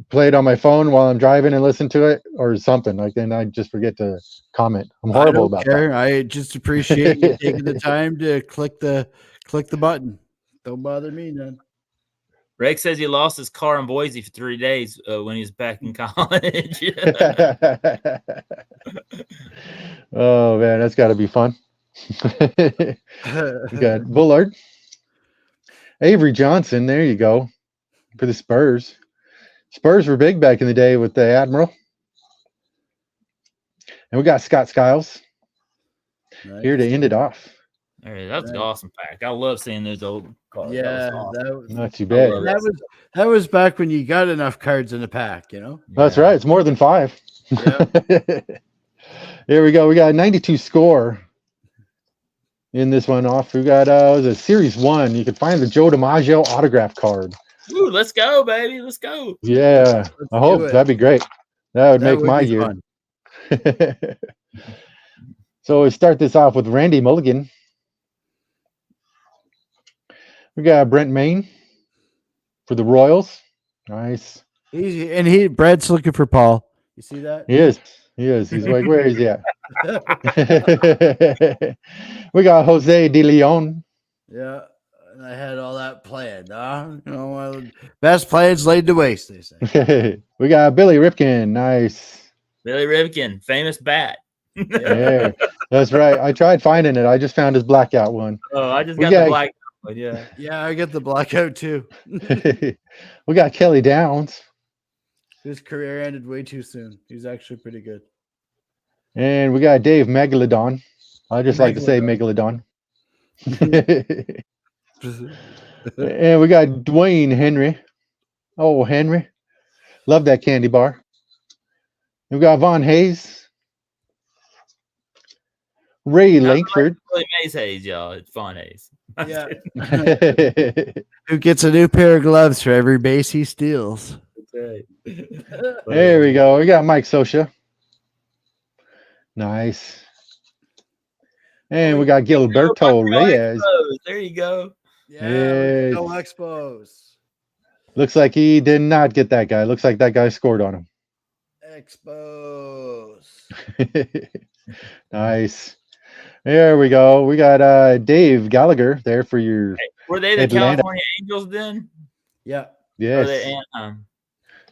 play it on my phone while I'm driving and listen to it, or something. Like, then I just forget to comment. I'm horrible about that.
I just appreciate you taking the time to click the button. Don't bother me none.
Rex says he lost his car in Boise for 3 days when he was back in college.
Oh man, that's got to be fun. We got Bullard, Avery Johnson. There you go for the Spurs. Spurs were big back in the day with the Admiral, and we got Scott Skiles here to end it off.
That's an awesome pack. I love seeing those old cards.
Yeah,
not too bad.
That was back when you got enough cards in the pack,
That's right. It's more than 5.
Yeah.
Here we go. We got a 92 score in this one off. We got it was a Series 1. You can find the Joe DiMaggio autograph card.
Ooh, let's go, baby. Let's go.
Yeah. I hope that'd be great. That would make my year. So we start this off with Randy Mulligan. We got Brent Main for the Royals. Nice.
Easy. And Brad's looking for Paul. You see that?
He is. He's like, where is he at? We got Jose De Leon.
Yeah. And I had all that planned. Best plans laid to waste, they say.
We got Billy Ripken. Nice.
Billy Ripken, famous bat.
Yeah, that's right. I tried finding it. I just found his blackout one.
Oh, I just got the blackout. Yeah.
Yeah, I get the blackout too.
We got Kelly Downs.
His career ended way too soon. He's actually pretty good.
And we got Dave Megalodon. I just like to say Megalodon. And we got Dwayne Henry. Oh, Henry. Love that candy bar. We got Von Hayes. Ray Langford.
Maze Hayes, y'all. It's Von Hayes.
Yeah. Who gets a new pair of gloves for every base he steals?
That's right.
There we go. We got Mike Sosha. Nice. And we got Gilberto Reyes.
There you go.
Yeah. No Expos.
Looks like he did not get that guy. Looks like that guy scored on him.
Expos.
Nice. There we go. We got Dave Gallagher there for your.
Hey, were they the
Atlanta.
California Angels then?
Yeah.
Yes.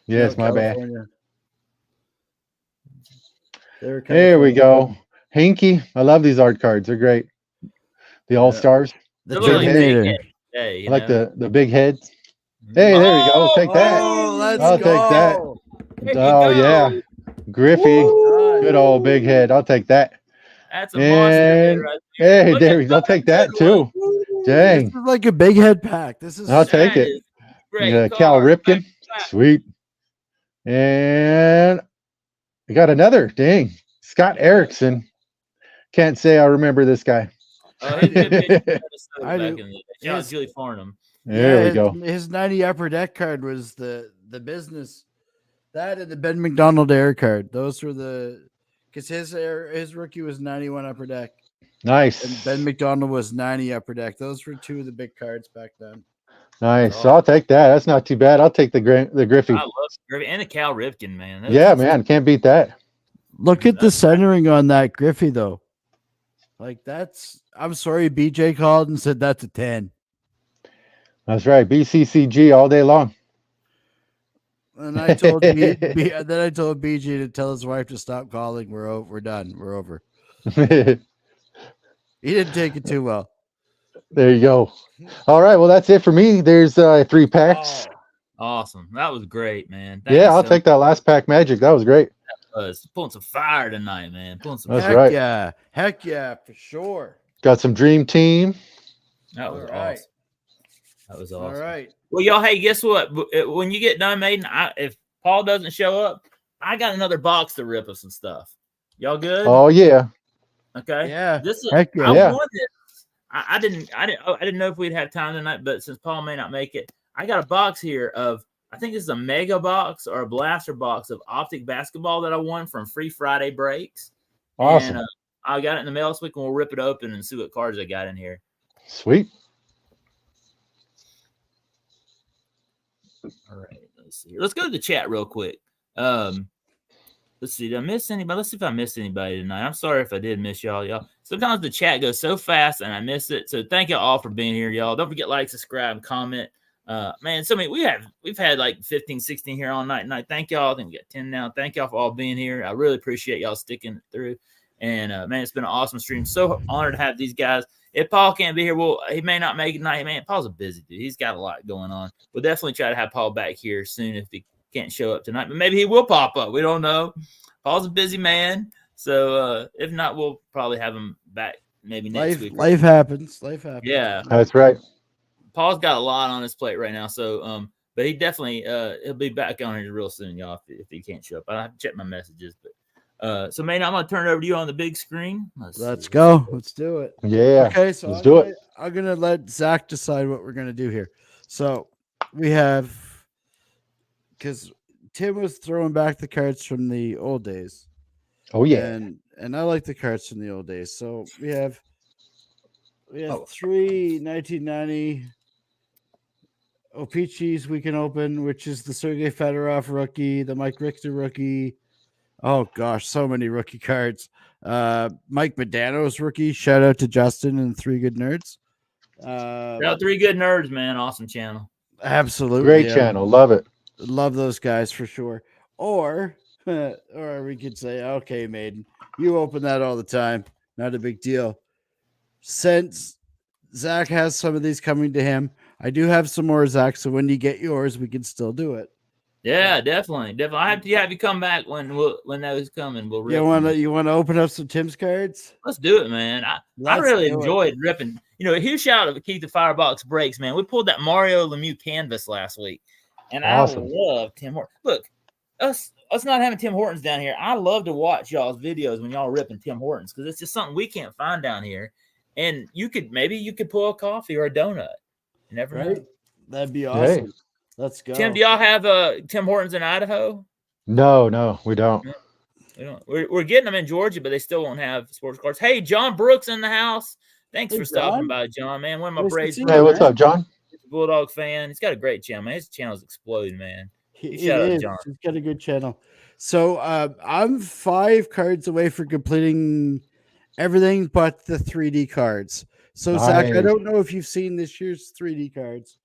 Yes, my
California.
bad. There we go. Hanky. I love these art cards. They're great. The All Stars.
The
Terminator.
I like the big heads. Hey, there you go. Take that.
Let's
I'll
go.
take that.
There you
Oh
go.
yeah, Griffey,
Woo!
good old big head. I'll take that.
That's a monster head
And
right there.
hey,
Look at
there, I'll take
another
that
good
too.
one.
This
Dang,
is like a big head pack. This is
I'll take
That
it.
is great
Cal
card.
Ripken, sweet. And we got another. Dang, Scott Erickson. Can't say I remember this guy.
Oh, he's a good pitcher in
I
Minnesota back
do.
in the day. Shout out
His-
Julie Farnham.
There we go.
His 90 upper deck card was the business. That and the Ben McDonald air card. Those were the because his rookie was 91 upper deck.
Nice.
And Ben McDonald was 90 upper deck. Those were two of the big cards back then.
Nice. So I'll take that. That's not too bad. I'll take the Griffey.
I love Griffey and the Cal Ripken, man.
Yeah, man. Can't beat that.
Look at the centering on that Griffey, though. Like, that's, I'm sorry, BJ called and said that's a 10.
That's right. BCCG all day long.
And I told then I told BJ to tell his wife to stop calling. We're done. We're over.
There
He didn't take it too well.
you go. All right. Well, that's it for me. There's 3 packs.
Oh, awesome. That was great, man. Thank
Yeah,
you
I'll
so
take that last pack magic. That was great.
much. Pulling some fire tonight, man. Pulling some
That's
fire.
right.
Yeah. Heck yeah, for sure.
Got some dream team.
That was
All right.
awesome. That was awesome.
All right.
Well, y'all, hey, guess what? When you get done, Maiden, if Paul doesn't show up, I got another box to rip of some stuff. Y'all good?
Oh yeah.
Okay.
Yeah.
This is
Heck yeah.
I won this. I didn't know if we'd have time tonight, but since Paul may not make it, I got a box here of, I think this is a mega box or a blaster box of Optic basketball that I won from Free Friday breaks.
Awesome.
And I got it in the mail this week, and we'll rip it open and see what cards I got in here.
Sweet.
All right, let's see. Let's go to the chat real quick. Let's see. Did I miss anybody? Let's see if I missed anybody tonight. I'm sorry if I did miss y'all. Sometimes the chat goes so fast and I miss it. So thank y'all all for being here, y'all. Don't forget, like, subscribe, comment. Man, so many we've had like 15, 16 here all night. Thank y'all. I think we got 10 now. Thank y'all for all being here. I really appreciate y'all sticking through. And man, it's been an awesome stream. So honored to have these guys. If Paul can't be here, well, he may not make it tonight. Man, Paul's a busy dude. He's got a lot going on. We'll definitely try to have Paul back here soon if he can't show up tonight. But maybe he will pop up. We don't know. Paul's a busy man. So if not, we'll probably have him back maybe next week.
Life happens.
Yeah.
That's right.
Paul's got a lot on his plate right now. So but he definitely he'll be back on here real soon, y'all, if he can't show up. I have to check my messages, but so man, I'm gonna turn it over to you on the big screen.
Let's go. Let's do it.
Yeah.
Okay, so
let's do it.
I'm gonna let Zach decide what we're gonna do here. So we have, because Tim was throwing back the cards from the old days.
Oh yeah.
And I like the cards from the old days. So we have 3 1990 O-Pee-Chees we can open, which is the Sergei Fedorov rookie, the Mike Richter rookie. Oh gosh, so many rookie cards. Mike Modano's rookie. Shout out to Justin and 3 Good Nerds.
3 Good Nerds, man. Awesome channel.
Absolutely.
Great channel. Love it.
Love those guys for sure. Or we could say, okay, Maiden, you open that all the time. Not a big deal. Since Zach has some of these coming to him, I do have some more, Zach. So when you get yours, we can still do it.
Yeah, definitely. I have to come back when those come, and we'll rip
You want to open up some Tim's cards?
Let's do it, man. I really enjoyed ripping. Huge shout out to Keith the Firebox Breaks, man. We pulled that Mario Lemieux canvas last week, and
Awesome.
I love Tim Hortons. Look, us not having Tim Hortons down here, I love to watch y'all's videos when y'all ripping Tim Hortons, because it's just something we can't find down here. And you could pull a coffee or a donut. You never know.
That'd be awesome.
Hey.
Let's go.
Tim, do y'all have Tim Hortons in Idaho?
No, we don't.
We don't. We're getting them in Georgia, but they still won't have sports cards. Hey, John Brooks in the house. Thanks for stopping by, John, man. One of my
Nice to
Braves.
see you,
Hey, what's up, John?
Bulldog fan. He's got a great channel, man. His channel's exploding, man.
Shout out, John. He's got a good channel. So I'm 5 cards away from completing everything but the 3D cards. So Zach, I don't know if you've seen this year's 3D cards.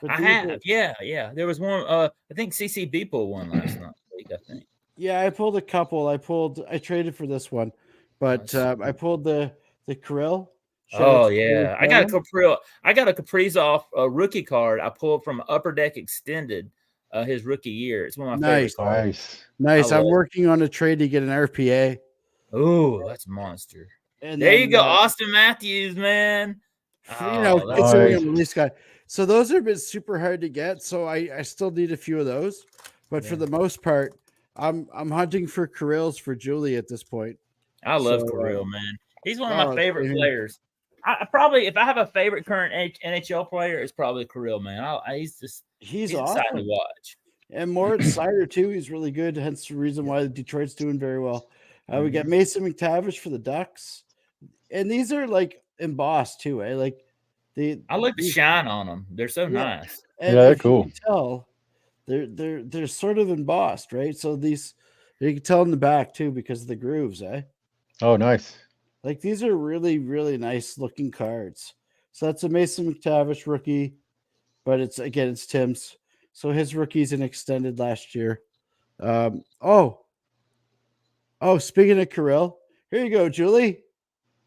But I have. Yeah. There was one. I think CCB pulled one last night. I think.
Yeah, I pulled a couple. I traded for this one, but I pulled the Krill.
Oh yeah, I got a Kaprizov rookie card. I pulled from Upper Deck Extended. his rookie year. It's one of my favorite
Nice.
cards.
Nice.
Nice.
I
I'm
love it.
working on a trade to get an RPA.
Oh, that's a monster.
And
There
then,
you go, Austin Matthews, man. Oh, that's
considering
nice.
I'm a release guy. So those have been super hard to get. So I still need a few of those. But for
Yeah.
the most part, I'm hunting for Kirill's for Julie at this point.
I love
So,
Kirill, man. He's one of my
oh,
favorite
same here.
players. I probably, if I have a favorite current NHL player, it's probably Kirill, man. He's
He's
exciting
awesome.
to watch.
And Moritz Sider too. He's really good. Hence the reason why Detroit's doing very well. We got Mason McTavish for the Ducks, and these are like embossed too. Like
I like the shine on them. They're so nice.
And
Yeah, they're
if you
cool.
can tell, they're sort of embossed, right? So these you can tell in the back too because of the grooves, eh?
Oh, nice.
Like these are really, really nice looking cards. So that's a Mason McTavish rookie, but it's Tim's. So his rookie's an extended last year. Oh, speaking of Kirill, here you go, Julie.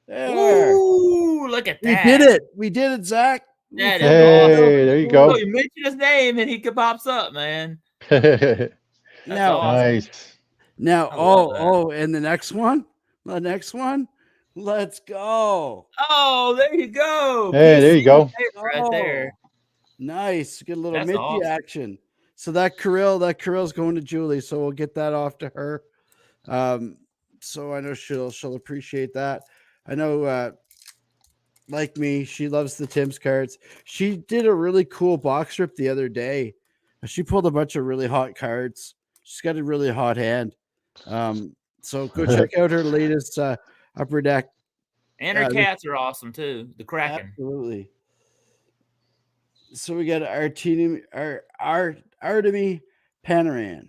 There.
Ooh, look at
We
that.
did it, Zach.
That is
Hey,
awesome.
there you go.
Oh, you mention his name and he pops up, man.
Nice.
Now,
awesome.
And the next one, let's go.
Oh, there you go.
Hey, there you go.
Right there.
Nice. Get a little
That's
Mickey
awesome.
action. So that Kirill's going to Julie, so we'll get that off to her. So I know she'll appreciate that. I know like me, she loves the Tim's cards. She did a really cool box strip the other day. She pulled a bunch of really hot cards. She's got a really hot hand. So go check out her latest Upper Deck.
And her cats are awesome too. The Kraken.
Absolutely. So we got Artemi Panarin.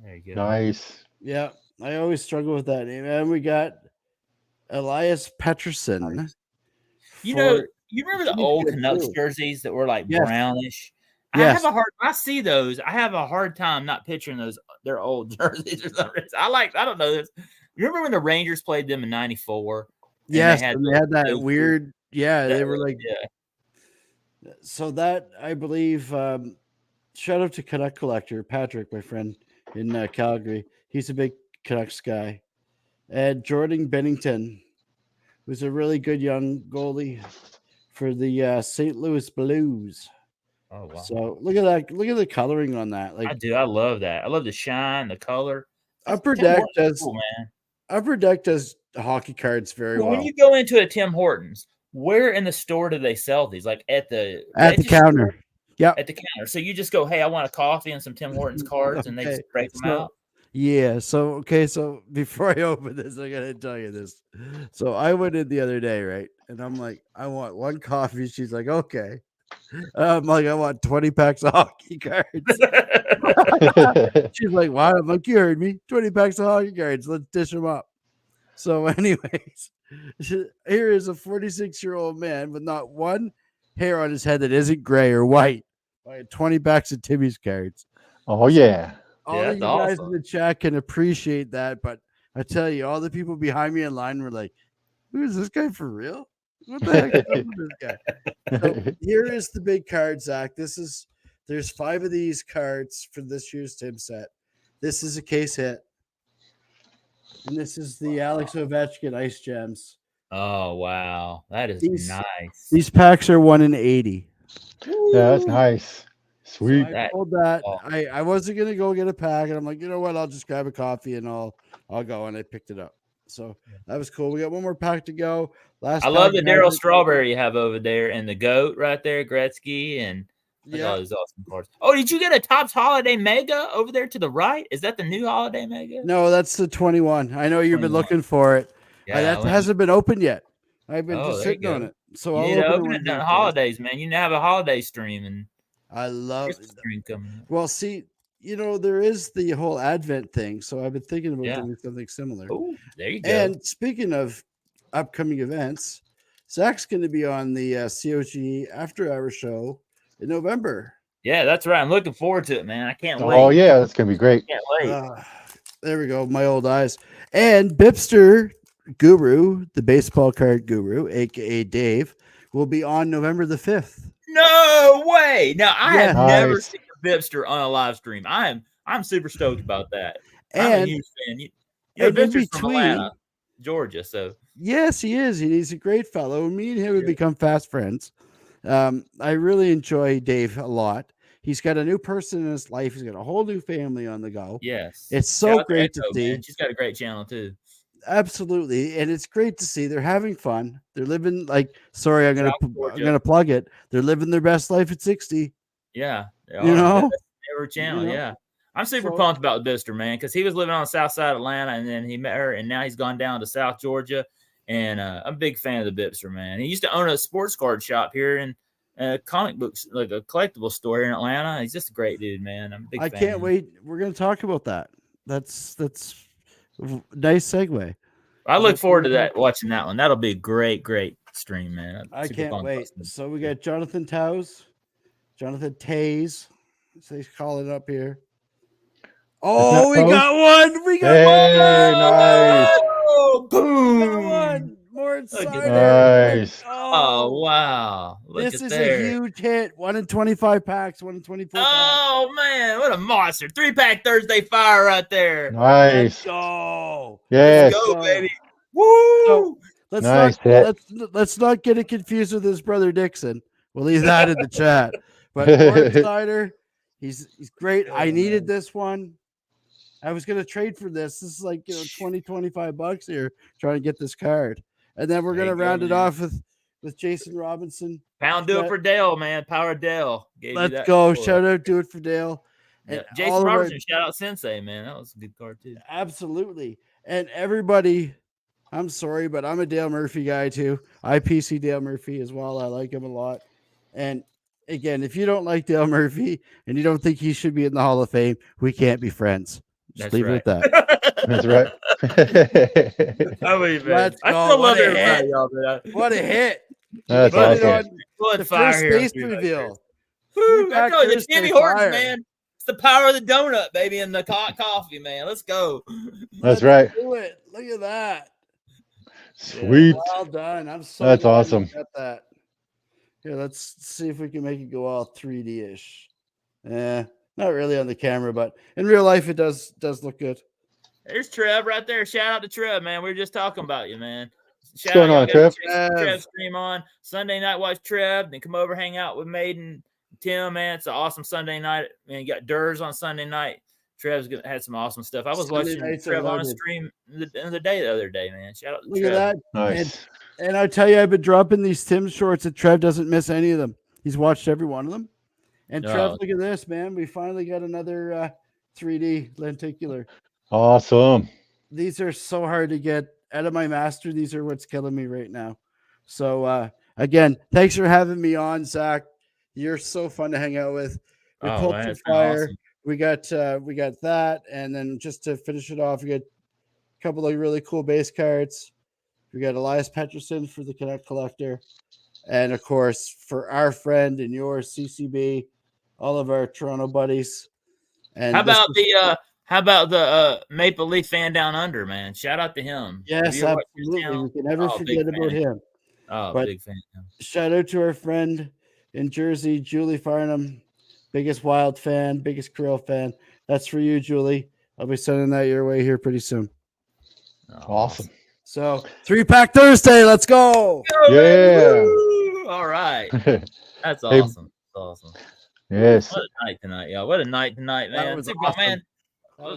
There you go.
Nice.
Yeah, I always struggle with that name. And we got Elias Pettersson.
You know, you remember the old Canucks jerseys that were like brownish?
Yes.
I see those. I have a hard time not picturing those. They're old jerseys or something. I don't know this. You remember when the Rangers played them in '94?
Yes, and they had that weird. Yeah,
that
they were like.
Yeah.
So that I believe. Shout out to Canuck Collector Patrick, my friend in Calgary. He's a big Canucks guy, and Jordan Bennington, who's a really good young goalie for the St. Louis Blues.
Oh wow!
So look at that! Look at the coloring on that. Like
I do. I love that. I love the shine, the color.
Upper Deck does.
Cool, man.
Upper Deck does hockey cards very well.
When you go into a Tim Hortons, where in the store do they sell these? Like at the
counter. Yeah,
at the counter. So you just go, hey, I want a coffee and some Tim Hortons cards, and they just break them out.
Yeah. So before I open this, I gotta tell you this. So I went in the other day, right? And I'm like, I want one coffee. She's like, okay. I'm like, I want 20 packs of hockey cards. She's like, wow. I'm like, you heard me. 20 packs of hockey cards. Let's dish them up. So, anyways, here is a 46-year-old man with not one hair on his head that isn't gray or white. Buying 20 packs of Timmy's cards.
Oh, yeah.
All of you guys in the chat can appreciate that, but I tell you, all the people behind me in line were like, who is this guy for real? What the heck is up with this guy? So here is the big card, Zach. There's 5 of these cards for this year's Tim set. This is a case hit. And this is the Alex Ovechkin Ice Gems.
Oh, wow. That is nice.
These packs are 1 in 80.
Yeah, that's nice. Sweet.
So I pulled that. I wasn't going to go get a pack. And I'm like, you know what? I'll just grab a coffee and I'll go. And I picked it up. So that was cool. We got one more pack to go.
I love the Darryl Strawberry you have over there and the GOAT right there, Gretzky, and all those awesome cards. Oh, did you get a Topps Holiday Mega over there to the right? Is that the new Holiday Mega?
No, that's the 21. I know you've been looking for it.
Yeah,
that hasn't been opened yet. I've been just sitting on it. So
I'll open it during holidays, man. You have a holiday stream, and
I love
it.
Well, see, there is the whole Advent thing. So I've been thinking about doing something similar.
Oh, there you go.
And speaking of upcoming events, Zach's going to be on the COG After Hour show in November.
Yeah, that's right. I'm looking forward to it, man. I can't wait.
Oh, yeah, that's going to be great.
Can't wait.
There we go. My old eyes. And Bipster Guru, the baseball card guru, a.k.a. Dave, will be on November the 5th.
No way. Now, I have never seen a Bipster on a live stream. I'm super stoked about that. I'm a
And
huge fan. You know,
and in
Bipster's from Atlanta,
between,
Georgia. So
yes, he is. He's a great fellow. Me and him have
Yeah.
become fast friends. I really enjoy Dave a lot. He's got a new person in his life. He's got a whole new family on the go.
yes,
It's
Shout
so
out
great to
Echo,
see.
man. She's got a great channel too.
Absolutely, and it's great to see they're having fun. They're living like. Sorry, I'm
South Georgia.
gonna plug it. They're living their best life at 60.
Yeah, they
You
are.
know?
That's their channel.
know?
Yeah, I'm super
So-
pumped about Bipster, man, because he was living on the south side of Atlanta, and then he met her, and now he's gone down to South Georgia. And I'm a big fan of the Bipster, man. He used to own a sports card shop here and comic books, like a collectible store here in Atlanta. He's just a great dude, man. I'm a big
I
fan.
can't wait. We're gonna talk about that. That's nice segue.
I look
That's
forward to
really
that, watching that one. That'll be a great stream, man. I'm
I
super
can't
pumped
wait.
about it.
So we got Jonathan Tays. So he's calling up here. Oh, we
Toes?
got one. We got
Hey,
one.
nice.
Oh,
We got
boom!
one. More
Look at
insider.
Nice.
Oh, wow! Look
This
at
is
there.
a huge hit. 1 in 25 packs. 1 in 24 packs.
Oh man, what a monster! 3-pack Thursday fire right there.
Nice.
Let's go.
Yes.
Let's go,
go.
baby. Woo!
So, Let's
Nice
not
hit.
let's not get it confused with his brother Dixon. We'll leave that in the chat. But more insider, he's great. I needed this one. I was gonna trade for this. This is like 20, 25 bucks here trying to get this card. And then we're
There
gonna
you go,
round it
man.
off with Jason Robinson.
Pound do it for Dale, man. Power of Dale. Gave you
Let's
that
go.
before.
Shout out, do it for Dale.
Yeah.
And all
Jason
of our-
Robertson, shout out Sensei, man. That was a good card too.
Absolutely. And everybody, I'm sorry, but I'm a Dale Murphy guy too. I PC Dale Murphy as well. I like him a lot. And again, if you don't like Dale Murphy and you don't think he should be in the Hall of Fame, we can't be friends. Just
That's
leave
right.
it at that.
That's right.
I mean, man.
Let's
I
go.
still love
What a
everybody,
hit.
y'all, man.
What a hit.
That's
Put it
awesome.
on
Blood
the
fire
first
here.
base reveal.
Woo, I know the
Thursday
Jimmy Hortons,
fire.
man. It's the power of the donut, baby, and the hot coffee, man. Let's go.
That's right.
Do it. Look at that.
Sweet.
Well done. I'm so
That's
glad you
awesome.
got that. Here, let's see if we can make it go all 3D-ish. Not really on the camera, but in real life it does look good.
There's Trev right there. Shout out to Trev, man. We were just talking about you, man. Shout
going
out,
on,
y'all gotta
Trev?
check
Trev.
Trev stream on Sunday night. Watch Trev, then come over, hang out with Maiden, Tim. Man, it's an awesome Sunday night. Man, you got Durs on Sunday night. Trev's had some awesome stuff. I was
Sunday
watching
nights are
Trev on a
loaded.
stream the other day, man. Shout out to
Look
Trev.
at that.
Nice.
And I tell you, I've been dropping these Tim shorts and Trev doesn't miss any of them. He's watched every one of them. And Trev,
Oh.
look at this, man. We finally got another 3D lenticular.
Awesome.
These are so hard to get out of my master. These are what's killing me right now. So again, thanks for having me on, Zach. You're so fun to hang out with. We
Oh,
pulled
man,
some
it's been
fire.
awesome.
We got that, and then just to finish it off, we got a couple of really cool base cards. We got Elias Pettersson for the Connect Collector, and of course for our friend and yours, CCB, all of our Toronto buddies. And
How
this
about
is-
the Maple Leaf fan down under, man? Shout out to him. Have
Yes,
you ever watched his
absolutely.
channel?
We can never
Oh, big
forget about
fan.
him.
Oh,
But-
big fan.
Shout out to our friend in Jersey, Julie Farnham, biggest Wild fan, biggest Krill fan. That's for you, Julie. I'll be sending that your way here pretty soon.
Oh,
Awesome.
So 3-pack Thursday, let's go.
Go,
Yeah.
baby. Woo! All right. That's
Hey.
awesome. That's awesome.
Yes.
What a night tonight, y'all. What a night tonight,
That
man.
was
Super,
awesome.
man.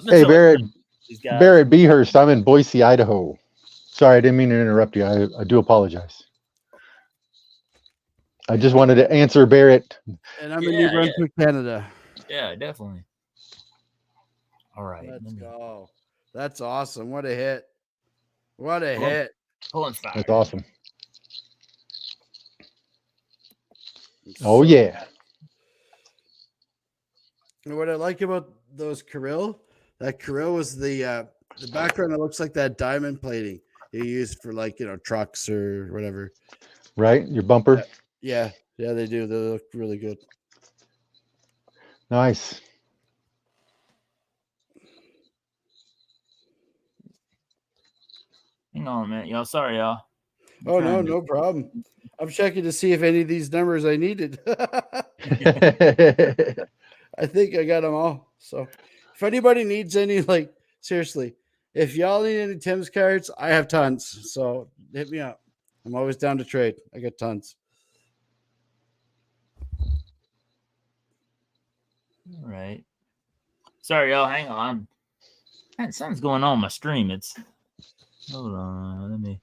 Hey, Barrett.
These guys.
Barrett Behurst. I'm in Boise, Idaho. Sorry, I didn't mean to interrupt you. I do apologize. I just wanted to answer Barrett.
And I'm in
Yeah,
New Brunswick, Canada.
Yeah, definitely. All right.
Let's
let me-
go. That's awesome. What a hit. What a
Well,
hit.
Pulling fire.
That's awesome. Oh, yeah.
And what I like about those Kirill, that Kirill was the background that looks like that diamond plating you use for trucks or whatever.
Right? Your bumper.
Yeah, they do. They look really good.
Nice.
Hang on a minute, y'all. Sorry, y'all. I'm
Oh no,
trying to-
no problem. I'm checking to see if any of these numbers I needed. I I think I got them all. So if anybody needs any, like seriously, if y'all need any Tim's cards, I have tons. So hit me up. I'm always down to trade. I got tons.
All right. Sorry, y'all. Hang on. Man, something's going on my stream. Hold on. Let me.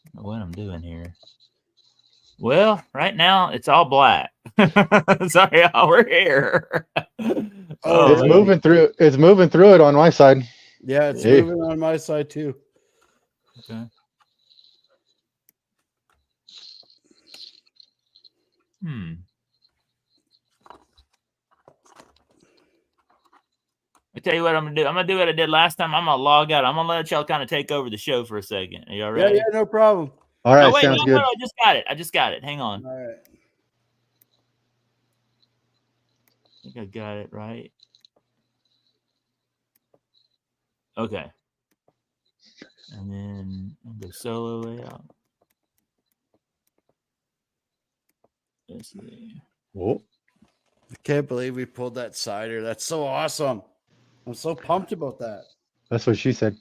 I don't know what I'm doing here. Well, right now it's all black. Sorry, y'all. We're here.
It's moving through. It's moving through it on my side.
Yeah, it's moving on my side too.
Okay. I tell you what I'm gonna do. I'm gonna do what I did last time. I'm gonna log out. I'm gonna let y'all kind of take over the show for a second. Are y'all ready?
Yeah, no problem.
All right,
wait,
sounds good.
No, I just got it. Hang on.
All right.
I think I got it right. Okay. And then the solo layout. Let's see.
Oh,
I can't believe we pulled that cider. That's so awesome. I'm so pumped about that.
that's what she said.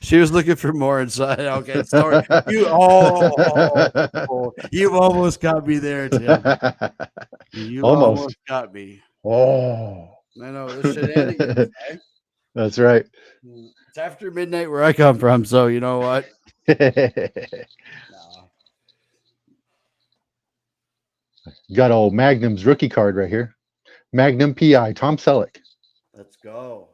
She was looking for more inside. Okay, sorry. You've almost got me there, Tim. You almost got me.
Oh,
I know the shenanigans. Eh?
That's right.
It's after midnight where I come from, so you know what?
Got old Magnum's rookie card right here. Magnum PI, Tom Selleck.
Let's go.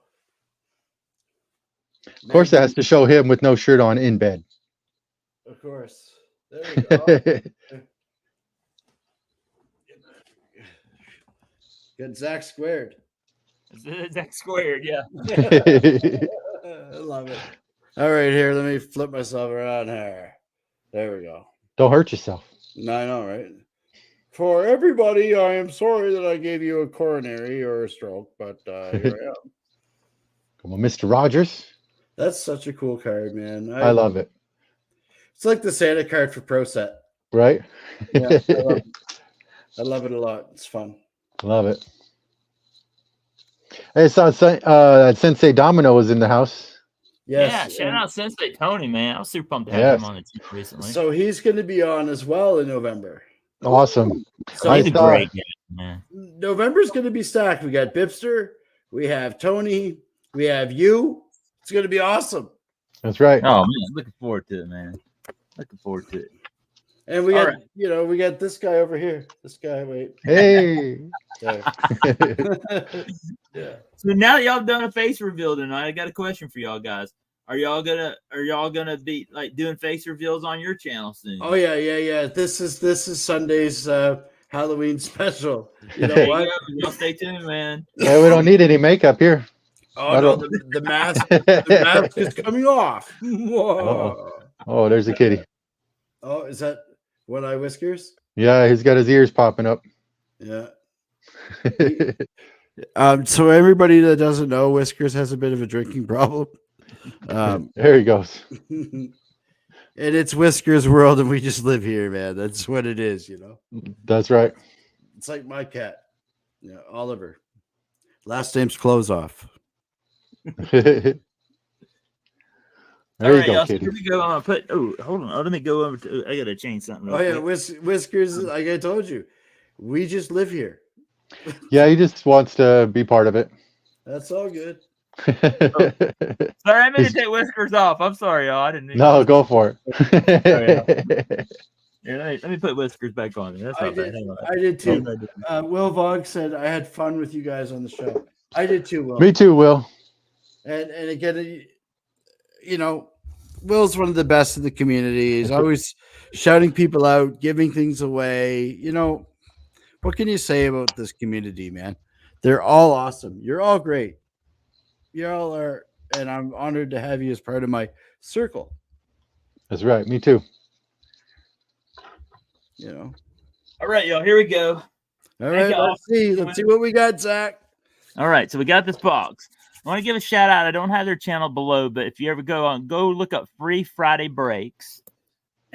Of course, that has to show him with no shirt on in bed.
Of course. There we go. Good Zach squared.
Zach squared, yeah.
I love it. All right, here. Let me flip myself around here. There we go.
Don't hurt yourself.
No, I know, right? For everybody, I am sorry that I gave you a coronary or a stroke, but here I am.
Come on, Mr. Rogers.
That's such a cool card, man.
I love it.
It's like the Santa card for Pro Set.
Right?
Yeah, I love it a lot. It's fun.
Love it. Hey, I saw Sensei Domino was in the house.
Yes,
yeah, shout out Sensei Tony, man. I was super pumped to have him on the team recently.
So he's going to be on as well in November.
Awesome.
So he's a great guy, man.
November's going to be stacked. We got Bipster, we have Tony, we have you. It's going to be awesome.
That's right.
Oh man, looking forward to it, man. Looking forward to it.
And we got, we got this guy over here. This guy, wait.
Hey.
Yeah.
So now that y'all done a face reveal tonight, I got a question for y'all guys. Are y'all gonna be like doing face reveals on your channel soon?
Oh yeah. This is Sunday's Halloween special. You know what?
Y'all stay tuned, man.
Yeah, we don't need any makeup here.
Oh no, the mask is coming off. Whoa.
Oh, there's a kitty.
Oh, is that One Eye Whiskers?
Yeah, he's got his ears popping up.
Yeah. So everybody that doesn't know, Whiskers has a bit of a drinking problem.
There he goes.
And it's Whiskers world, and we just live here, man. That's what it is, you know.
That's right.
It's like my cat, Oliver. Last name's Close Off.
There
All
you
right,
go,
y'all.
kitty.
Here we go. I'm gonna put. Oh, hold on. Let me go over to. I gotta change something.
Oh yeah, Whiskers. Like I told you, we just live here.
Yeah, he just wants to be part of it.
That's all good.
Sorry, I meant to take Whiskers off. I'm sorry, y'all. I didn't.
No, go for it.
Here, let me put Whiskers back on. That's not bad.
I did too. Will Vog said I had fun with you guys on the show. I did too, Will.
Me too, Will.
And again, Will's one of the best in the community. He's always shouting people out, giving things away. What can you say about this community, man? They're all awesome. You're all great. You all are, and I'm honored to have you as part of my circle.
That's right. Me too.
All right, y'all. Here we go.
All right, let's see what we got, Zach.
All right, so we got this box. I want to give a shout out. I don't have their channel below, but if you ever go look up Free Friday Breaks,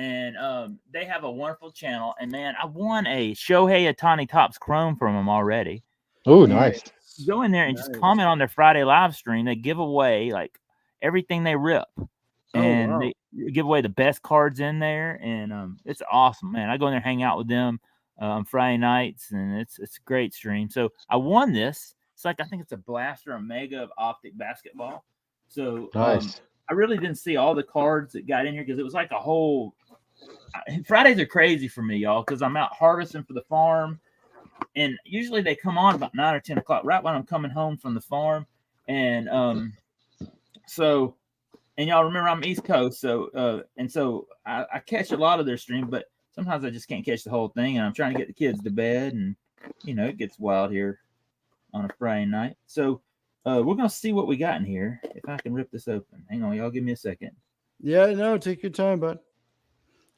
and they have a wonderful channel. And man, I won a Shohei Ohtani Topps Chrome from them already.
Oh,
And
nice.
you go in there and just comment on their Friday live stream. They give away like everything they rip, and they give away the best cards in there, and it's awesome, man. I go in there and hang out with them on Friday nights, and it's a great stream. So I won this. It's like I think it's a Blaster Omega of Optic basketball. So
Nice.
I really didn't see all the cards that got in here because it was like a whole. Fridays are crazy for me, y'all, because I'm out harvesting for the farm. And usually they come on about 9 or 10 o'clock, right when I'm coming home from the farm. And so, and y'all remember I'm East Coast, so I catch a lot of their stream, but sometimes I just can't catch the whole thing, and I'm trying to get the kids to bed, and it gets wild here on a Friday night. So we're gonna see what we got in here. If I can rip this open, hang on, y'all, give me a second.
Yeah, no, take your time, bud.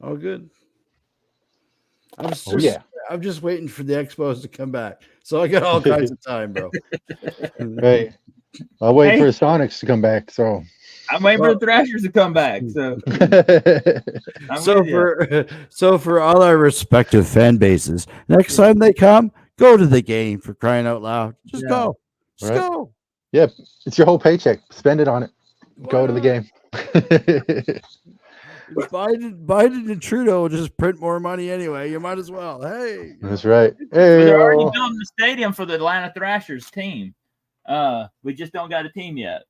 All good. I'm just waiting for the Expos to come back. So I got all kinds of time, bro.
Right. I'll wait for the Sonics to come back. So
I'm waiting for the Thrashers to come back.
So for all our respective fan bases, next time they come, go to the game, for crying out loud. Just go. Just go.
Yep. It's your whole paycheck. Spend it on it. Go to the game.
Biden and Trudeau will just print more money anyway. You might as well. Hey,
that's right.
Hey, they're already building the stadium for the Atlanta Thrashers team. We just don't got a team yet.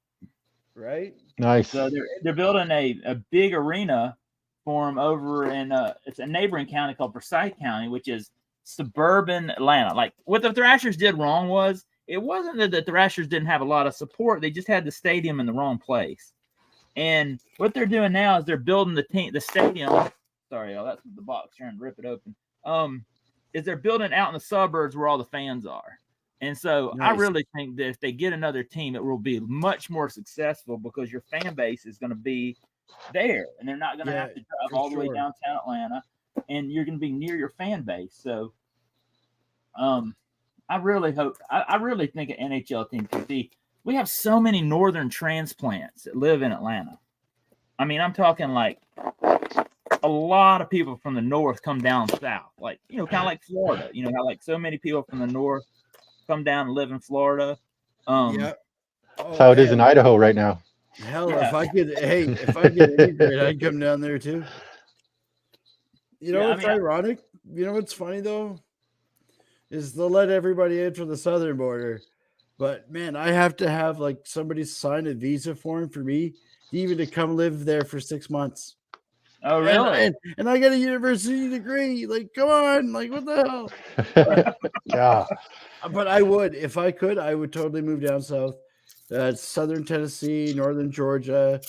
Right.
Nice.
So they're building a big arena for them over in it's a neighboring county called Forsyth County, which is suburban Atlanta. Like what the Thrashers did wrong was it wasn't that the Thrashers didn't have a lot of support; they just had the stadium in the wrong place. And what they're doing now is they're building the stadium. Sorry, y'all, that's the box trying to rip it open. Is they're building out in the suburbs where all the fans are. And so I really think that if they get another team, it will be much more successful because your fan base is going to be there, and they're not going to have to drive all the way downtown Atlanta, and you're going to be near your fan base. So, I really hope. I really think an NHL team could be. We have so many northern transplants that live in Atlanta. I mean, I'm talking like a lot of people from the north come down south, like kind of like Florida. How like so many people from the north come down and live in Florida.
Yeah,
that's how it is in Idaho right now.
Hell, if I get any grade, I'd come down there too. What's ironic? You know what's funny though? Is they'll let everybody in from the southern border. But man, I have to have like somebody sign a visa form for me even to come live there for 6 months.
Oh, really?
And I got a university degree. Like, come on, like what the hell?
Yeah.
But I would, if I could, I would totally move down south, southern Tennessee, northern Georgia,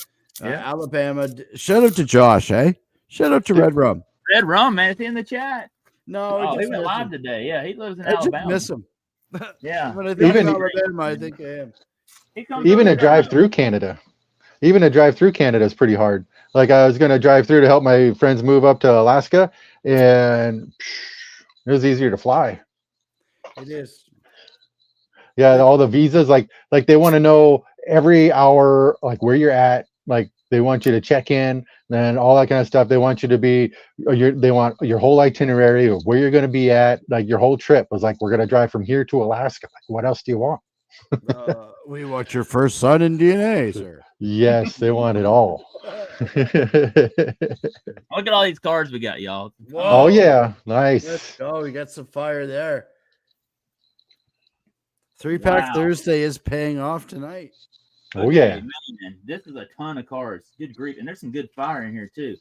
Alabama. Shout out to Josh, eh? Shout out to Red Rum.
Red Rum, man, it's in the chat.
No,
he went live today. Yeah, he lives in
I
Alabama.
Just miss him.
Yeah.
When I think of Alabama, I think I am.
Even a drive through Canada. Even a drive through Canada is pretty hard. Like I was going to drive through to help my friends move up to Alaska, and it was easier to fly.
It is.
Yeah, all the visas, like they want to know every hour, like where you're at. Like they want you to check in, and all that kind of stuff. They want you to be, they want your whole itinerary of where you're going to be at. Like your whole trip was like, we're going to drive from here to Alaska. Like, what else do you want?
We want your first son in DNA, sir.
Yes, they want it all.
Look at all these cards we got, y'all.
Whoa.
Oh yeah, nice.
Let's go. We got some fire there. 3-pack Thursday is paying off tonight.
Oh yeah,
man, this is a ton of cards. Good grief, and there's some good fire in here too.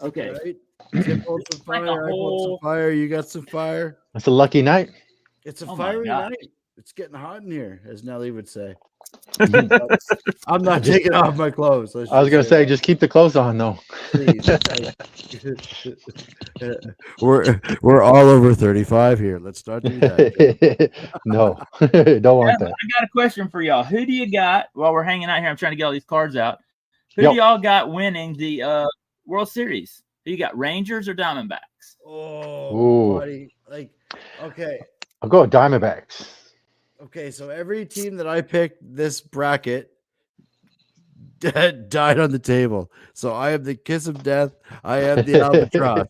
Okay,
right? Some fire. I want some fire. You got some fire.
That's a lucky night.
It's a fiery night. It's getting hot in here, as Nelly would say. I'm not taking off my clothes.
I was gonna say, just keep the clothes on, though.
Please. We're all over 35 here. Let's not do that.
No, don't want that.
I got a question for y'all. Who do you got while we're hanging out here? I'm trying to get all these cards out. Who do y'all got winning the World Series? Who you got, Rangers or Diamondbacks?
Oh, buddy. Like, okay.
I'll go with Diamondbacks.
Okay, so every team that I picked this bracket died on the table. So I am the kiss of death. I am the albatross.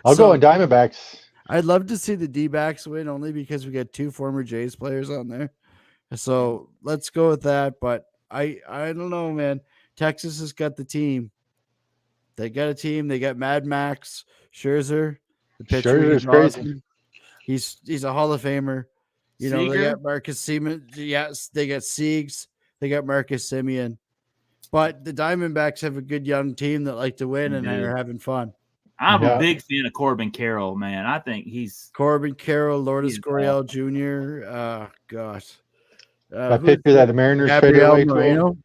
I'll go on Diamondbacks.
I'd love to see the D-backs win only because we got 2 former Jays players on there. So let's go with that. But I don't know, man. Texas has got the team. They got a team. They got Mad Max Scherzer, the pitcher.
Scherzer's
He's
crazy.
awesome. He's a Hall of Famer. You know, they
Seager?
got Marcus Siemens. Yes, they got Siegs. They got Marcus Simeon. But the Diamondbacks have a good young team that like to win and are having fun.
I'm
Yeah.
a big fan of Corbin Carroll, man. I think he's
Corbin Carroll, Lourdes
He's
Gurriel Jr. Gosh.
That pitcher that the Mariners traded
Gabriel
away to him.
Moreno.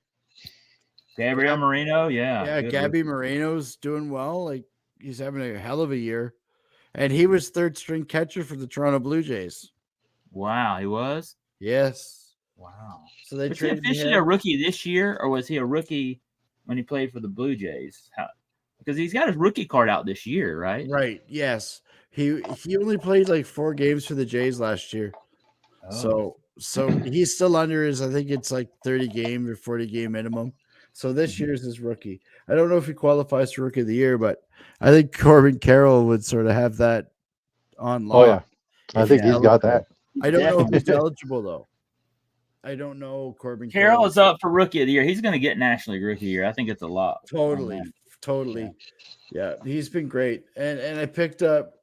Gabriel Marino.
Yeah,
good
Gabby
rookie.
Moreno's doing well. Like he's having a hell of a year. And he was 3rd string catcher for the Toronto Blue Jays.
Wow, he was.
Yes.
Wow.
So they
Was he
traded
officially
him.
a rookie this year, or was he a rookie when he played for the Blue Jays? Because he's got his rookie card out this year, right?
Right. Yes. He only played like 4 games for the Jays last year.
Oh.
So he's still under his, I think it's like 30 game or 40 game minimum. So this year's his rookie. I don't know if he qualifies for rookie of the year, but I think Corbin Carroll would sort of have that on lock.
Oh yeah, I think he's got that.
I don't know if he's
Definitely.
eligible though. I don't know Corbin
Carroll is up for rookie of the year. He's going to get National League rookie of the year. I think it's a lot.
Totally. Yeah, he's been great. And I picked up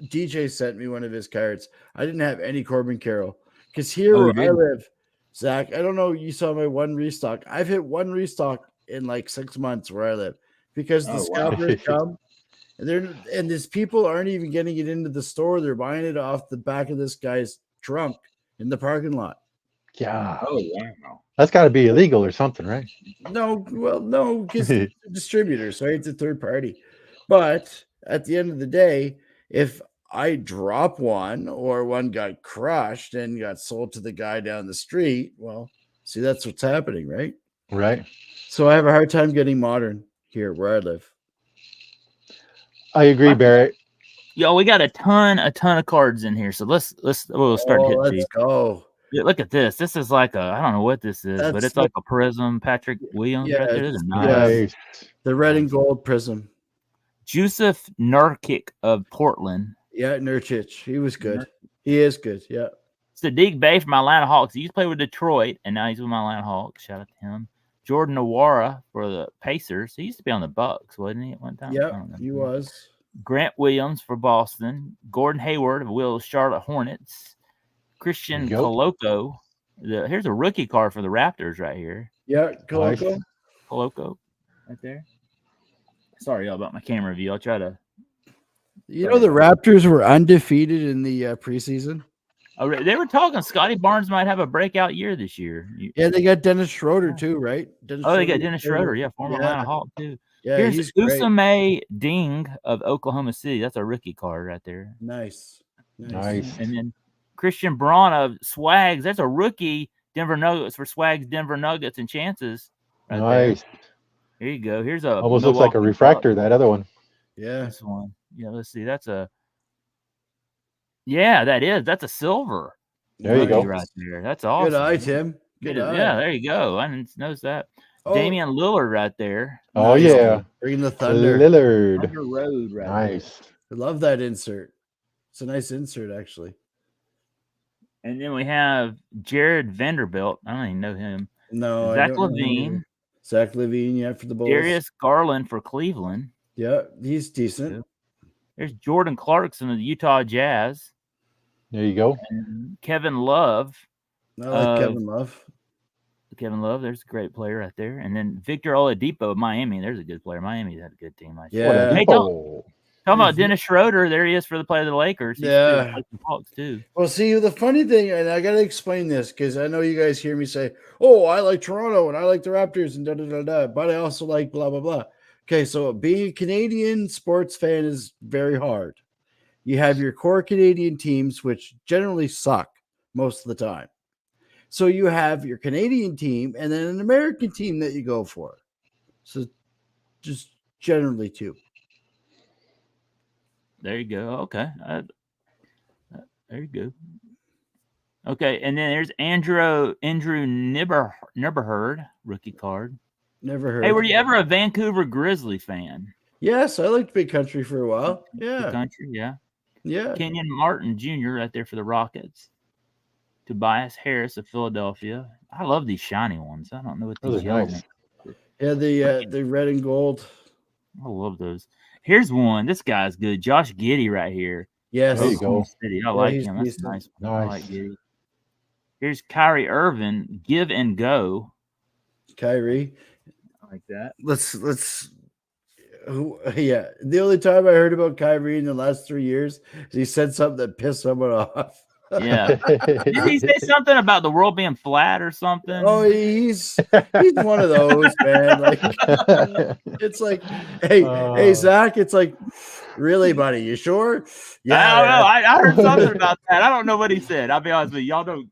DJ sent me one of his cards. I didn't have any Corbin Carroll because here
Oh,
where
you
I
didn't?
live, Zach, I don't know. You saw my 1 restock. I've hit 1 restock in like 6 months where I live because the
Oh, wow.
scalpers come and these people aren't even getting it into the store. They're buying it off the back of this guy's trunk in the parking lot.
Yeah,
Oh, wow.
that's got to be illegal or something, right?
No, because it's a distributor, so it's a third party. But at the end of the day, if I drop one or one got crushed and got sold to the guy down the street, well, see, that's what's happening, right?
Right.
So I have a hard time getting modern here where I live.
I agree, Barrett.
Yo, we got a ton of cards in here. So we'll start hitting
Let's
these.
go.
Yeah, look at this. This is like I don't know what this is, but
That's
it's like a prism. Patrick Williams right there. This is nice.
Nice.
The red and gold prism.
Joseph Nurkic of Portland.
Yeah, Nurkic. He was good. He is good. Yeah.
Sadiq Bey from Atlanta Hawks. He used to play with Detroit, and now he's with my Atlanta Hawks. Shout out to him. Jordan Nwora for the Pacers. He used to be on the Bucks, wasn't he, at one time?
Yeah, he was.
Grant Williams for Boston. Gordon Hayward of Charlotte Hornets. Christian
Yep.
Coloco. Here's a rookie card for the Raptors right here.
Yeah,
Nice.
Coloco right there. Sorry y'all about my camera view. I'll try to.
You know, the Raptors were undefeated in the preseason.
Oh, they were talking Scotty Barnes might have a breakout year this year.
Yeah, they got Dennis Schroeder too, right?
They got Dennis Schroeder. Yeah, former Atlanta Hawk too.
Yeah,
Here's
he's great.
Usame Ding of Oklahoma City. That's a rookie card right there.
Nice.
Nice.
And then Christian Braun of Swags. That's a rookie Denver Nuggets for Swags Denver Nuggets and chances. Right
Nice.
There you go. Here's a
Almost looks like a
Milwaukee
refractor,
Bucks.
that other one.
Yeah.
This one. Yeah, let's see. That's a that's a silver.
There you go.
Right there. That's awesome.
Good eye, Tim. Good eye.
Yeah, there you go. I didn't notice that.
Oh,
Damian Lillard right there.
Oh,
nice.
yeah.
Bringing the thunder.
Lillard.
Thunder Road right there.
Nice.
I love that insert. It's a nice insert, actually.
And then we have Jared Vanderbilt. I don't even know him.
No,
Zach
I don't know
LaVine.
either. Zach LaVine, yeah, for the Bulls.
Darius Garland for Cleveland.
Yeah, he's decent.
There's Jordan Clarkson of the Utah Jazz.
There you go.
And Kevin Love.
I like Kevin Love.
Kevin Love, there's a great player right there. And then Victor Oladipo of Miami. There's a good player. Miami had a good team last year.
Yeah.
Hey, talking about Dennis Schroeder, there he is for the play of the Lakers. He's
Yeah.
the Hawks too.
Well, see, the funny thing, and I got to explain this because I know you guys hear me say, oh, I like Toronto and I like the Raptors and da-da-da-da, but I also like blah, blah, blah. Okay, so being a Canadian sports fan is very hard. You have your core Canadian teams, which generally suck most of the time. So you have your Canadian team and then an American team that you go for. So just generally two.
There you go. Okay. There you go. Okay, and then there's Andrew Nibberherd, rookie card.
Never heard.
Hey, were you ever a Vancouver Grizzly fan?
Yes, I liked Big Country for a while.
The
Yeah.
country, yeah.
Yeah.
Kenyon Martin Jr. right there for the Rockets. Tobias Harris of Philadelphia. I love these shiny ones. I don't know what
Those
these
are
yellow
nice.
ones.
Yeah, the red and gold.
I love those. Here's one. This guy's good. Josh Giddey right here.
Yes.
There you go.
Oklahoma City. I like
he's
him. That's
decent.
a nice one. I like
Nice.
Giddey. Here's Kyrie Irving. Give and go.
Kyrie.
I like that.
Yeah. The only time I heard about Kyrie in the last 3 years is he said something that pissed someone off.
Yeah. Did he say something about the world being flat or something?
Oh, he's one of those, man. Like it's like, hey, Zach. It's like, really, buddy? You sure?
I don't know. I heard something about that. I don't know what he said. I'll be honest with you. Y'all don't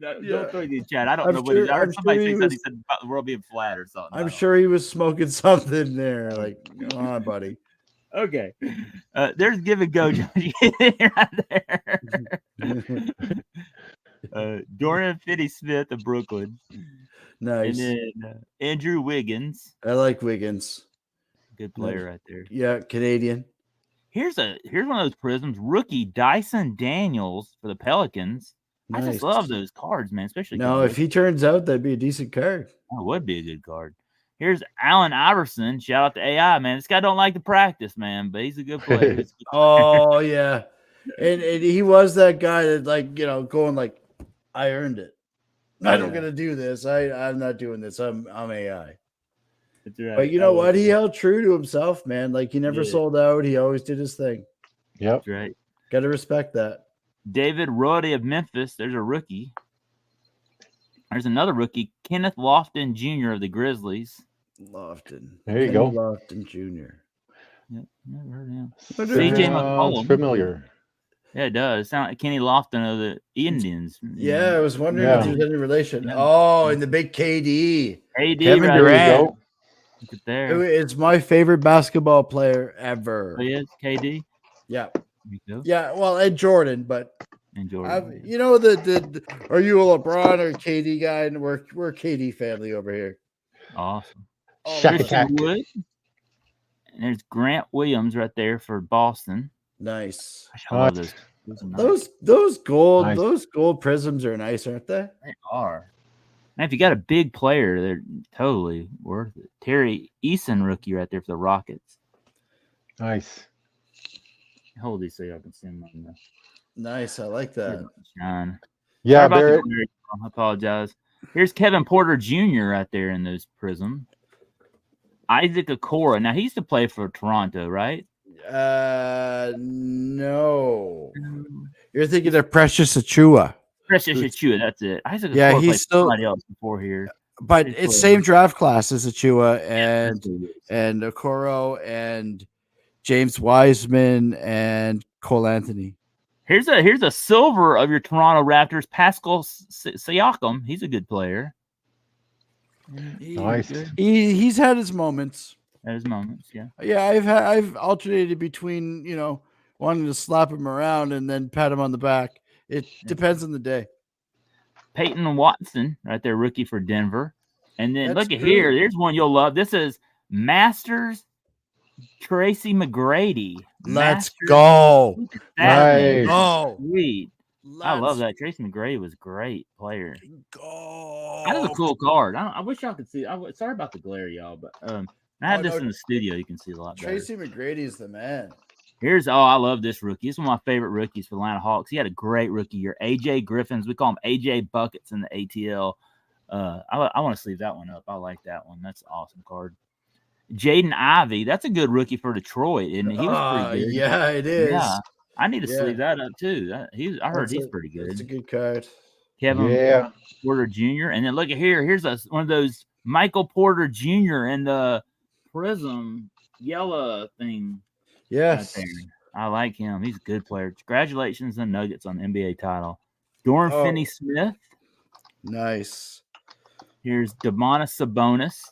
throw it in the chat. I don't know what he said. I heard somebody say something. He said about the world being flat or something.
I'm sure he was smoking something there. Like, come on, buddy.
Okay. There's give and go, Josh. Right there. Dorian Finney-Smith of Brooklyn.
Nice.
And then Andrew Wiggins.
I like Wiggins.
Good player right there.
Yeah, Canadian.
Here's one of those prisms. Rookie Dyson Daniels for the Pelicans.
Nice.
I just love those cards, man. Especially
if he turns out, that'd be a decent card.
That would be a good card. Here's Allen Iverson. Shout out to AI, man. This guy don't like to practice, man, but he's a good player.
Oh yeah, and he was that guy that, like, going like, I earned it. I'm not gonna do this. I'm not doing this. I'm AI. Right. But you know what? He held true to himself, man. Like, he never sold out. He always did his thing.
Yep.
That's right.
Got to respect that.
David Roddy of Memphis. There's a rookie. There's another rookie, Kenneth Lofton Jr. of the Grizzlies.
Lofton.
There you go.
Lofton Jr.
Yep, never heard of him.
CJ McCollum. Familiar.
Yeah, it does. Sound like Kenny Lofton of the Indians.
Yeah, I was wondering if there's any relation. Yeah. Oh, and the big KD.
Kevin Durant. There.
It's my favorite basketball player ever.
He is KD.
Yeah. Yeah. Well, and Jordan, but
and Jordan.
Are you a LeBron or KD guy? And we're KD family over here.
Awesome.
Christian
Wood. And there's Grant Williams right there for Boston.
Nice.
I love those.
Those gold prisms are nice, aren't they?
They are. Man, if you got a big player, they're totally worth it. Terry Eason rookie right there for the Rockets.
Nice.
Hold these so y'all can see them on the.
Nice, I like that.
Shine.
Yeah, Barrett.
I apologize. Here's Kevin Porter Jr. right there in those prism. Isaac Okoro. Now he used to play for Toronto, right?
No. You're thinking of Precious Achua.
Precious Achua, that's it. Isaac Okoro
yeah, he's
played
still
somebody else before here.
But it's same draft class as Achua and Okoro and James Wiseman and Cole Anthony.
Here's a silver of your Toronto Raptors, Pascal Siakam. He's a good player.
Nice.
He's had his moments.
At his moments, yeah.
Yeah, I've alternated between, wanting to slap him around and then pat him on the back. It depends on the day.
Peyton Watson, right there, rookie for Denver. And then look at here. There's one you'll love. This is Masters Tracy McGrady.
Let's go.
Nice.
Oh,
sweet. I love that. Tracy McGrady was a great player.
Go.
That was a cool card. I wish y'all could see. Sorry about the glare, y'all, but I have this in the studio. You can see a lot better.
Tracy McGrady is the man.
I love this rookie. He's one of my favorite rookies for the Atlanta Hawks. He had a great rookie year. AJ Griffins. We call him AJ Buckets in the ATL. I want to sleeve that one up. I like that one. That's an awesome card. Jaden Ivey. That's a good rookie for Detroit, and he was pretty good.
Yeah, it is. Yeah.
I need to sleeve that up too. I heard he's pretty good.
It's a good card.
Kevin Porter Jr. And then look at here. Here's one of those Michael Porter Jr. in the Prism yellow thing.
Yes.
Right, I like him. He's a good player. Congratulations on Nuggets on the NBA title. Dorian Finney-Smith.
Nice.
Here's Domantas Sabonis.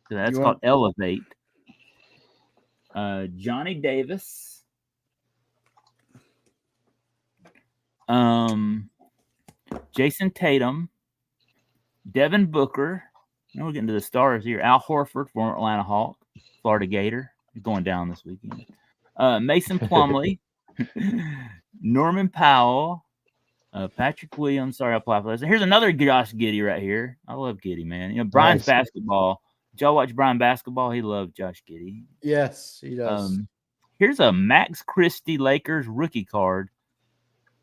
So that's called Elevate. Johnny Davis. Jason Tatum. Devin Booker. Now we're getting to the stars here. Al Horford, former Atlanta Hawk, Florida Gator, going down this weekend. Mason Plumlee, Norman Powell, Patrick Williams. Sorry, I'll apply for this. Here's another Josh Giddey right here. I love Giddey, man. You know, Brian's
Nice.
basketball. Did y'all watch Brian basketball? He loved Josh Giddey.
Yes, he does.
Here's a Max Christie Lakers rookie card.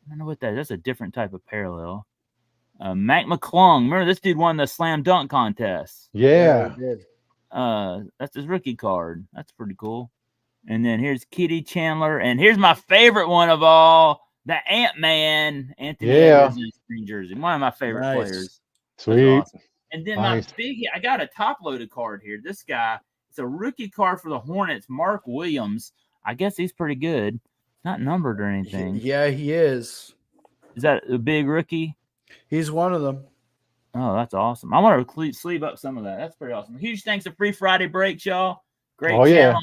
I don't know what that is. That's a different type of parallel. Mac McClung. Remember, this dude won the slam dunk contest.
Yeah.
he did.
That's his rookie card. That's pretty cool. And then here's Kitty Chandler. And here's my favorite one of all, the Ant-Man, Anthony Edwards in his green jersey. One of my favorite players.
Sweet.
Awesome. And then I got a top-loaded card here. This guy, it's a rookie card for the Hornets, Mark Williams. I guess he's pretty good. Not numbered or anything.
Yeah, he is.
Is that a big rookie?
He's one of them.
Oh, that's awesome. I want to sleeve up some of that. That's pretty awesome. Huge thanks to Free Friday Breaks, y'all. Great channel.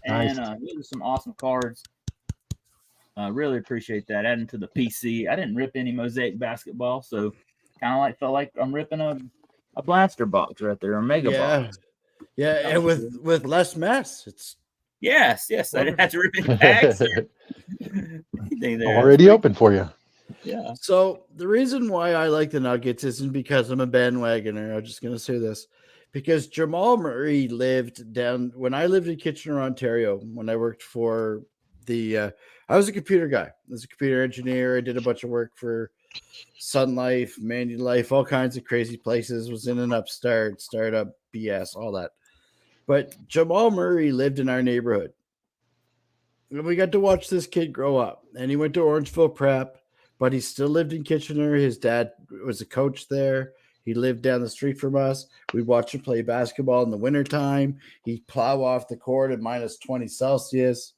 Nice.
And these are some awesome cards. Really appreciate that. Adding to the PC. I didn't rip any Mosaic basketball, so kind of felt like I'm ripping a blaster box right there, a mega box.
Yeah, and with less mess. It's
yes. I didn't have to rip any packs.
Already open for you.
Yeah.
So the reason why I like the Nuggets isn't because I'm a bandwagoner. I'm just going to say this. Because Jamal Murray lived down when I lived in Kitchener, Ontario, when I worked for I was a computer guy. I was a computer engineer. I did a bunch of work for Sun Life, Manulife, all kinds of crazy places. Was in an upstart, startup, BS, all that. But Jamal Murray lived in our neighborhood. And we got to watch this kid grow up. And he went to Orangeville Prep, but he still lived in Kitchener. His dad was a coach there. He lived down the street from us. We'd watch him play basketball in the wintertime. He'd plow off the court at minus 20 Celsius.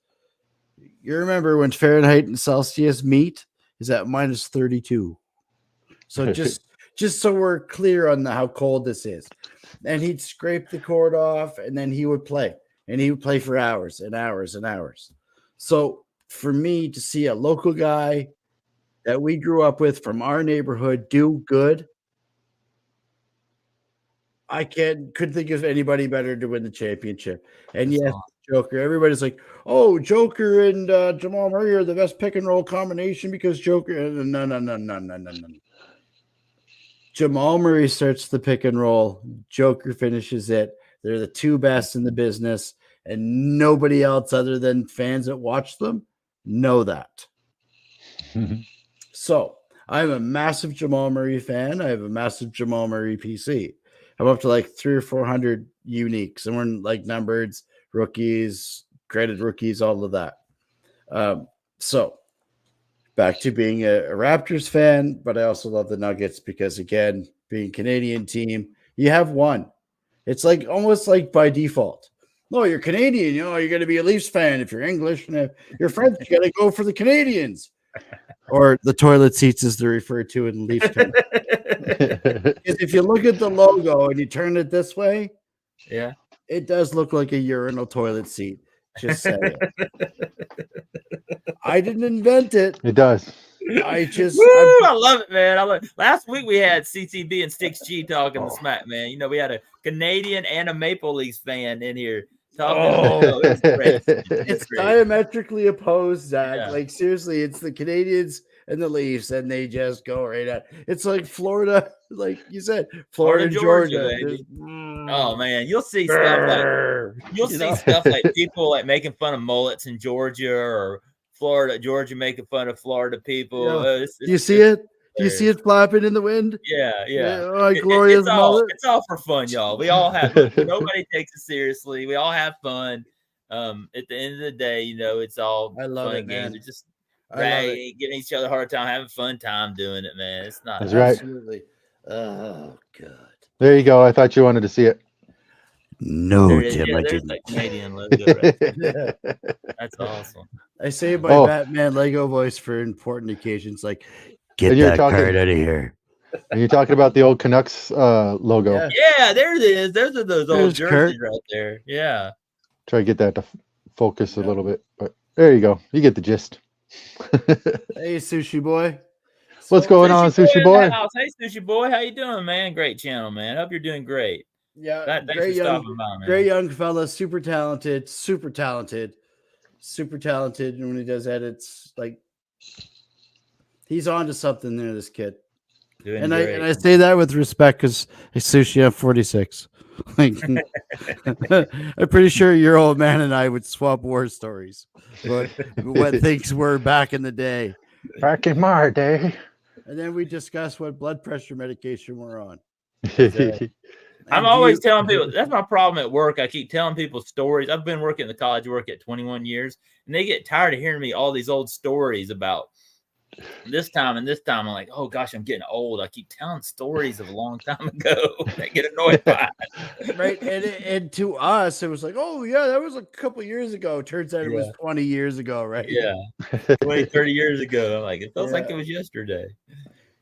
You remember when Fahrenheit and Celsius meet is at minus 32. So just so we're clear on how cold this is. And he'd scrape the court off, and then he would play. And he would play for hours and hours and hours. So for me to see a local guy that we grew up with from our neighborhood do good, I couldn't think of anybody better to win the championship. And
That's
yes,
awesome.
Joker. Everybody's like, "Oh, Joker and Jamal Murray are the best pick and roll combination because Joker." No. Jamal Murray starts the pick and roll. Joker finishes it. They're the two best in the business, and nobody else other than fans that watch them know that. So I'm a massive Jamal Murray fan. I have a massive Jamal Murray PC. I'm up to like 300 or 400 uniques, and we're like numbered rookies, graded rookies, all of that. So back to being a Raptors fan, but I also love the Nuggets because, again, being a Canadian team, you have one. It's like almost like by default. No, you're Canadian. You're going to be a Leafs fan. If you're English and if you're French, you got to go for the Canadians. Or the toilet seats, as they're referred to in Leafs country. If you look at the logo and you turn it this way,
yeah,
it does look like a urinal toilet seat. Just saying. I didn't invent it.
It does.
I love it, man. I love it. Last week we had CTB and Sticks G talking the smack, man. You know, we had a Canadian and a Maple Leafs fan in here talking. It's great.
It's diametrically opposed, Zach.
Yeah.
Like, seriously, it's the Canadians and the Leafs, and they just go right at it's like Florida, like you said, Florida and Georgia.
Oh man, you'll see stuff like people like making fun of mullets in Georgia or Georgia making fun of Florida people.
Yeah. Do you see it? Do you see it flapping in the wind?
Yeah.
Oh, glorious mullet.
It's all for fun, y'all. We all have nobody takes it seriously. We all have fun. At the end of the day, you know, it's all
I love
fun
it,
games.
man.
It's just giving each other a hard time, having fun time doing it, man. It's not
That's right.
Absolutely. Oh God.
There you go. I thought you wanted to see it.
No,
Tim, I didn't. That Canadian logo right there. That's awesome.
I say my Batman Lego voice for important occasions, like get that card out of here.
Are you talking about the old Canucks logo?
Yeah, there it is. Those are those old jerseys right there. Yeah.
Try to get that to focus a little bit, but there you go. You get the gist.
Hey, Sushi Boy.
What's going on, Sushi Boy?
Hey, Sushi Boy. How you doing, man? Great channel, man. Hope you're doing great.
Yeah,
Thanks for
great
stopping by, man.
great young fella, super talented. And when he does edits, like he's on to something there, this kid.
Doing
And
great.
I say that with respect because hey, Sushi, I'm 46. Like, I'm pretty sure your old man and I would swap war stories about what things were back in the day.
Back in my day.
And then we discuss what blood pressure medication we're on.
Exactly. I'm
And
always telling people that's my problem at work. I keep telling people stories. I've been working in the college work at 21 years, and they get tired of hearing me all these old stories about this time and this time. I'm like, oh gosh, I'm getting old. I keep telling stories of a long time ago. They get annoyed by it.
Right. And to us, it was like, oh yeah, that was a couple years ago. Turns out it was 20 years ago, right?
Yeah. 20, 30 years ago. I'm like, it feels like it was yesterday.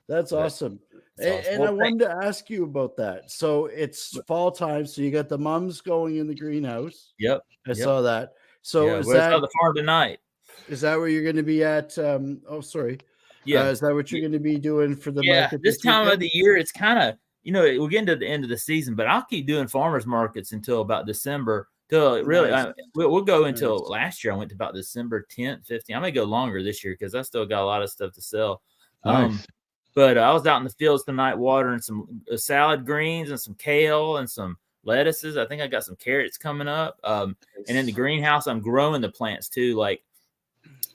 That's awesome. And I wanted to ask you about that. So it's fall time. So you got the mums going in the greenhouse.
Yep.
I saw that. So is
that the farm tonight?
Is that where you're going to be at? Oh, sorry.
Yeah.
Is that what you're going to be doing for the market?
This time of the year, it's kind of, we're getting to the end of the season, but I'll keep doing farmers markets until about December. Till really, we'll go until last year. I went to about December 10th, 15th. I may go longer this year because I still got a lot of stuff to sell.
Nice.
But I was out in the fields tonight watering some salad greens and some kale and some lettuces. I think I got some carrots coming up. And in the greenhouse, I'm growing the plants too. Like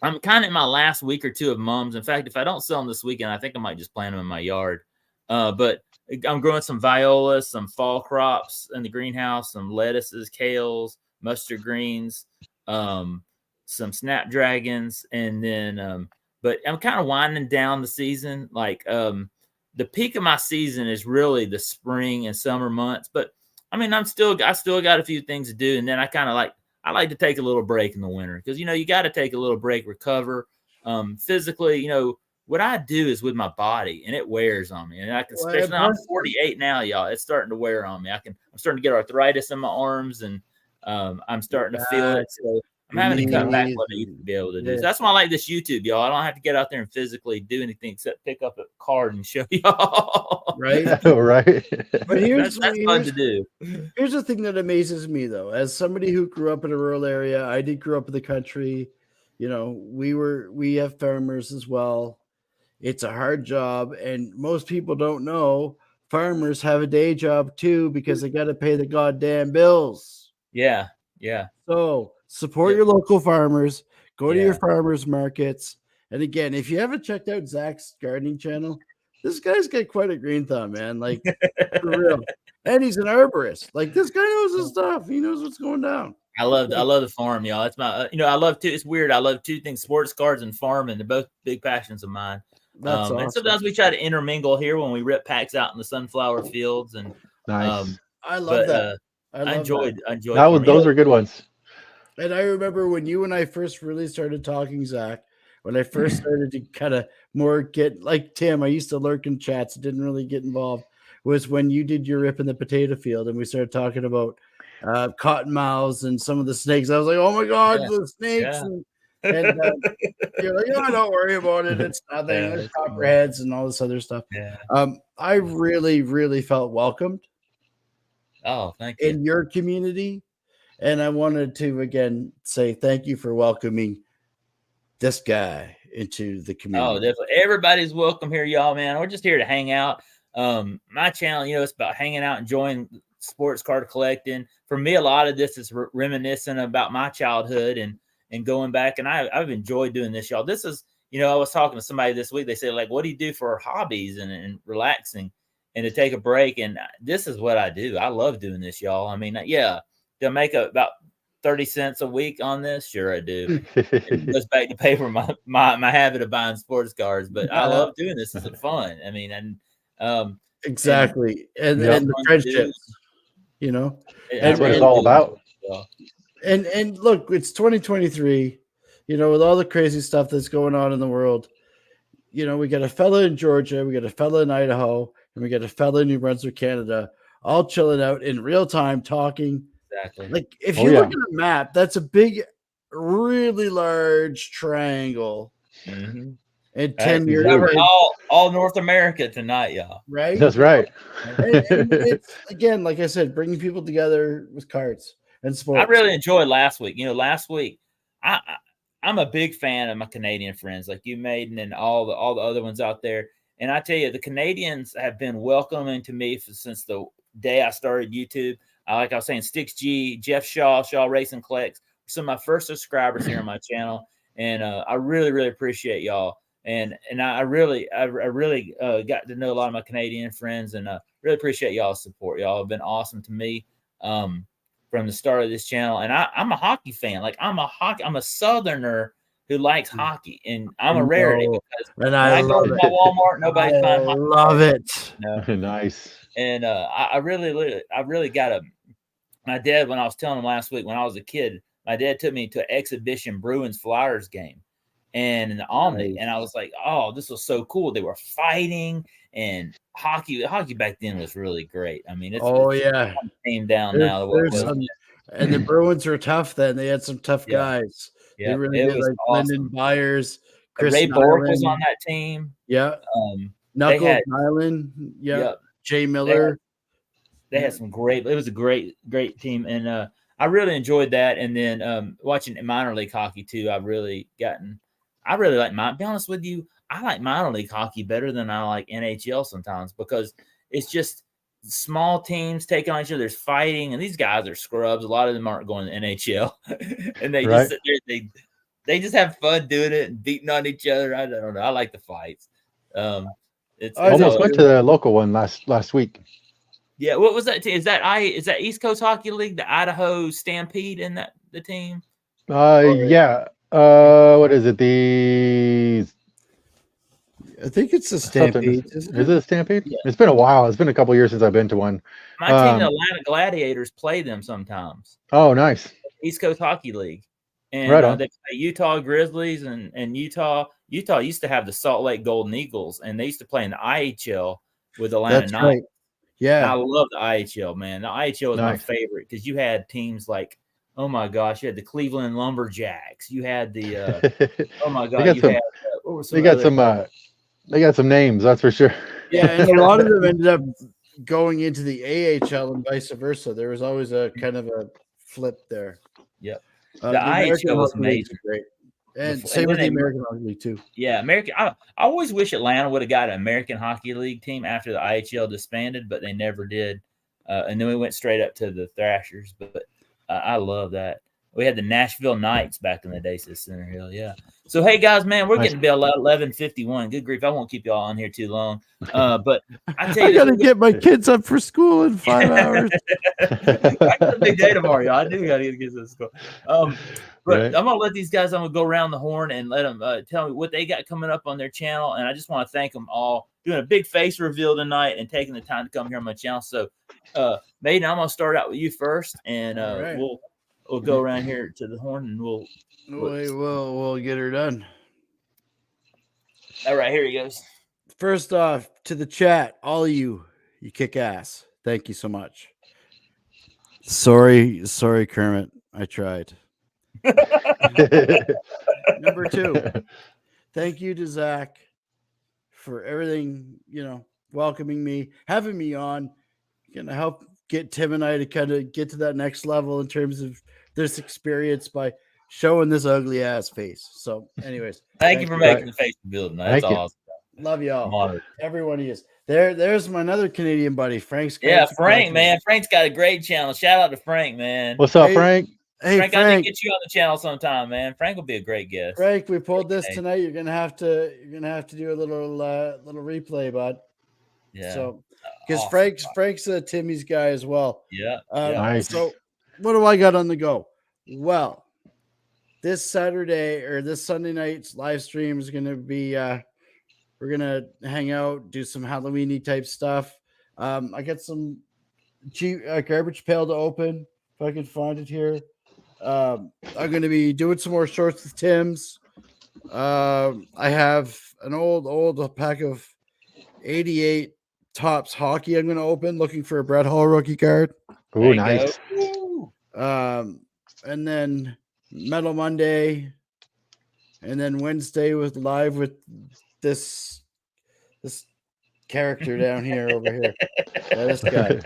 I'm kind of in my last week or two of mums. In fact, if I don't sell them this weekend, I think I might just plant them in my yard. But I'm growing some violas, some fall crops in the greenhouse, some lettuces, kales, mustard greens, some snapdragons, and then but I'm kind of winding down the season. Like the peak of my season is really the spring and summer months. But I mean, I still got a few things to do, and then I like to take a little break in the winter because you got to take a little break, recover physically. What I do is with my body, and it wears on me. And especially I'm 48 now, y'all. It's starting to wear on me. I'm starting to get arthritis in my arms, and I'm starting to feel it. So I'm having to cut back what I used to be able to do. So that's why I like this YouTube, y'all. I don't have to get out there and physically do anything except pick up a card and show y'all.
Right.
Right.
But
that's fun to do.
Here's the thing that amazes me, though. As somebody who grew up in a rural area, I did grow up in the country. We have farmers as well. It's a hard job, and most people don't know farmers have a day job too because they got to pay the goddamn bills.
Yeah.
So support your local farmers. Go to your farmers markets. And again, if you haven't checked out Zach's gardening channel, this guy's got quite a green thumb, man. Like for real. And he's an arborist. Like this guy knows his stuff. He knows what's going down.
I love the farm, y'all. That's my, I love two. It's weird. I love two things: sports cards and farming. They're both big passions of mine.
That's awesome.
And sometimes we try to intermingle here when we rip packs out in the sunflower fields. And
nice.
I love that.
I enjoyed.
Those are good ones.
And I remember when you and I first really started talking, Zach. When I first started to kind of more get like Tim, I used to lurk in chats, didn't really get involved. Was when you did your rip in the potato field, and we started talking about cottonmouths and some of the snakes. I was like, oh my god, the snakes! And you're like, oh, don't worry about it. It's nothing. There's copperheads and all this other stuff.
Yeah.
I really, really felt welcomed.
Oh, thank you.
In your community. And I wanted to again say thank you for welcoming this guy into the community.
Oh, definitely. Everybody's welcome here, y'all, man. We're just here to hang out. My channel, it's about hanging out, enjoying sports card collecting. For me, a lot of this is reminiscent about my childhood and going back. And I've enjoyed doing this, y'all. This is, I was talking to somebody this week. They said, like, what do you do for hobbies and relaxing and to take a break? And this is what I do. I love doing this, y'all. I mean, they'll make about 30 cents a week on this. Sure, I do. It goes back to pay for my habit of buying sports cards, but I love doing this. It's fun. I mean, and
exactly. And the friendships,
that's what it's all about.
And look, it's 2023, with all the crazy stuff that's going on in the world. We got a fella in Georgia, we got a fella in Idaho, and we got a fella in New Brunswick, Canada, all chilling out in real time talking.
Exactly.
Like if you look at a map, that's a big, really large triangle.
Mm-hmm.
And Tim,
We
you're
covered all North America tonight, y'all.
right.
That's right.
And it's again, like I said, bringing people together with cards and sports.
I really enjoyed last week. Last week I'm a big fan of my Canadian friends, like you, Maiden, and all the other ones out there. And I tell you, the Canadians have been welcoming to me since the day I started YouTube. Like I was saying, Sticks G, Jeff Shaw Racing Collects, some of my first subscribers here on my channel, and I really, really appreciate y'all. And I really got to know a lot of my Canadian friends, and really appreciate y'all's support. Y'all have been awesome to me from the start of this channel. And I'm a hockey fan. Like I'm a Southerner who likes hockey, and I'm a rarity because when I go to my Walmart, nobody's buying hockey.
Love it.
Nice.
And I really got my dad, when I was telling him last week, when I was a kid, my dad took me to an exhibition Bruins Flyers game and in the Omni. And I was like, oh, this was so cool. They were fighting, and hockey back then was really great. I mean, it's came down now.
And the Bruins were tough then. They had some tough guys.
Yeah,
they really did, like
awesome.
Lyndon Byers, Chris
Ray Bork was
Nyland.
on that team.
Yeah. Knuckles Nyland. Yeah. Jay Miller.
They had some great. It was a great team, and I really enjoyed that. And then watching minor league hockey too. I really like. Be honest with you, I like minor league hockey better than I like NHL sometimes, because it's just small teams taking on each other. There's fighting, and these guys are scrubs. A lot of them aren't going to NHL, and they just sit there. They just have fun doing it and beating on each other. I don't know. I like the fights. It's
almost went to the local one last week.
Yeah, what was that? Is that East Coast Hockey League, the Idaho Stampede, in that the team?
Yeah. What is it?
I think it's a Stampede.
Is it a Stampede? Yeah. It's been a while. It's been a couple years since I've been to one.
My team, the Atlanta Gladiators, play them sometimes.
Oh, nice.
East Coast Hockey League. And they play Utah Grizzlies, and Utah used to have the Salt Lake Golden Eagles, and they used to play in the IHL with Atlanta Knights. Right.
Yeah.
And I love the IHL, man. The IHL was my favorite because you had teams like, oh my gosh, you had the Cleveland Lumberjacks. You had the oh my god,
they got some names, that's for sure.
Yeah, and a lot of them ended up going into the AHL and vice versa. There was always a kind of a flip there.
Yep. The IHL was amazing.
Great. And same with the American Hockey League too.
Yeah, I always wish Atlanta would have got an American Hockey League team after the IHL disbanded, but they never did. And then we went straight up to the Thrashers. But I love that. We had the Nashville Knights back in the day, says Center Hill. Yeah. So hey guys, man, we're getting to be 11:51. Good grief, I won't keep y'all on here too long. But I tell you,
I gotta get my kids up for school in 5 hours.
I got a big day tomorrow, y'all. I do gotta get the kids to school. But I'm gonna let these guys. I'm gonna go around the horn and let them tell me what they got coming up on their channel. And I just want to thank them all doing a big face reveal tonight and taking the time to come here on my channel. So, Maiden, I'm gonna start out with you first, and we'll go around here to the horn, and
we'll get her done.
All right, here he goes.
First off, to the chat, all of you kick ass. Thank you so much. Sorry, Kermit. I tried. Number 2, thank you to Zach for everything, welcoming me, having me on, gonna help get Tim and I to kind of get to that next level in terms of this experience by showing this ugly ass face. So anyways,
thank you for making the face building. That's awesome.
Love y'all. Everyone is there's my another Canadian buddy, Frank's.
Yeah, Frank, man. Frank's got a great channel. Shout out to Frank, man.
What's up, Frank?
Hey,
Frank, I need to get you on the channel sometime, man. Frank will be a great guest.
Frank, we pulled this tonight. You're gonna have to do a little replay, bud.
Yeah.
So, because awesome. Frank's a Timmy's guy as well.
Yeah.
Nice.
So, what do I got on the go? Well, this Saturday or this Sunday night's live stream is gonna be. We're gonna hang out, do some Halloween-y type stuff. I got some cheap garbage pail to open if I can find it here. I'm going to be doing some more shorts with Tim's. I have an old pack of 88 Tops hockey I'm going to open, looking for a Brett Hall rookie card.
Oh, nice.
And then Metal Monday, and then Wednesday with this character down here over here. Yeah, this guy.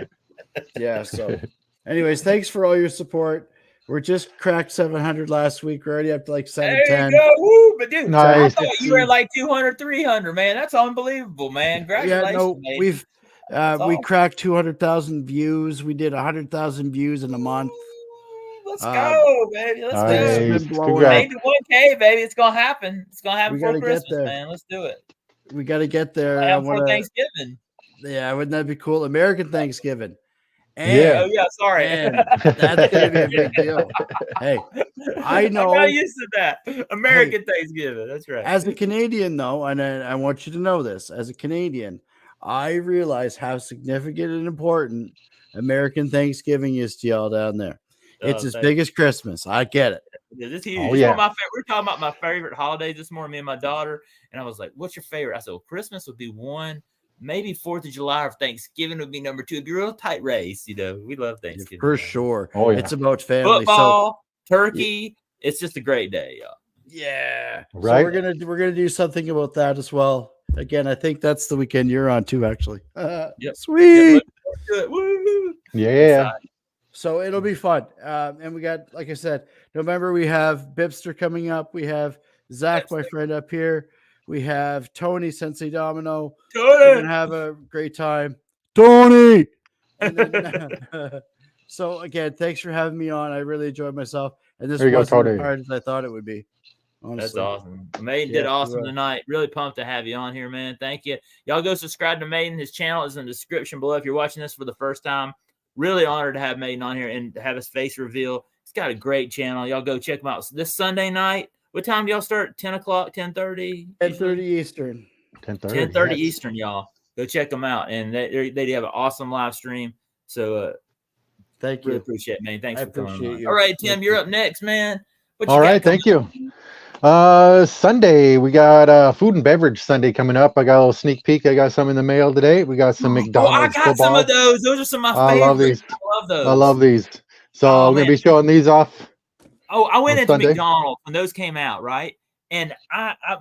Yeah. So, anyways, thanks for all your support. We're just cracked 700 last week. We're already up to like
There you
710.
go. Woo, but dude, I
Nice.
thought you were at like 200, 300, man. That's unbelievable, man. Congratulations,
Yeah, no,
mate.
we
awesome.
cracked 200,000 views. We did 100,000 views in a month.
Let's go, baby. Let's
Nice.
do it.
Been blowing
Congrats.
up.
Maybe 1K, baby. It's gonna happen. It's gonna happen
We
before
gotta get
Christmas,
there.
man. Let's do it.
We got to get there.
Have before Thanksgiving.
Yeah, wouldn't that be cool? American Thanksgiving. And,
Yeah.
Oh yeah, sorry.
and that's gonna be a big deal. Hey, I know.
I'm not used to that. American Thanksgiving. That's right.
As a Canadian, though, and I want you to know this, as a Canadian, I realize how significant and important American Thanksgiving is to y'all down there. It's as big as Christmas. I get it.
It's huge.
Oh,
It's
yeah.
one of my favorite. We were talking about my favorite holidays this morning, me and my daughter, and I was like, "What's your favorite?" I said, "Well, Christmas would be one. Maybe 4th of July or Thanksgiving would be number 2. It'd be a real tight race. You know, we love Thanksgiving.
For
man.
sure.
Oh, yeah.
It's about family.
Football, turkey. It's just a great day, y'all.
Yeah.
Right.
So we're gonna do something about that as well. Again, I think that's the weekend you're on too, actually.
Yep.
Sweet.
Yep, let's do it. Woo!
Yeah.
So it'll be fun. And we got, like I said, November, we have Bipster coming up. We have Zach, my friend up here. We have Tony, Sensei Domino. We're going to have a great time. Tony! And then, so, again, thanks for having me on. I really enjoyed myself. And this
There you go,
wasn't as
Tony.
hard as I thought it would be. Honestly.
That's awesome. Maiden
Yeah,
did awesome
you are.
tonight. Really pumped to have you on here, man. Thank you. Y'all go subscribe to Maiden. His channel is in the description below. If you're watching this for the first time, really honored to have Maiden on here and have his face reveal. He's got a great channel. Y'all go check him out. This Sunday night, what time do y'all start? 10 o'clock, 10:30?
10:30 Eastern.
10:30.
10:30
yes.
Eastern, y'all. Go check them out. And they have an awesome live stream. So
Thank
really
you.
appreciate it, man. Thanks
I
for coming
appreciate
on.
you.
All right, Tim,
Thank
you're
you.
up next, man. What
All
got
right.
coming
Thank you. Sunday, we got food and beverage Sunday coming up. I got a little sneak peek. I got some in the mail today. We got some
Oh,
McDonald's
I got some
football.
of those. Those are some of my
I
favorites.
love these.
I love those.
I love these. So
Oh,
I'm going to
man.
be showing these off.
Oh, I went
on
into
Sunday.
McDonald's when those came out, right? And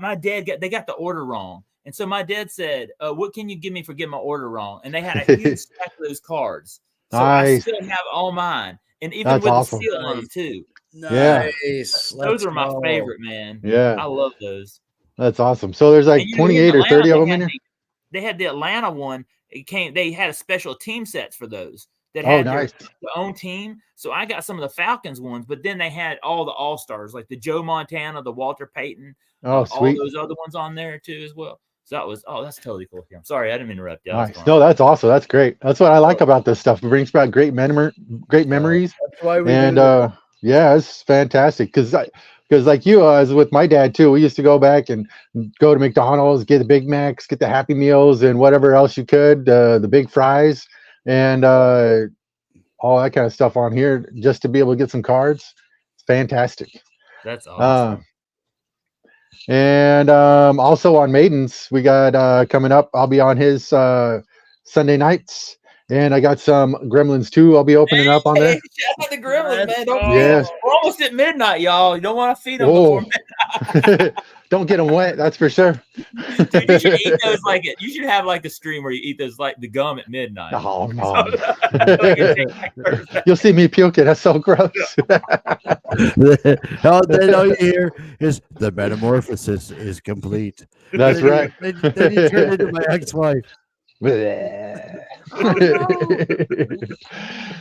my dad they got the order wrong. And so my dad said, what can you give me for getting my order wrong? And they had a huge stack of those cards. So I
Nice.
still have all mine. And even
That's
with
awesome.
the seal on them too.
Yeah.
Nice.
Those are my favorite, man.
Yeah.
I love those.
That's awesome. So there's like
And you know, here
28
in
or 30 of
Atlanta,
them in here.
They had the Atlanta one. They had a special team sets for those that
Oh,
had
nice.
their own team. So I got some of the Falcons ones, but then they had all the all-stars, like the Joe Montana, the Walter Payton,
Oh,
all
sweet.
those other ones on there too as well. So that's totally cool. I'm sorry, I didn't interrupt you.
Nice. No, that's awesome. That's great. That's what I like about this stuff. It brings back great memories.
That's why we
And
do it.
yeah, it's fantastic. Because like you, as with my dad too, we used to go back and go to McDonald's, get the Big Macs, get the Happy Meals, and whatever else you could, the big fries, and all that kind of stuff on here, just to be able to get some cards. It's fantastic.
That's awesome.
And also on Maidens, we got coming up. I'll be on his Sunday nights. And I got some Gremlins too. I'll be opening up on there.
Shout out to Gremlins, man. Don't
Yes.
We're almost at midnight, y'all. You don't want to feed them before midnight.
Don't get them wet. That's for sure.
Dude, you should eat those you should have like the stream where you eat those like the gum at midnight.
Oh, no.
So,
You'll see me puking. That's so gross.
All you hear is the metamorphosis is complete.
That's right.
Then you turn into my ex-wife.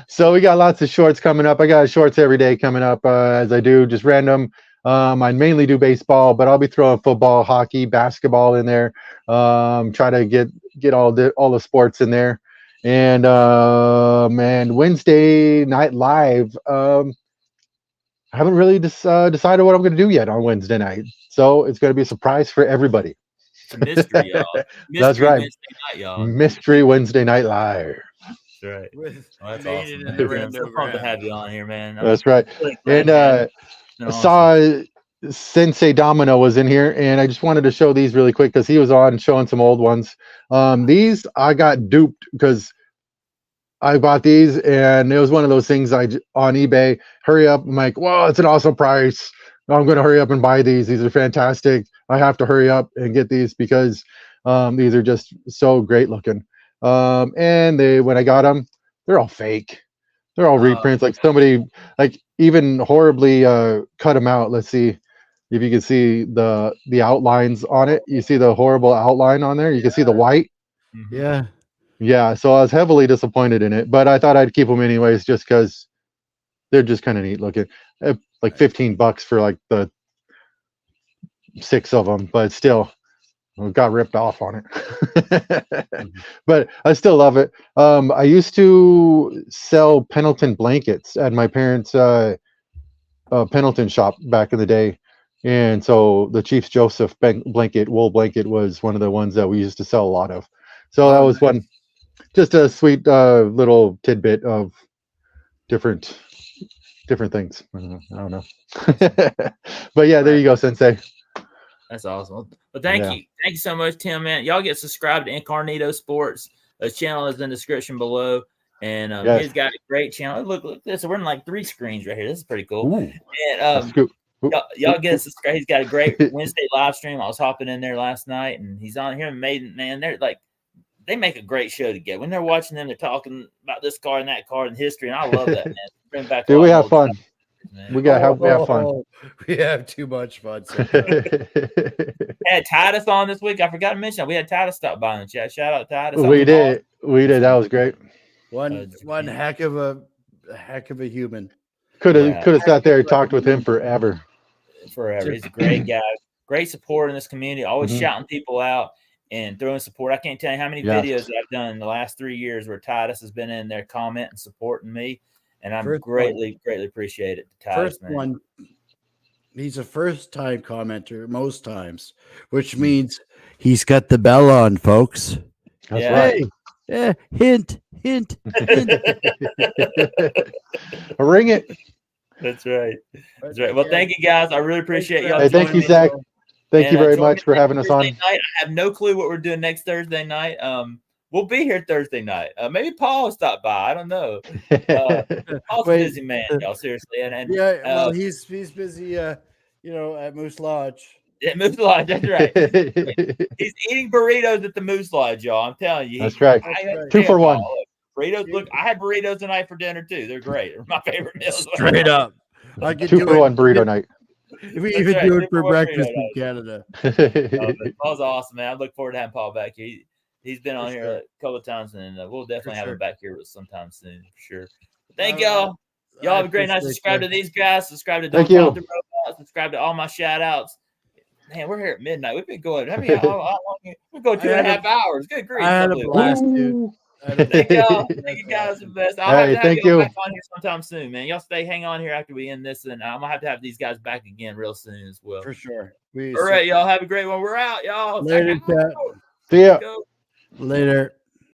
So we got lots of shorts coming up. I got shorts every day coming up as I do just random. I mainly do baseball, but I'll be throwing football, hockey, basketball in there. Try to get all the sports in there. And Wednesday night live. I haven't really decided what I'm going to do yet on Wednesday night. So it's going to be a surprise for everybody.
it's a mystery, y'all. Mystery
That's right.
Wednesday night, y'all.
Mystery Wednesday night live.
That's right.
With
That's
Maiden
awesome.
in the
Man. So pumped to
Randogram.
have you on here, man.
That's right.
Really glad,
And
man. It's been
I
awesome.
saw Sensei Domino was in here, and I just wanted to show these really quick because he was on showing some old ones. These I got duped because I bought these, and it was one of those things on eBay. Hurry up! I'm like, "Whoa, it's an awesome price! I'm going to hurry up and buy these. These are fantastic." I have to hurry up and get these because these are just so great looking. And when I got them, they're all fake. They're all reprints. Like somebody, like even horribly cut them out. Let's see if you can see the outlines on it. You see the horrible outline on there. You can see the white.
Yeah.
Yeah. So I was heavily disappointed in it, but I thought I'd keep them anyways, just because they're just kind of neat looking. Like $15 for like the 6 of them, but still got ripped off on it. But I still love it. I used to sell Pendleton blankets at my parents' Pendleton shop back in the day, and so the Chiefs Joseph wool blanket was one of the ones that we used to sell a lot of. So that was one, just a sweet little tidbit of different things. I don't know. But yeah, there you go, Sensei.
That's awesome. Well, thank you so much, Tim. Man, y'all get subscribed to Incarnito Sports. His channel is in the description below, and he's got a great channel. Look at this. We're in like 3 screens right here. This is pretty cool.
Ooh,
and y'all get subscribed. He's got a great Wednesday live stream. I was hopping in there last night, and he's on here. Man, they're like, they make a great show together. When they're watching them, they're talking about this car and that car and history, and I love that, man. Bring back.
Dude, we have fun. We have fun.
We have too much fun.
Had Titus on this week. I forgot to mention that. We had Titus stop by in the chat. Shout out Titus.
We did. That was great.
One heck of a human.
Could have sat there and talked with him forever.
He's a great guy. Great support in this community. Always shouting people out and throwing support. I can't tell you how many videos I've done in the last 3 years where Titus has been in there commenting, supporting me. And I'm greatly appreciate it. Titus, man.
One, he's a first-time commenter most times, which means he's got the bell on, folks.
That's right.
Yeah, hint.
Ring it.
That's right. Well, thank you guys. I really appreciate y'all.
Hey, thank you, Zach. Thank you very much for having us on.
Night. I have no clue what we're doing next Thursday night. We'll be here Thursday night. Maybe Paul will stop by. I don't know. Paul's a busy man, y'all. Seriously,
well, he's busy. At Moose Lodge.
Yeah, Moose Lodge. That's right. He's eating burritos at the Moose Lodge, y'all. I'm telling you.
That's right. 2 for 1.
Burritos. Look, I had burritos tonight for dinner too. They're great. They're my favorite meals.
Straight up.
I could 2 for 1 burrito night.
We even do it for breakfast in Canada.
Paul's awesome, man. I look forward to having Paul back here. He's been on here a couple of times, and we'll definitely have him back here sometime soon, for sure. Thank y'all. Y'all have a great night. Subscribe to these guys. Subscribe to Don't Talk to Robots. Subscribe to all my shout outs. Man, we're here at midnight. We've been going. How we're going 2.5 hours. Good grief.
I had a blast, dude.
Thank y'all. Thank you guys. The best. I'll have to have y'all back on here sometime soon, man. Y'all hang on here after we end this, and I'm gonna have to have these guys back again real soon as well.
For sure.
All right, y'all have a great one. We're out, y'all.
Later,
See ya.
Later.